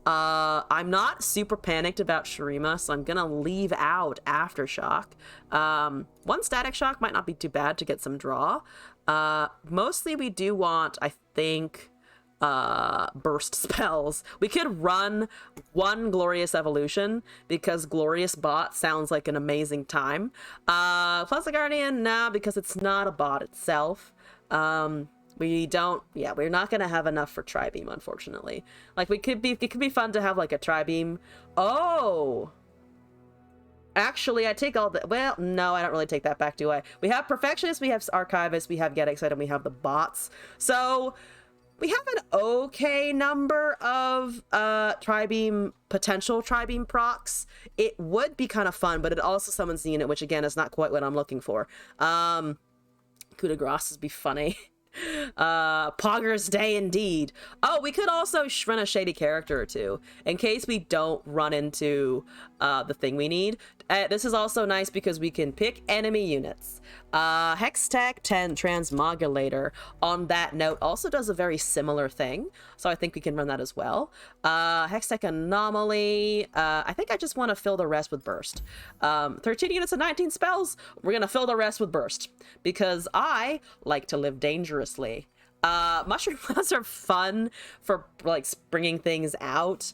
I'm not super panicked about Shurima, so I'm gonna leave out Aftershock. 1 Static Shock might not be too bad to get some draw. Mostly we do want, I think, burst spells. We could run one Glorious Evolution because Glorious Bot sounds like an amazing time. Plus a Guardian, nah, because it's not a bot itself. We're not gonna have enough for Tri-Beam, unfortunately. Like, it could be fun to have like a Tri-Beam. Oh! Actually, I take all the... Well, no, I don't really take that back, do I? We have Perfectionist, we have Archivist, we have Get Excited, and we have the bots. So, we have an okay number of potential Tri-Beam procs. It would be kind of fun, but it also summons the unit, which again is not quite what I'm looking for. Coup de Grace would be funny. Pogger's Day indeed. Oh, we could also run a shady character or two in case we don't run into the thing we need. This is also nice because we can pick enemy units. Hextech 10 Transmogulator, on that note, also does a very similar thing, so I think we can run that as well. Hextech Anomaly, I think I just want to fill the rest with Burst. 13 units and 19 spells, we're gonna fill the rest with Burst because I like to live dangerously. Mushroom Clouds are fun for like springing things out.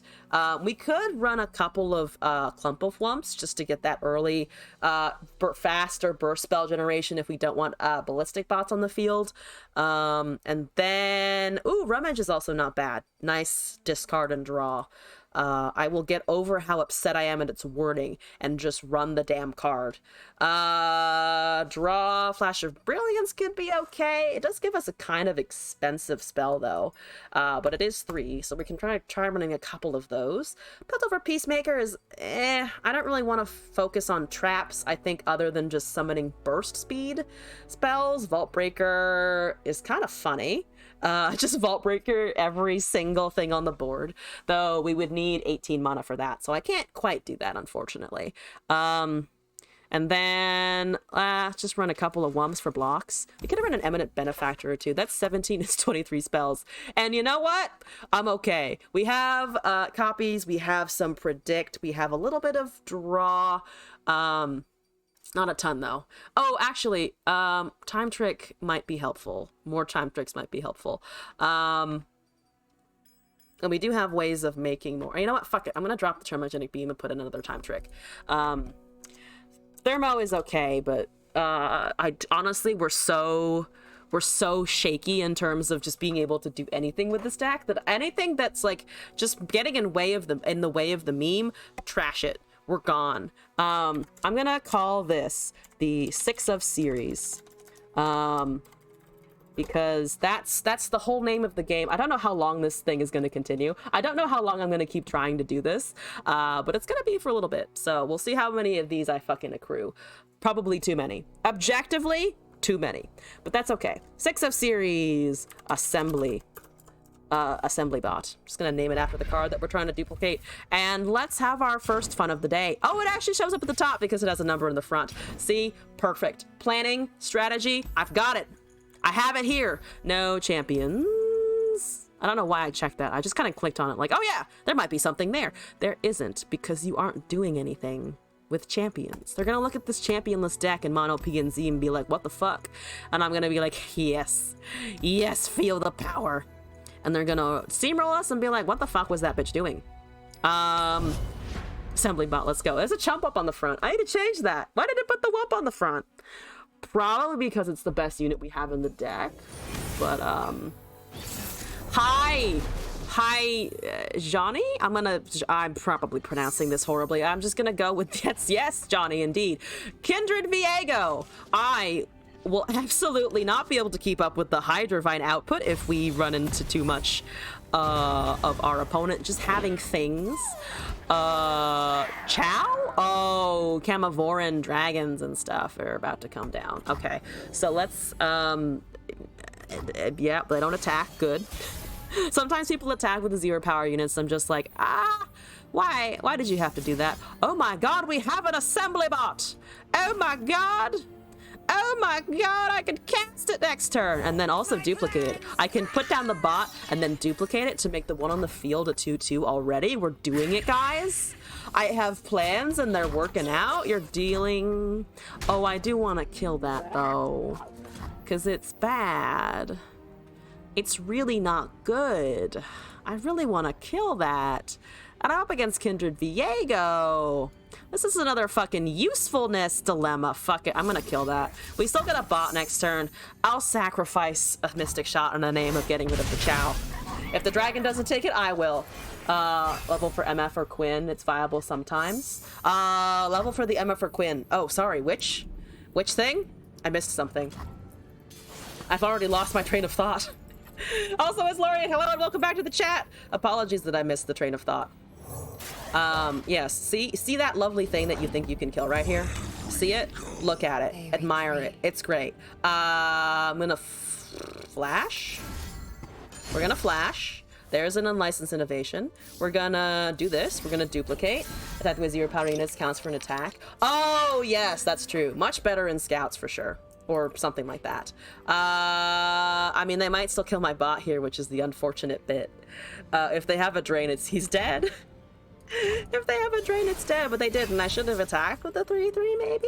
We could run a couple of Clump of Wumps just to get that early faster burst spell generation if we don't want ballistic bots on the field. And then Rummage is also not bad. Nice discard and draw. I will get over how upset I am at its wording and just run the damn card. Draw Flash of Brilliance could be okay. It does give us a kind of expensive spell though, but it is 3, so we can try running a couple of those. Piltover Peacemaker is I don't really want to focus on traps, I think, other than just summoning burst speed spells. Vault Breaker is kind of funny. Just Vault Breaker every single thing on the board, though we would need 18 mana for that, so I can't quite do that, unfortunately. And then just run a couple of Wumps for blocks. We could have run an Eminent Benefactor or two. That's 17 is 23 spells, and you know what, I'm okay. We have copies, we have some predict, we have a little bit of draw. Not a ton though. Oh, actually, Time Trick might be helpful. More Time Tricks might be helpful. And we do have ways of making more. You know what? Fuck it. I'm gonna drop the Thermogenic Beam and put in another Time Trick. Thermo is okay, but honestly, we're so shaky in terms of just being able to do anything with this deck that anything that's like just getting in the way of the meme, trash it. We're gone. I'm gonna call this the 6 of series, because that's the whole name of the game. I don't know how long this thing is gonna continue. I don't know how long I'm gonna keep trying to do this, but it's gonna be for a little bit. So we'll see how many of these I fucking accrue. Probably too many. Objectively, too many, but that's okay. 6 of series assembly. Assembly Bot. Just gonna name it after the card that we're trying to duplicate, and let's have our first fun of the day. Oh, it actually shows up at the top because it has a number in the front. See, perfect. Planning, strategy, I've got it. I have it here. No champions. I don't know why I checked that. I just kind of clicked on it like, oh yeah, there might be something there. There isn't, because you aren't doing anything with champions. They're gonna look at this championless deck in Mono P and Z and be like, what the fuck? And I'm gonna be like, yes, feel the power. And they're gonna steamroll us and be like, what the fuck was that bitch doing? Assembly Bot, let's go. There's a chump up on the front. I need to change that. Why did it put the wump on the front? Probably because it's the best unit we have in the deck. But, Hi, Johnny? I'm probably pronouncing this horribly. I'm just gonna go with, yes, Johnny, indeed. Kindred Viego. I will absolutely not be able to keep up with the Hydrovine output if we run into too much of our opponent just having things. Chow? Oh, Camavoran dragons and stuff are about to come down. Okay, so let's, yeah, they don't attack, good. Sometimes people attack with the 0 power units. I'm just like, why did you have to do that? Oh my god, we have an Assembly Bot! Oh my god! Oh my god, I can cast it next turn and then also duplicate it. I can put down the bot and then duplicate it to make the one on the field a 2/2 already. We're doing it, guys. I have plans and they're working out. You're dealing... Oh, I do want to kill that though, because it's bad. it's really not good. I really want to kill that. And I'm up against Kindred Viego. This is another fucking usefulness dilemma. Fuck it, I'm gonna kill that. We still get a bot next turn. I'll sacrifice a Mystic Shot in the name of getting rid of the Chow. If the dragon doesn't take it, I will. Level for MF or Quinn, it's viable sometimes. Level for the MF or Quinn. Oh, sorry, which thing? I missed something. I've already lost my train of thought. Also, it's Lorian. Hello and welcome back to the chat. Apologies that I missed the train of thought. Yes, see that lovely thing that you think you can kill right here? See it? Look at it. Admire it. It's great. I'm gonna flash. We're gonna flash. There's an unlicensed innovation. We're gonna do this. We're gonna duplicate. Attack with 0 power units counts for an attack. Oh, yes, that's true. Much better in scouts for sure. Or something like that. I mean, they might still kill my bot here, which is the unfortunate bit. If they have a drain, he's dead. If they have a drain, it's dead, but they didn't. I should have attacked with the 3/3, maybe?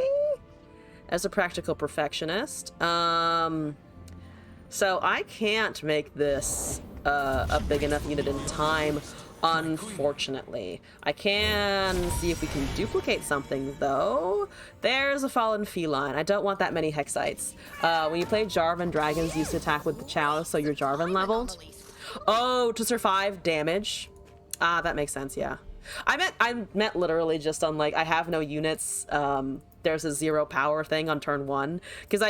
As a practical perfectionist. So I can't make this a big enough unit in time, unfortunately. I can see if we can duplicate something, though. There's a fallen feline. I don't want that many Hexites. When you play Jarvan, dragons used to attack with the Chow, so you're Jarvan leveled. Oh, to survive damage. That makes sense, yeah. I meant literally just on, like, I have no units. There's a 0 power thing on turn 1, because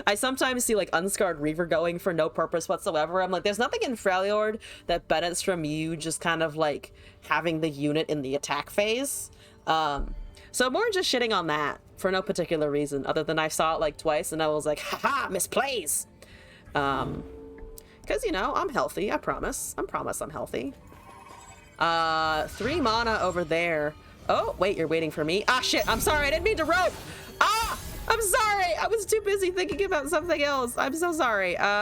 I sometimes see like Unscarred Reaver going for no purpose whatsoever. I'm like, there's nothing in Freljord that benefits from you just kind of like having the unit in the attack phase. So more just shitting on that for no particular reason other than I saw it like twice and I was like, haha, misplays. Because, you know, I'm healthy. I promise I'm healthy. 3 mana over there. Oh, wait, you're waiting for me? Ah, shit, I'm sorry, I didn't mean to rope! Ah! I'm sorry! I was too busy thinking about something else. I'm so sorry. Bot.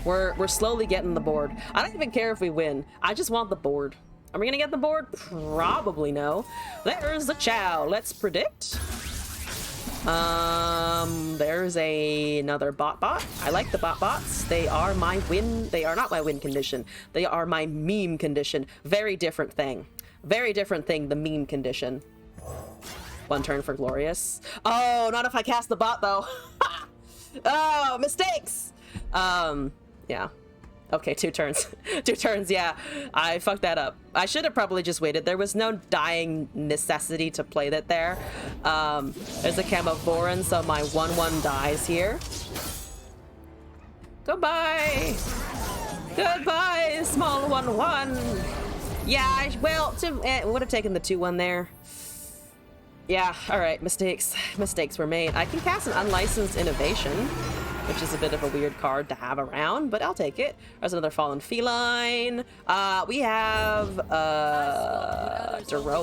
We're slowly getting the board. I don't even care if we win. I just want the board. Are we gonna get the board? Probably no. There's the Chow. Let's predict. There's another bot. I like the bots. They are my win. They are not my win condition. They are my meme condition. Very different thing. Very different thing, the meme condition. 1 turn for Glorious. Oh, not if I cast the bot though. Oh, mistakes. Yeah. Okay, 2 turns. 2 turns, yeah. I fucked that up. I should have probably just waited. There was no dying necessity to play that there. There's a Camo Voran, so my 1/1 dies here. Goodbye! Goodbye, small 1/1! Yeah, well, would have taken the 2/1 there. Yeah, alright, mistakes. Mistakes were made. I can cast an unlicensed innovation, which is a bit of a weird card to have around, but I'll take it. There's another fallen feline. We have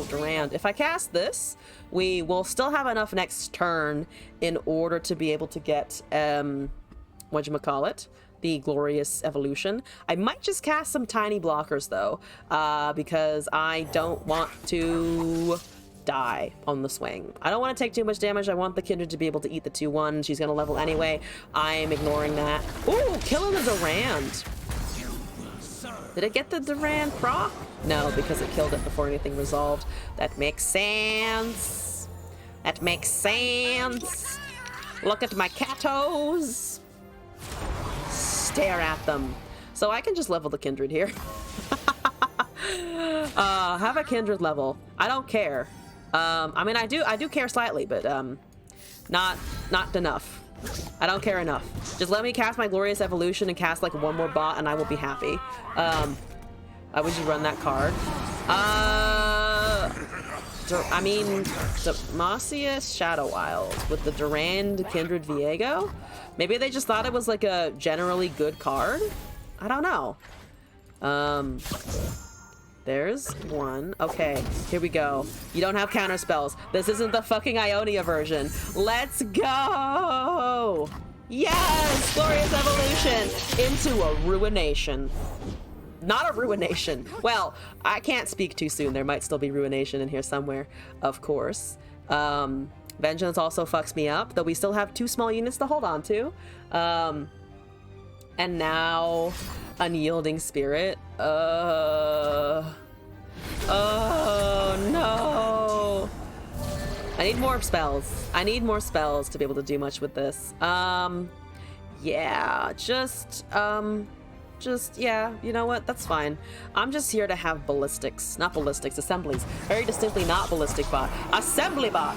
Durand. If I cast this, we will still have enough next turn in order to be able to get whatchamacallit, the Glorious Evolution. I might just cast some tiny blockers though, because I don't want to die on the swing. I don't want to take too much damage. I want the Kindred to be able to eat the 2/1. She's gonna level anyway. I'm ignoring that. Ooh, killing the Durand. Did it get the Durand proc? No, because it killed it before anything resolved. That makes sense. That makes sense. Look at my catos. Stare at them. So I can just level the Kindred here. Have a Kindred level. I don't care. I mean, I do care slightly, but not enough. I don't care enough. Just let me cast my Glorious Evolution and cast like 1 more bot, and I will be happy. I would just run that card. I mean, Demacius Shadow Wild with the Durand Kindred Viego. Maybe they just thought it was like a generally good card. I don't know. There's 1. Okay, here we go. You don't have counter spells. This isn't the fucking Ionia version. Let's go! Yes! Glorious Evolution into a Ruination. Not a Ruination. Well, I can't speak too soon. There might still be Ruination in here somewhere, of course. Vengeance also fucks me up, though we still have 2 small units to hold on to. And now Unyielding Spirit. Oh no. I need more spells. I need more spells to be able to do much with this. Yeah, yeah, you know what? That's fine. I'm just here to have ballistics. Not ballistics, assemblies. Very distinctly not ballistic bot. Assembly bot!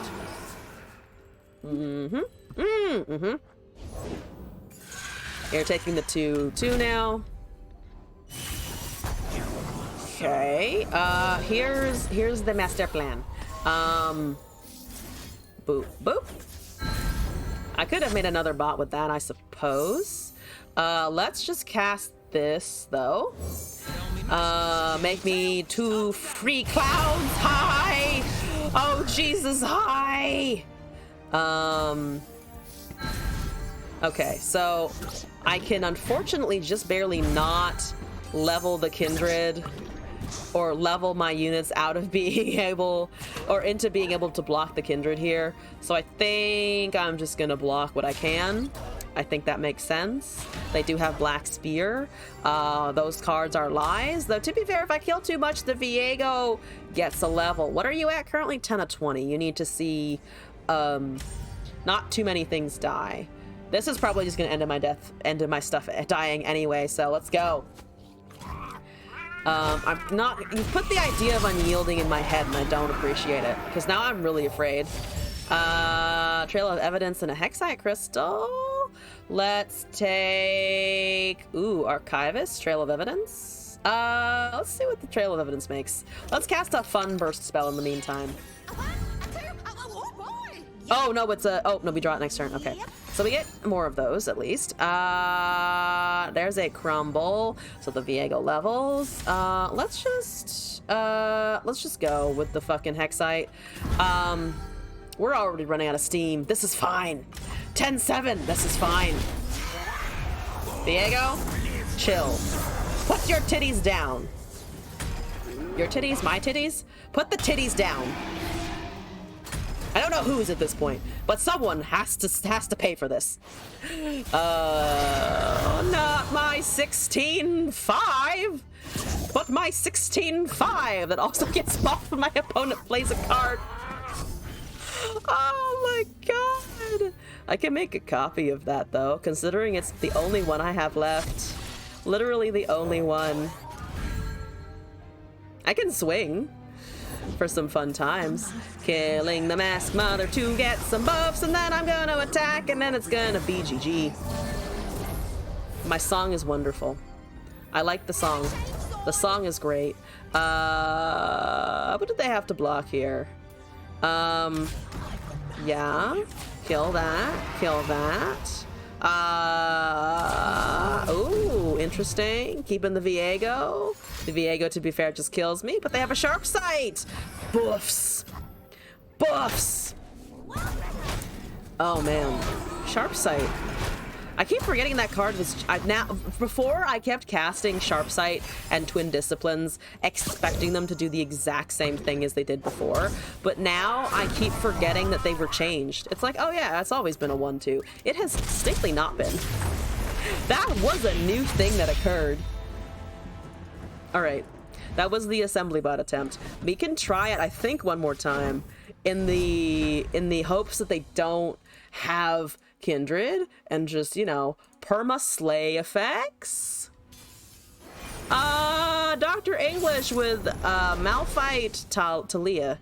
You're taking the 2/2 now. Okay. Here's the master plan. Boop, boop. I could have made another bot with that, I suppose. Let's just cast this, though. Make me 2 free clouds high! Oh, Jesus, high! Okay, so I can unfortunately just barely not level the Kindred or level my units out of being able or into being able to block the Kindred here. So I think I'm just gonna block what I can. I think that makes sense. They do have Black Spear. Those cards are lies. Though, to be fair, if I kill too much, the Viego gets a level. What are you at currently? 10 of 20. You need to see not too many things die. This is probably just going to end in my stuff dying anyway, so let's go. You put the idea of unyielding in my head and I don't appreciate it, because now I'm really afraid. Trail of Evidence and a Hexite Crystal. Let's take... Ooh, Archivist, Trail of Evidence. Let's see what the Trail of Evidence makes. Let's cast a Fun Burst spell in the meantime. Oh, no, it's a... Oh, no, we draw it next turn. Okay. So we get more of those, at least. There's a Crumble. So the Viego levels. Let's just go with the fucking Hexite. We're already running out of steam. This is fine. 10-7. This is fine. Viego, chill. Put your titties down. Your titties? My titties? Put the titties down. I don't know who's at this point, but someone has to pay for this. Not my 16-5, but my 16-5 that also gets buffed when my opponent plays a card. Oh my god. I can make a copy of that though, considering it's the only one I have left. Literally the only one. I can swing for some fun times. Killing the Mask Mother to get some buffs, and then I'm gonna attack, and then it's gonna be GG. My song is wonderful. I like the song. The song is great. What did they have to block here? Yeah. Kill that. Kill that. Ooh, interesting. Keeping the Viego. The Viego, to be fair, just kills me, but they have a Sharp Sight! Boofs! Boofs! Oh man. Sharp Sight. I keep forgetting that card was... Before, I kept casting Sharp Sight and Twin Disciplines, expecting them to do the exact same thing as they did before. But now, I keep forgetting that they were changed. It's like, oh yeah, it's always been a 1-2. It has distinctly not been. That was a new thing that occurred. Alright. That was the assembly bot attempt. We can try it, I think, one more time. In the hopes that they don't have Kindred and just, you know, perma-slay effects. Dr. English with Malphite Talia.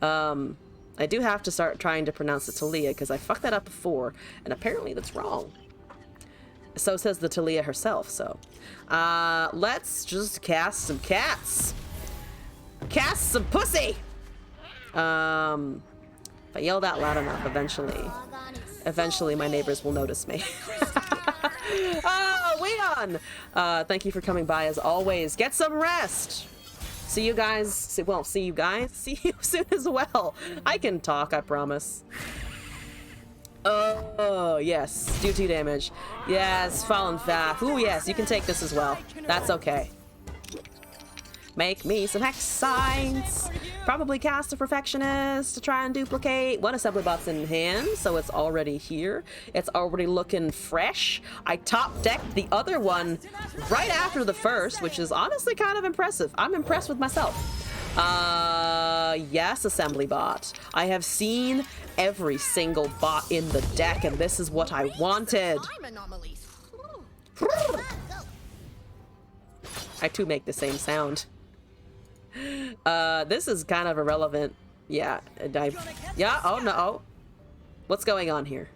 I do have to start trying to pronounce it Talia because I fucked that up before, and apparently that's wrong. So says the Talia herself, so. Let's just cast some cats. Cast some pussy! If I yell that loud enough, eventually my neighbors will notice me. Oh, Leon! Thank you for coming by as always. Get some rest! See you guys, well, see you guys. See you soon as well. I can talk, I promise. Oh, yes. Do 2 damage. Yes, Fallen Fath. Ooh, yes, you can take this as well. That's okay. Make me some hex signs. Probably cast a Perfectionist to try and duplicate. One assembly bot's in hand, so it's already here. It's already looking fresh. I top decked the other one right after the first, which is honestly kind of impressive. I'm impressed with myself. Yes, assembly bot. I have seen every single bot in the deck, and this is what I wanted. I too make the same sound. This is kind of irrelevant. Yeah, yeah, oh no. What's going on here?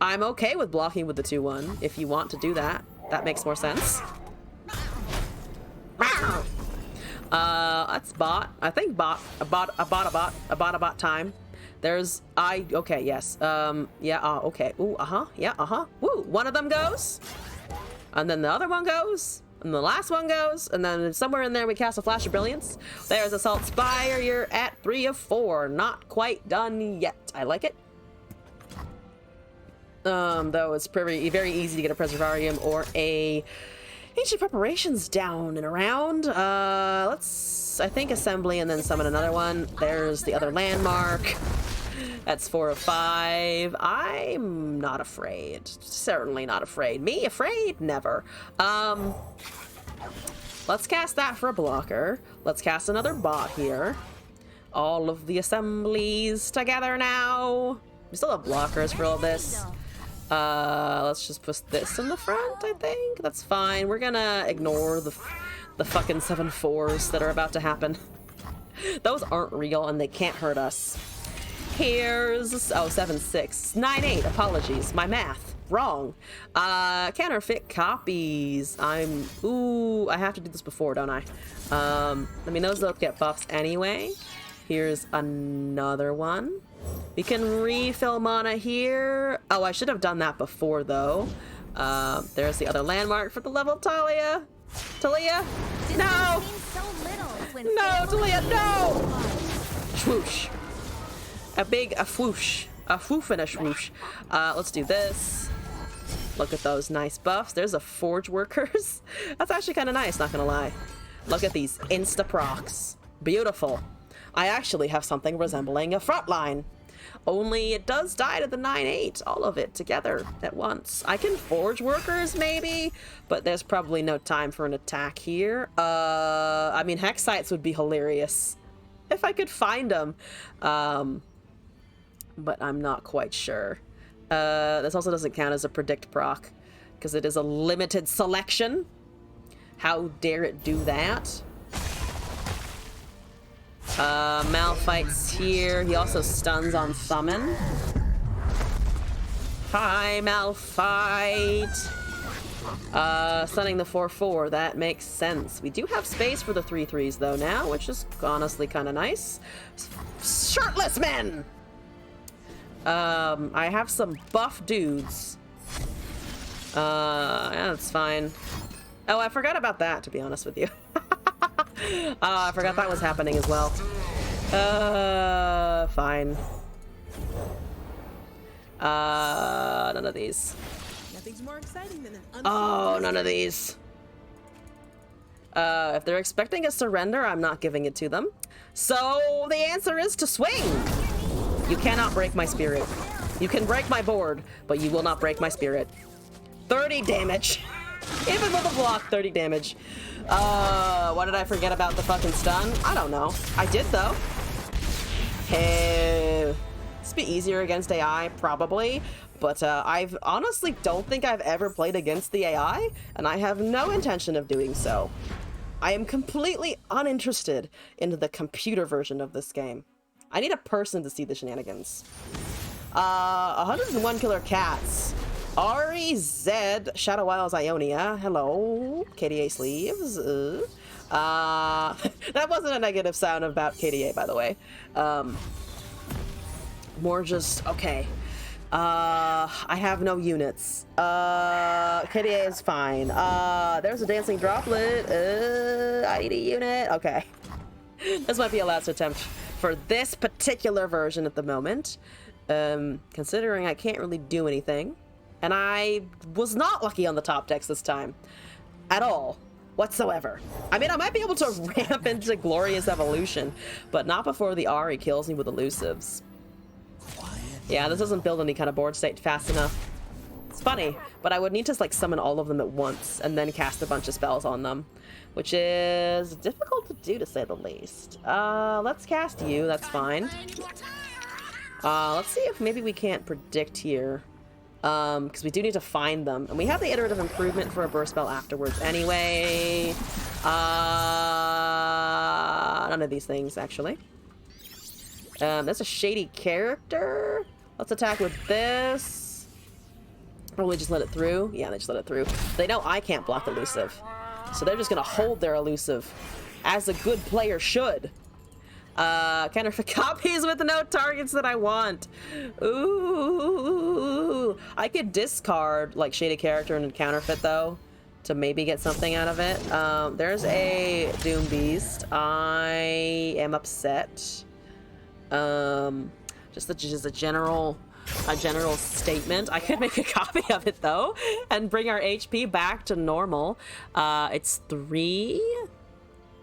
I'm okay with blocking with the 2-1 if you want to do that. That makes more sense. That's bot. I think bot time. There's okay, yes. Yeah, okay. Ooh, yeah, woo. One of them goes. And then the other one goes. And the last one goes. And then somewhere in there we cast a Flash of Brilliance. There's Assault Spire. You're at 3 of 4. Not quite done yet. I like it. Though it's very easy to get a Preservarium or a Ancient Preparations down and around. I think Assembly and then summon another one. There's the other landmark. That's 4 of 5. I'm not afraid. Certainly not afraid. Me afraid? Never. Let's cast that for a blocker. Let's cast another bot here. All of the assemblies together now. We still have blockers for all this. Let's just put this in the front, I think. That's fine. We're gonna ignore the fucking 7-4s that are about to happen. Those aren't real and they can't hurt us. Here's 7-6. 9-8. Apologies. My math. Wrong. Counterfeit copies. Ooh, I have to do this before, don't I? I mean, those don't get buffs anyway. Here's another one. We can refill mana here. Oh, I should have done that before, though. There's the other landmark for the level Talia. Talia? No! No, Talia, no! Swoosh. A whoosh. A whoof and a swoosh. Let's do this. Look at those nice buffs. There's a Forge Workers. That's actually kind of nice, not gonna lie. Look at these insta-procs. Beautiful. I actually have something resembling a frontline. Only it does die to the 9-8, all of it together at once. I can Forge Workers maybe, but there's probably no time for an attack here. I mean, Hex Sites would be hilarious if I could find them. But I'm not quite sure. This also doesn't count as a predict proc because it is a limited selection. How dare it do that? Malphite's here. He also stuns on summon. Hi, Malphite. Stunning the 4-4. That makes sense. We do have space for the 3-3s though now, which is honestly kind of nice. Shirtless men. I have some buff dudes. Yeah, that's fine. Oh, I forgot about that, to be honest with you. I forgot that was happening as well. Fine. None of these. Nothing's more exciting than an None of these. If they're expecting a surrender, I'm not giving it to them. So the answer is to swing. You cannot break my spirit. You can break my board, but you will not break my spirit. 30 damage. Even with a block, 30 damage. What did I forget about the fucking stun? I don't know. I did though. Hey, this be easier against AI, probably. But I've honestly don't think I've ever played against the AI, and I have no intention of doing so. I am completely uninterested in the computer version of this game. I need a person to see the shenanigans. 101 Killer Cats. REZ, Shadow Isles Ionia. Hello. KDA sleeves. That wasn't a negative sound about KDA, by the way. More just, okay. I have no units. KDA is fine. There's a dancing droplet. I need a unit. Okay. This might be a last attempt for this particular version at the moment. Considering I can't really do anything. And I was not lucky on the top decks this time. At all. whatsoever. I mean, I might be able to ramp into Glorious Evolution, but not before the Ahri kills me with elusives. Yeah, this doesn't build any kind of board state fast enough. It's funny, but I would need to like summon all of them at once and then cast a bunch of spells on them, which is difficult to do to say the least. Let's cast you, that's fine. Let's see if maybe we can't predict here. Because we do need to find them. And we have the iterative improvement for a burst spell afterwards anyway. None of these things, actually. That's a shady character. Let's attack with this. Probably just let it through. Yeah, they just let it through. They know I can't block elusive. So they're just gonna hold their elusive. As a good player should. Counterfeit copies with no targets that I want. Ooh. I could discard, like, shady character and counterfeit, though, to maybe get something out of it. There's a Doom Beast. I am upset. Just a general statement. I could make a copy of it though and bring our HP back to normal. It's 3.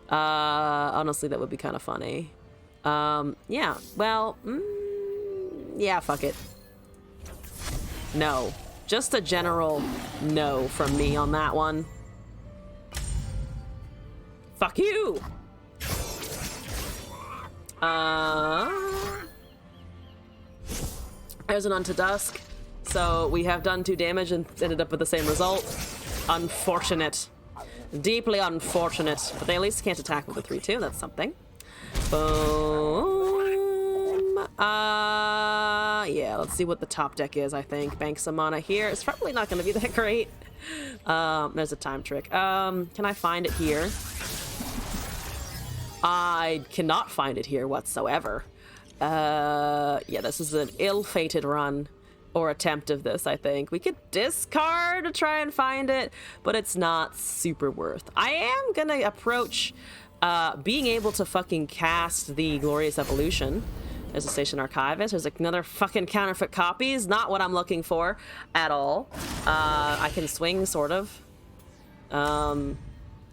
Honestly, that would be kind of funny. Yeah, well, yeah, fuck it. No, just a general no from me on that one. Fuck you. There's an Unto Dusk, so we have done 2 damage and ended up with the same result. Unfortunate. Deeply unfortunate, but they at least can't attack with a 3-2, that's something. Boom. Yeah, let's see what the top deck is, I think. Bank some mana here. It's probably not going to be that great. There's a time trick. Can I find it here? I cannot find it here whatsoever. Yeah, this is an ill-fated run. Or attempt of this, I think. We could discard to try and find it, but it's not super worth. I am gonna approach being able to fucking cast the Glorious Evolution. There's a Station Archivist. There's another fucking counterfeit copies. Not what I'm looking for at all. I can swing, sort of.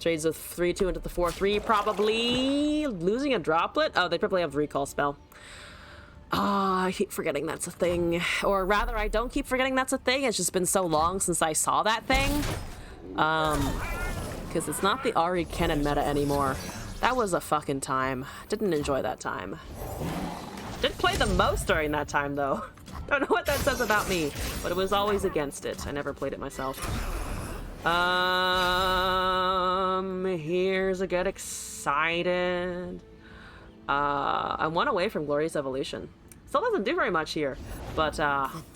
Trades a 3-2 into the 4-3, probably. Losing a droplet? Oh, they probably have a recall spell. I keep forgetting that's a thing. Or rather, I don't keep forgetting that's a thing. It's just been so long since I saw that thing. Because it's not the Ahri Kennen meta anymore. That was a fucking time. Didn't enjoy that time. Didn't play the most during that time, though. Don't know what that says about me, but it was always against it. I never played it myself. Here's a get excited. I'm 1 away from Glorious Evolution. Still doesn't do very much here, but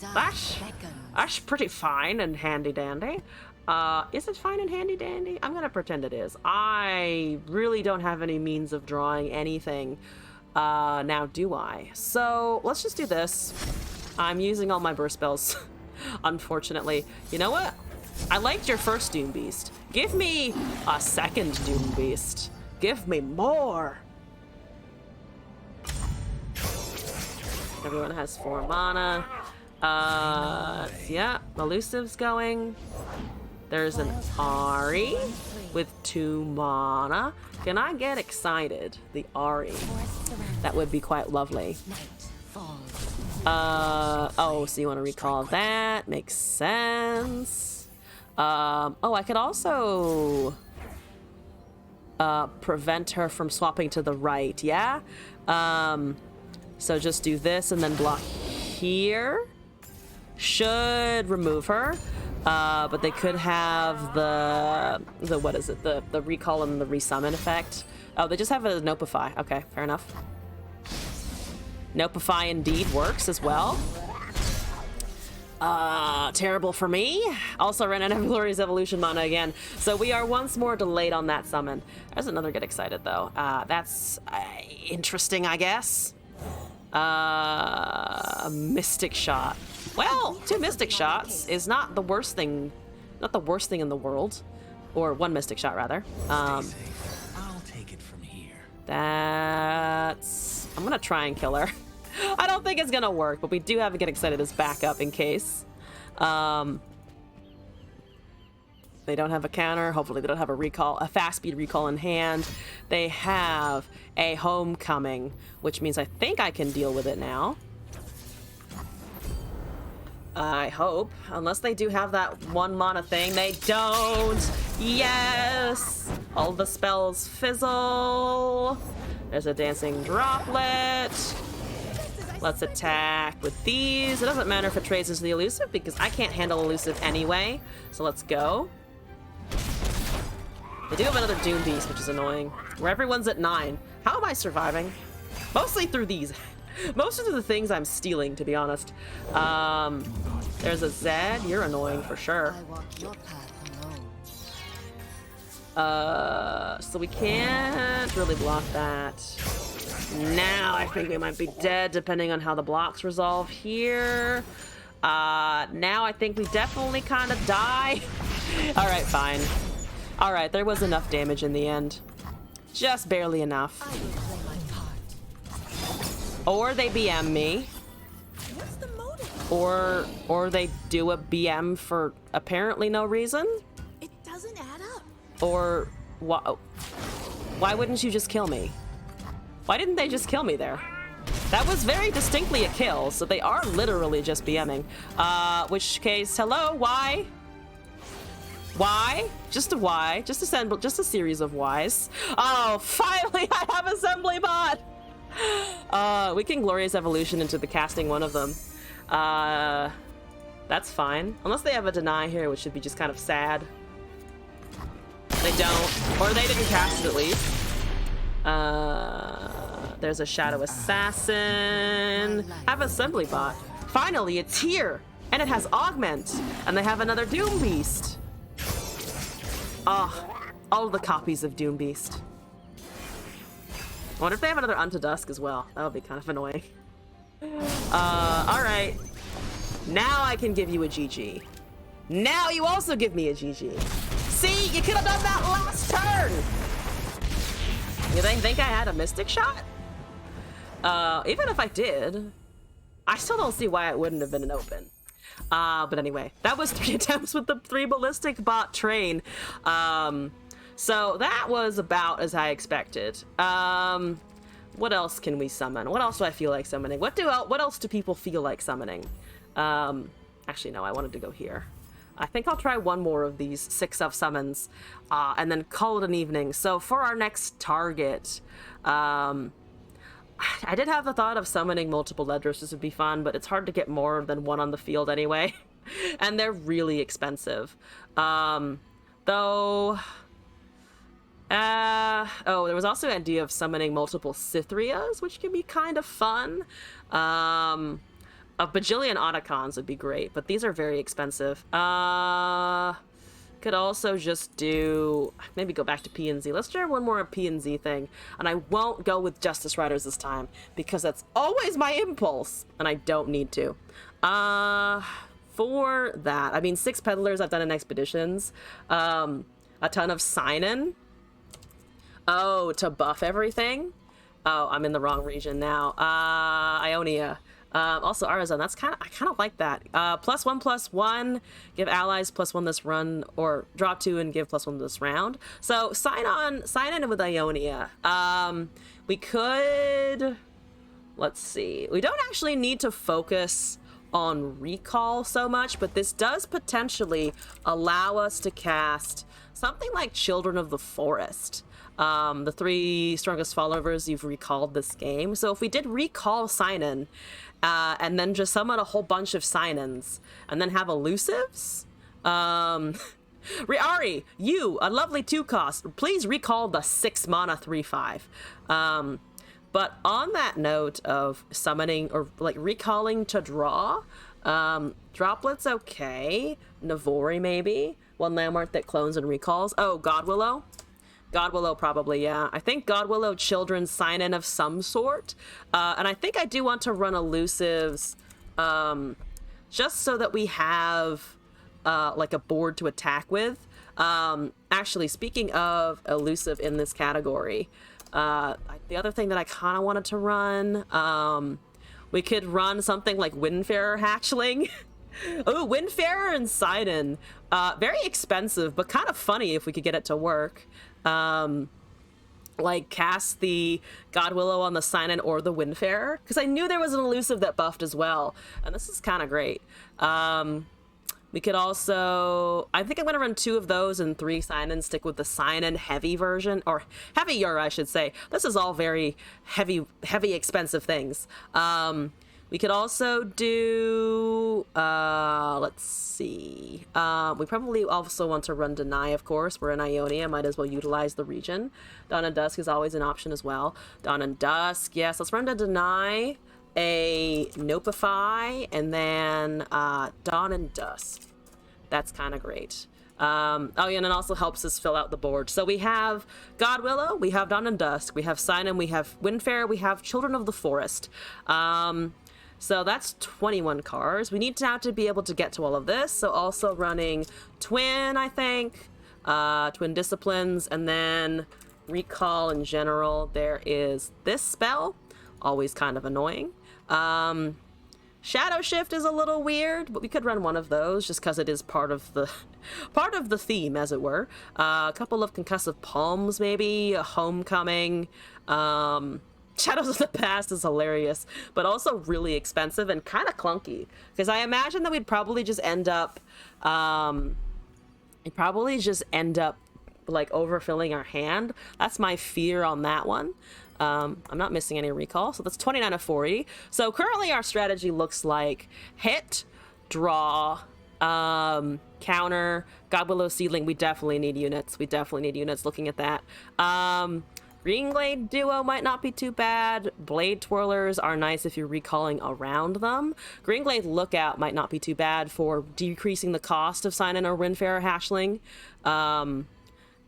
that's pretty fine and handy dandy. Is it fine and handy dandy? I'm gonna pretend it is. I really don't have any means of drawing anything. Now do I? So let's just do this. I'm using all my burst spells, unfortunately. You know what? I liked your first Doom Beast. Give me a second Doom Beast. Give me more. Everyone has 4 mana. Yeah, elusive's going. There's an Ahri with 2 mana. Can I get excited? The Ahri. That would be quite lovely. Oh, so you want to recall that? Makes sense. Oh, I could also prevent her from swapping to the right, yeah? So just do this and then block here. Should remove her. But they could have the what is it? The recall and the resummon effect. Oh, they just have a Nopify. Okay, fair enough. Nopify indeed works as well. Terrible for me. Also ran out of Glorious Evolution mana again. So we are once more delayed on that summon. There's another get excited though. That's interesting, I guess. A Mystic Shot. Well, 2 Mystic Shots is not the worst thing, in the world, or 1 Mystic Shot rather. I'll take it from here. That's. I'm gonna try and kill her. I don't think it's gonna work, but we do have to get excited as backup in case. They don't have a counter. Hopefully they don't have a recall, a fast speed recall in hand. They have a homecoming, which means I think I can deal with it now. I hope. Unless they do have that 1 mana thing. They don't! Yes! All the spells fizzle. There's a dancing droplet. Let's attack with these. It doesn't matter if it trades into the elusive because I can't handle elusive anyway. So let's go. They do have another Doom Beast, which is annoying. Where everyone's at 9. How am I surviving? Mostly through these. Most of the things I'm stealing, to be honest. There's a Zed. You're annoying for sure. I walk your path alone. So we can't really block that. Now I think we might be dead, depending on how the blocks resolve here. Now I think we definitely kind of die. All right, fine. All right, there was enough damage in the end. Just barely enough. I will play my part. Or they BM me. What's the motive? Or they do a BM for apparently no reason. It doesn't add up. Or why wouldn't you just kill me? Why didn't they just kill me there? That was very distinctly a kill, so they are literally just BMing. Which case, hello, why? Why? Just a why. Just a series of whys. Oh, finally I have Assembly Bot! We can Glorious Evolution into the casting one of them. That's fine. Unless they have a deny here, which should be just kind of sad. They don't. Or they didn't cast it at least. There's a Shadow Assassin. Have Assembly Bot. Finally, it's here! And it has Augment! And they have another Doom Beast. Oh, all the copies of Doom Beast. I wonder if they have another Unto Dusk as well. That would be kind of annoying. Alright. Now I can give you a GG. Now you also give me a GG. See, you could have done that last turn! You think I had a Mystic Shot? Even if I did, I still don't see why it wouldn't have been an open. But anyway, that was 3 attempts with the 3 Ballistic Bot train. So that was about as I expected. What else can we summon? What else do I feel like summoning? What else do people feel like summoning? Actually, no, I wanted to go here. I think I'll try one more of these 6 up summons, and then call it an evening. So for our next target, I did have the thought of summoning multiple Ledroses would be fun, but it's hard to get more than 1 on the field anyway. And they're really expensive. Oh, there was also an idea of summoning multiple Cythrias, which can be kind of fun. A bajillion Otacons would be great, but these are very expensive. Could also just do, maybe go back to P&Z. Let's try one more P&Z thing. And I won't go with Justice Riders this time, because that's always my impulse, and I don't need to. For that, I mean, 6 Peddlers I've done in Expeditions. A ton of Sign-In. Oh, to buff everything? Oh, I'm in the wrong region now. Ionia. Also Arazon, I kind of like that. +1/+1, give allies +1 this run, or draw 2 and give +1 this round. So sign in with Ionia. We could, let's see. We don't actually need to focus on recall so much, but this does potentially allow us to cast something like Children of the Forest. The 3 strongest followers you've recalled this game. So if we did recall sign-in, and then just summon a whole bunch of sign-ins, and then have elusives? Riari, you, a lovely 2-cost, please recall the 6 mana 3/5. But on that note of summoning, or like recalling to draw, Droplet's okay. Navori maybe. 1 Landmark that clones and recalls. Oh, Godwillow? Godwillow probably, yeah. I think Godwillow Children's sign-in of some sort. And I think I do want to run elusives just so that we have like a board to attack with. Actually, speaking of elusive in this category, the other thing that I kind of wanted to run, we could run something like Windfarer Hatchling. Oh, Windfarer and Sidon. Very expensive, but kind of funny if we could get it to work. Like cast the Godwillow on the Sidon or the Windfarer, because I knew there was an elusive that buffed as well, and this is kind of great. We could also, I think I'm going to run 2 of those and 3 Sidon, stick with the Sidon heavy version, or heavier, I should say. This is all very heavy, expensive things. We could also do, let's see. We probably also want to run Deny, of course. We're in Ionia, might as well utilize the region. Dawn and Dusk is always an option as well. Dawn and Dusk, yes, let's run to Deny, a Nopify, and then Dawn and Dusk. That's kind of great. Oh yeah, and it also helps us fill out the board. So we have Godwillow, we have Dawn and Dusk, we have Sidon, we have Windfarer, we have Children of the Forest. So that's 21 cards. We need to have to be able to get to all of this. So also running Twin, I think, Twin Disciplines, and then Recall in general. There is this spell, always kind of annoying. Shadow Shift is a little weird, but we could run one of those just because it is part of the theme, as it were. A couple of Concussive Palms, maybe a Homecoming. Shadows of the Past is hilarious, but also really expensive and kind of clunky, because I imagine that we'd probably just end up like overfilling our hand. That's my fear on that one. I'm not missing any recall, so that's 29 of 40. So currently our strategy looks like hit, draw, counter, Godwillow Seedling. We definitely need units. Looking at that. Greenglade Duo might not be too bad. Blade Twirlers are nice if you're recalling around them. Greenglade Lookout might not be too bad for decreasing the cost of Sidon or Windfarer Hatchling.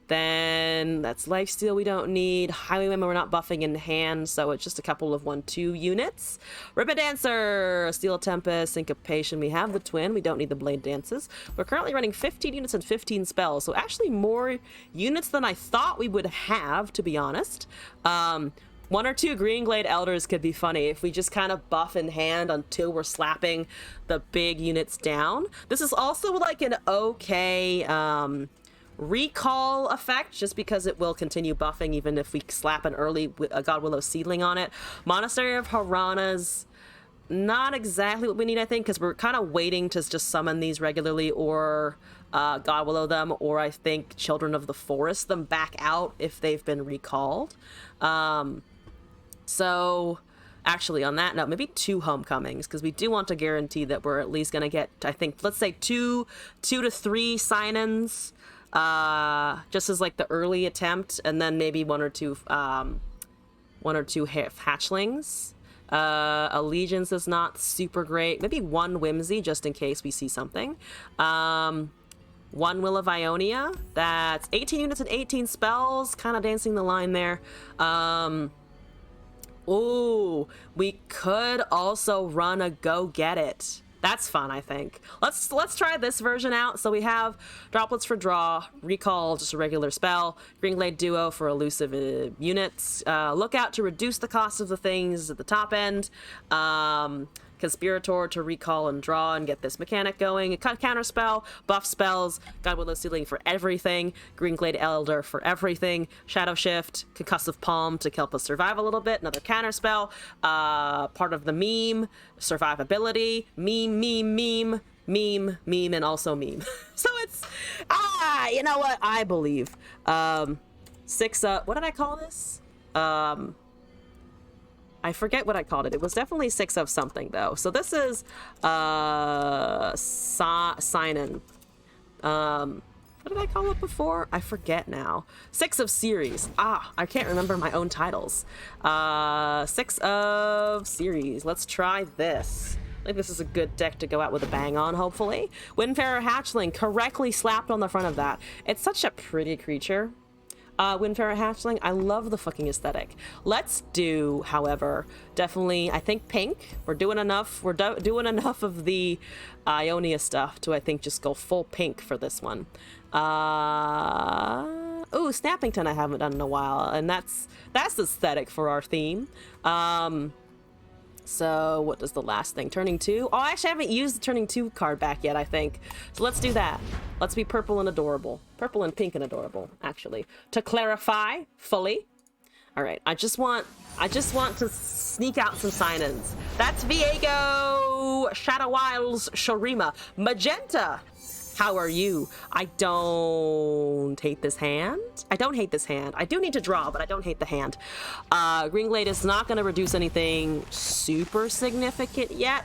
Then that's Lifesteal we don't need. Highwayman we're not buffing in hand, so it's just a couple of 1/2 units. Ribbon Dancer, Steel Tempest, Syncopation. We have the Twin. We don't need the Blade Dances. We're currently running 15 units and 15 spells, so actually more units than I thought we would have, to be honest. 1 or 2 Greenglade Elders could be funny if we just kind of buff in hand until we're slapping the big units down. This is also like an okay recall effect, just because it will continue buffing even if we slap an early Godwillow Seedling on it. Monastery of Harana's not exactly what we need, I think, because we're kind of waiting to just summon these regularly, or Godwillow them, or I think Children of the Forest them back out if they've been recalled. So actually, on that note, maybe 2 Homecomings, because we do want to guarantee that we're at least going to get, I think, let's say 2 to 3 sign-ins, just as like the early attempt, and then maybe 1 or 2 hatchlings. Allegiance is not super great. Maybe 1 Whimsy, just in case we see something. 1 Will of Ionia. That's 18 units and 18 spells. Kind of dancing the line there. Ooh, we could also run a Go Get It. That's fun, I think. Let's try this version out. So we have Droplets for draw, Recall, just a regular spell, Greenglade Duo for elusive units, Lookout to reduce the cost of the things at the top end, Conspirator to recall and draw and get this mechanic going, a counter spell, buff spells, Godwillow Seedling for everything, Greenglade Elder for everything, Shadow Shift, Concussive Palm to help us survive a little bit, another counter spell, part of the meme, survivability, meme, and also meme. So it's, you know what, I believe. 6, what did I call this? I forget what I called it. It was definitely 6 of something, though. So this is sign-in. What did I call it before? I forget now. 6 of series. I can't remember my own titles. 6 of series. Let's try this. I think this is a good deck to go out with a bang on, hopefully. Windfarer Hatchling, correctly slapped on the front of that. It's such a pretty creature. Windfarer Hatchling, I love the fucking aesthetic. Let's do, however, definitely, I think pink. We're doing enough. We're doing enough of the Ionia stuff to, I think, just go full pink for this one. Ooh, Snappington I haven't done in a while, and that's aesthetic for our theme. So what does the last thing? Turning 2? Oh, I actually haven't used the turning 2 card back yet, I think. So let's do that. Let's be purple and adorable. Purple and pink and adorable, actually. To clarify fully. All right, I just want to sneak out some sign-ins. That's Viego, Shadow Wilds, Shurima, Magenta. How are you? I don't hate this hand. I don't hate this hand. I do need to draw, but I don't hate the hand. Green Glade is not going to reduce anything super significant yet.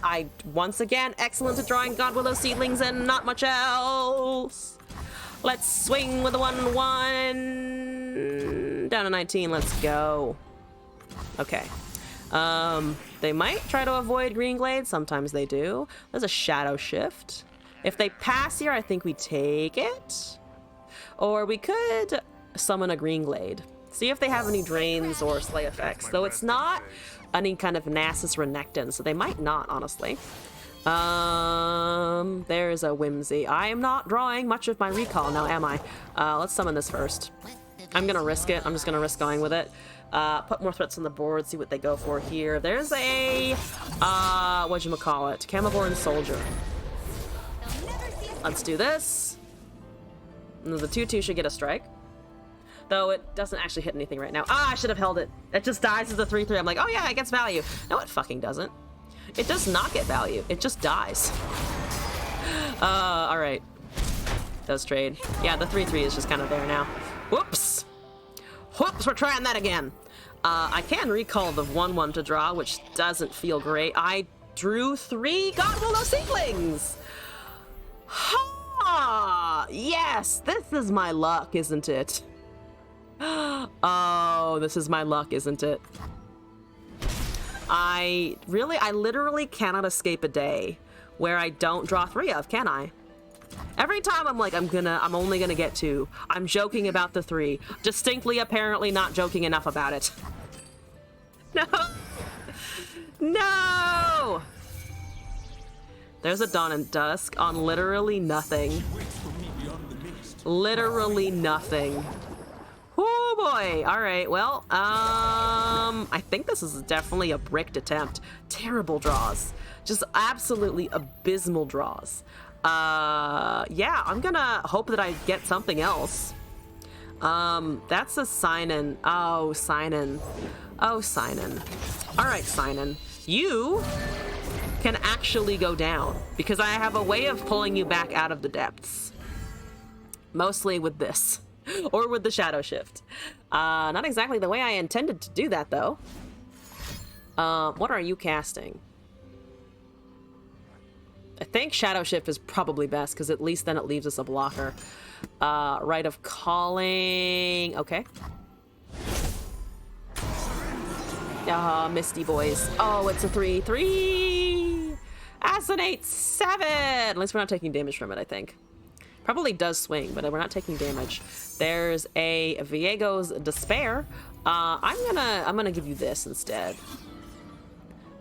Once again, excellent at drawing God Willow seedlings and not much else. Let's swing with the 1/1. Down to 19, let's go. Okay. They might try to avoid Green Glade. Sometimes they do. There's a Shadow Shift. If they pass here, I think we take it. Or we could summon a Green Glade. See if they have any drains or slay effects. Though it's not any kind of Nasus Renekton, so they might not, honestly. There's a Whimsy. I am not drawing much of my recall now, am I? Let's summon this first. I'm gonna risk it. I'm just gonna risk going with it. Put more threats on the board, see what they go for here. There's a, whatchamacallit, Camelborn Soldier. Let's do this. And the 2/2 should get a strike. Though it doesn't actually hit anything right now. Ah, I should have held it. It just dies as a 3/3. I'm like, oh yeah, it gets value. No, it fucking doesn't. It does not get value. It just dies. All right. Does trade. Yeah, the 3/3 is just kind of there now. Whoops. Whoops, we're trying that again. I can recall the 1/1 to draw, which doesn't feel great. I drew 3 God Willow seedlings. Ha! Yes, this is my luck, isn't it? Oh, this is my luck, isn't it? I literally cannot escape a day where I don't draw 3 of, can I? Every time I'm like, I'm only gonna get 2. I'm joking about the 3. Distinctly, apparently not joking enough about it. No! No! There's a Dawn and Dusk on literally nothing. Literally nothing. Oh boy. All right. Well, I think this is definitely a bricked attempt. Terrible draws. Just absolutely abysmal draws. Yeah, I'm gonna hope that I get something else. That's a sign-in. Oh, sign-in. Oh, sign-in. All right, sign-in. You can actually go down because I have a way of pulling you back out of the depths. Mostly with this or with the Shadow Shift. Not exactly the way I intended to do that though. What are you casting? I think Shadow Shift is probably best because at least then it leaves us a blocker. Rite of Calling. Okay. Misty boys. Oh, it's a 3/3. That's an 8/7. At least we're not taking damage from it, I think. Probably does swing, but we're not taking damage. There's a Viego's Despair. I'm gonna give you this instead.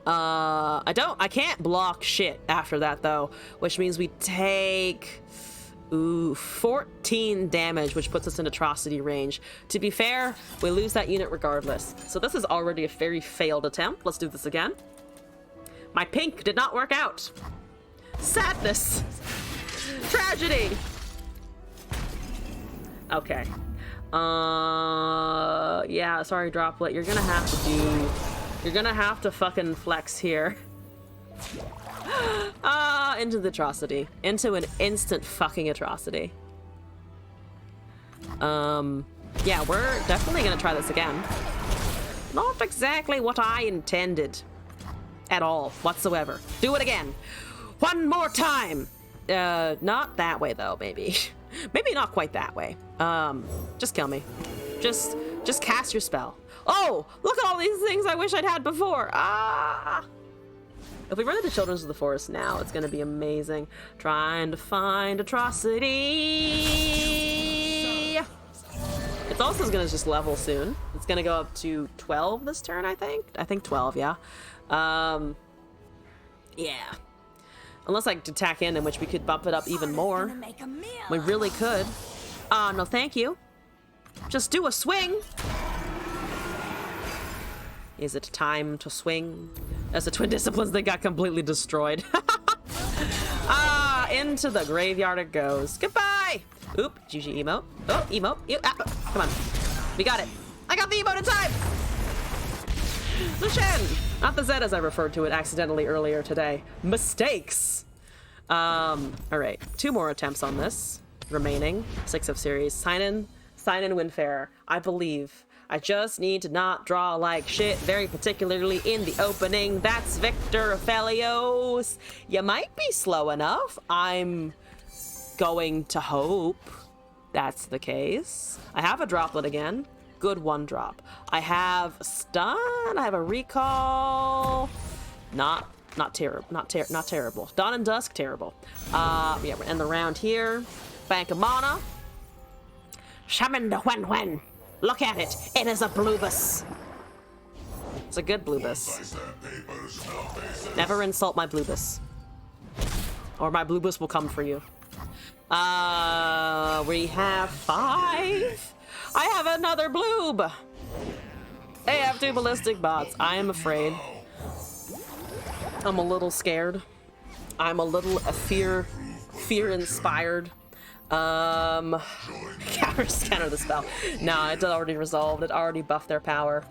I can't block shit after that though, which means we take 14 damage, which puts us in atrocity range. To be fair, we lose that unit regardless. So this is already a very failed attempt. Let's do this again. My pink did not work out. Sadness. Tragedy. Okay. Yeah, sorry, Droplet. You're gonna have to fucking flex here. Into the atrocity. Into an instant fucking atrocity. Yeah, we're definitely gonna try this again. Not exactly what I intended. At all, whatsoever. Do it again. One more time. Not that way though, maybe. Maybe not quite that way. Just kill me. Just cast your spell. Oh, look at all these things I wish I'd had before. Ah! If we run into Children's of the Forest now, it's gonna be amazing. Trying to find atrocity. It's also gonna just level soon. It's gonna go up to 12 this turn, I think. I think 12, yeah. Yeah. Unless I attack in which we could bump it up even more. We really could. No thank you. Just do a swing. Is it time to swing? As the Twin Disciplines, they got completely destroyed. Into the graveyard it goes. Goodbye! Oop, GG emote. Oh, emote. Come on. We got it. I got the emote in time! Lucian! Not the Z as I referred to it accidentally earlier today. Mistakes! Alright. 2 more attempts on this. Remaining. 6 of series. Sign in Windfarer. I believe. I just need to not draw like shit, very particularly in the opening. That's Victor Aphelios. You might be slow enough. I'm going to hope that's the case. I have a droplet again. Good 1 drop. I have stun. I have a recall. Not terrible. Dawn and Dusk, terrible. Yeah, we're end the round here. Bank of mana. Shaman de Wen. Look at it. It is a Blubus. It's a good Blubus. Never insult my Blubus. Or my Blubus will come for you. We have 5. I have another Bloob. They have 2 ballistic bots. I am afraid. I'm a little scared. I'm a little fear-inspired. Counter the spell. No, it's already resolved. It already buffed their power.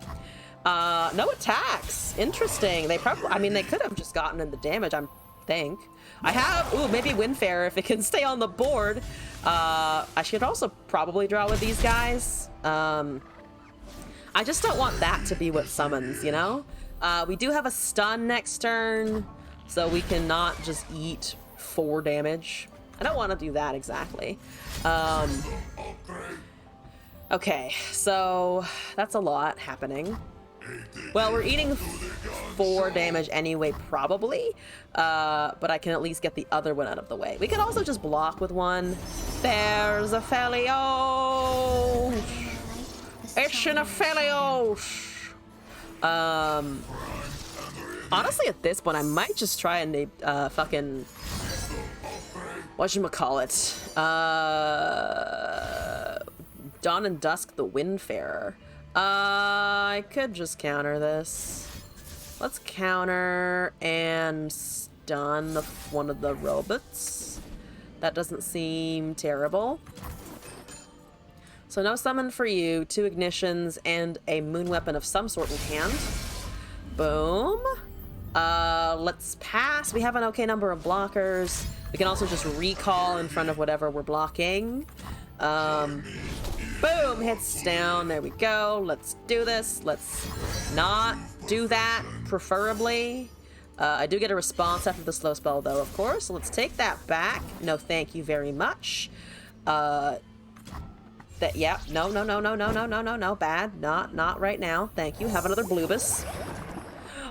No attacks. Interesting. They probably, I mean, they could have just gotten in the damage, I think. I have, ooh, maybe Windfarer if it can stay on the board. I should also probably draw with these guys. I just don't want that to be what summons, you know? We do have a stun next turn, so we cannot just eat 4 damage. I don't want to do that exactly. Okay, so that's a lot happening. Well, we're eating 4 damage anyway, probably. But I can at least get the other one out of the way. We could also just block with 1. There's Aphelios! It's an Aphelios! Honestly, at this point, I might just try and fucking... whatchamacallit? Dawn and Dusk the Windfarer. I could just counter this. Let's counter and stun one of the robots. That doesn't seem terrible. So no summon for you, 2 ignitions, and a moon weapon of some sort in hand. Boom. Let's pass. We have an okay number of blockers. We can also just recall in front of whatever we're blocking. Boom, hits down. There we go. Let's do this. Let's not do that, preferably. I do get a response after the slow spell, though, of course. So let's take that back. No, thank you very much. Yeah, no, bad. Not right now. Thank you. Have another Blubus.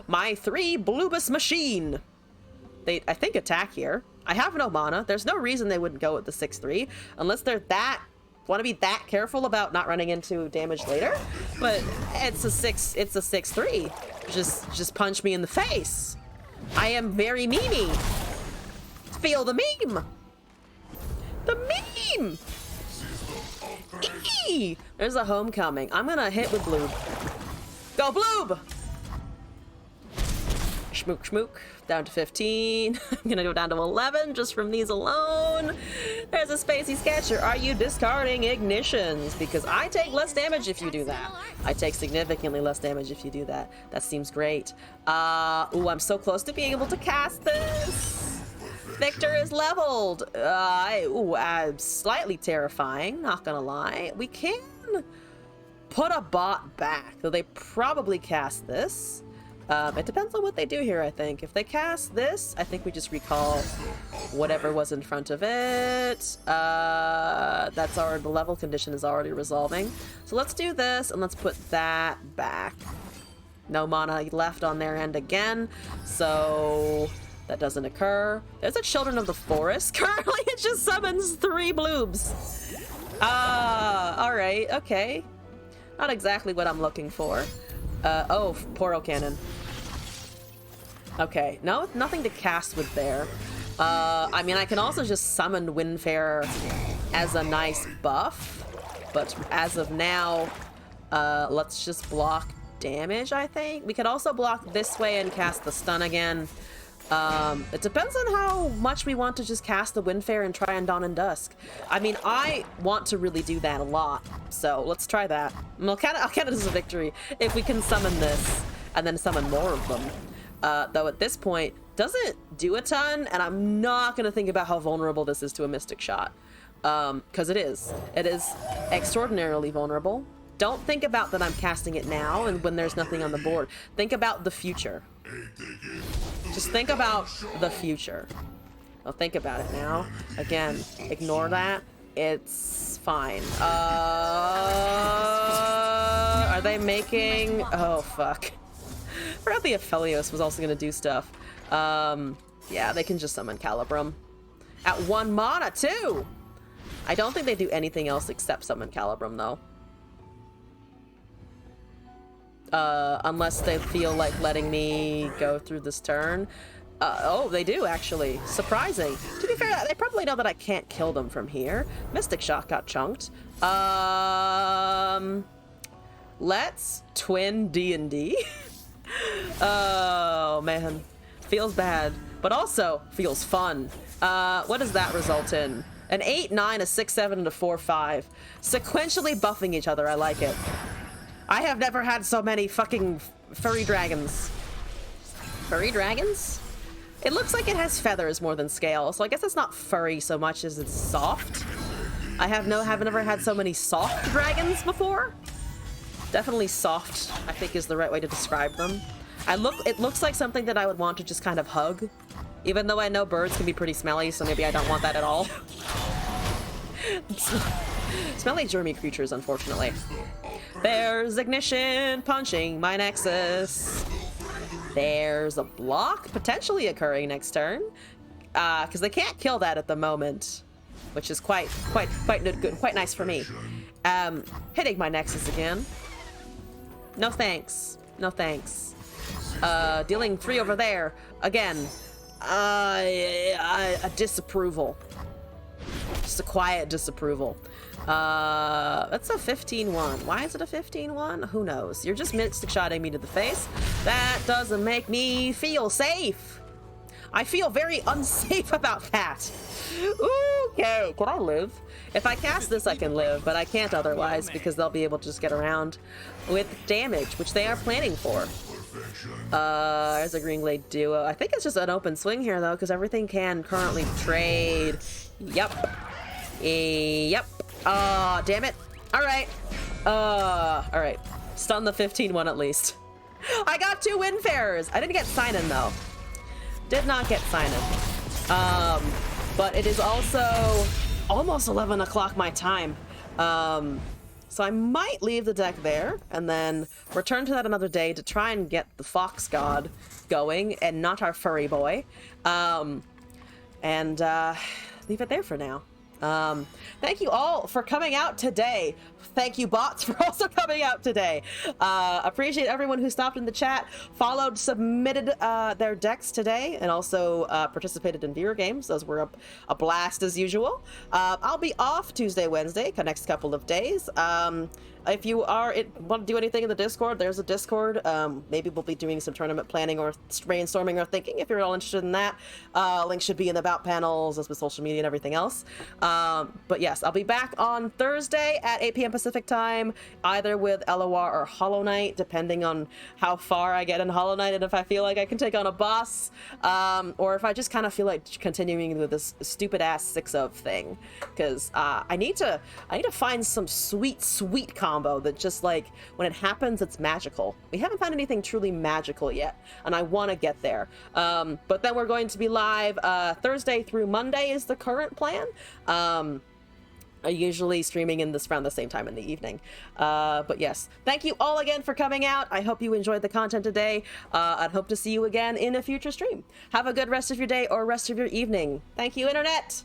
My 3 Blubus machine. They, I think, attack here. I have no mana. There's no reason they wouldn't go with the 6/3 unless they're want to be that careful about not running into damage later. But it's a 6/3. Just punch me in the face. I am very memey. Feel the meme. The meme. Eee! There's a homecoming. I'm gonna hit with Bloob. Go Bloob! Schmook. Down to 15. I'm gonna go down to 11 just from these alone. There's a Spacey Sketcher. Are you discarding ignitions? Because I take less damage if you do that. I take significantly less damage if you do that. That seems great. Ooh, I'm so close to being able to cast this. Victor is leveled. Slightly terrifying, not gonna lie. We can put a bot back, though they probably cast this. It depends on what they do here, I think. If they cast this, I think we just recall whatever was in front of it. That's already, the level condition is already resolving. So let's do this, and let's put that back. No mana left on their end again, so that doesn't occur. There's a Children of the Forest. Currently, it just summons 3 bloobs. Alright, okay. Not exactly what I'm looking for. Oh, Poro Cannon. Okay, no, nothing to cast with there. I mean, I can also just summon Windfarer as a nice buff, but as of now, let's just block damage, I think. We could also block this way and cast the stun again. It depends on how much we want to just cast the Windfare and try on Dawn and Dusk. I mean, I want to really do that a lot, so let's try that. And I'll count it as a victory if we can summon this and then summon more of them. Though at this point, doesn't do a ton, and I'm not going to think about how vulnerable this is to a Mystic Shot. Because it is. It is extraordinarily vulnerable. Don't think about that I'm casting it now and when there's nothing on the board. Think about the future. Just think about the future. I'll think about it now. Again, ignore that. It's fine. Are they making... Oh, fuck. I forgot the Aphelios was also going to do stuff. Yeah, they can just summon Calibrum. At 1 mana, too! I don't think they do anything else except summon Calibrum, though. Unless they feel like letting me go through this turn. Oh, they do, actually. Surprising. To be fair, they probably know that I can't kill them from here. Mystic Shot got chunked. Let's twin D&D. Oh, man. Feels bad, but also feels fun. What does that result in? An 8-9, a 6-7, and a 4-5. Sequentially buffing each other. I like it. I have never had so many fucking furry dragons. Furry dragons? It looks like it has feathers more than scale, so I guess it's not furry so much as it's soft. I have never had so many soft dragons before. Definitely soft, I think, is the right way to describe them. It looks like something that I would want to just kind of hug, even though I know birds can be pretty smelly, so maybe I don't want that at all. Smelly germy creatures, unfortunately. There's Ignition punching my Nexus. There's a block potentially occurring next turn, because they can't kill that at the moment, which is quite good, quite nice for me. Hitting my Nexus again. No thanks. No thanks. Dealing 3 over there again. A disapproval. Just a quiet disapproval. That's a 15-1. Why is it a 15-1? Who knows? You're just Mystic Shotting me to the face. That doesn't make me feel safe. I feel very unsafe about that. Okay, can I live? If I cast this, I can live, but I can't otherwise because they'll be able to just get around with damage, which they are planning for. There's a Greenglade Duo. I think it's just an open swing here, though, because everything can currently trade. Yep. Yep. Damn it. Alright. Alright. Stun the 15-1 at least. I got 2 Windfarers. I didn't get Sign-In, though. Did not get Sign-In. But it is also almost 11 o'clock my time. So I might leave the deck there and then return to that another day to try and get the Fox God going and not our furry boy. And leave it there for now. Thank you all for coming out today. Thank you, bots, for also coming out today. Appreciate everyone who stopped in the chat, followed, submitted their decks today, and also participated in viewer games. Those were a blast as usual. I'll be off Tuesday, Wednesday, the next couple of days. If you want to do anything in the Discord, there's a Discord. Maybe we'll be doing some tournament planning or brainstorming or thinking if you're all interested in that. Link should be in the About panels, as with social media and everything else. But yes, I'll be back on Thursday at 8 p.m. Pacific time, either with LOR or Hollow Knight, depending on how far I get in Hollow Knight and if I feel like I can take on a boss, or if I just kind of feel like continuing with this stupid ass 6-of thing, because I need to find some sweet combo that just, like, when it happens, it's magical. We haven't found anything truly magical yet, and I want to get there. But then we're going to be live Thursday through Monday is the current plan. Usually streaming in this around the same time in the evening. But yes, thank you all again for coming out. I hope you enjoyed the content today. I'd hope to see you again in a future stream. Have a good rest of your day or rest of your evening. Thank you, Internet!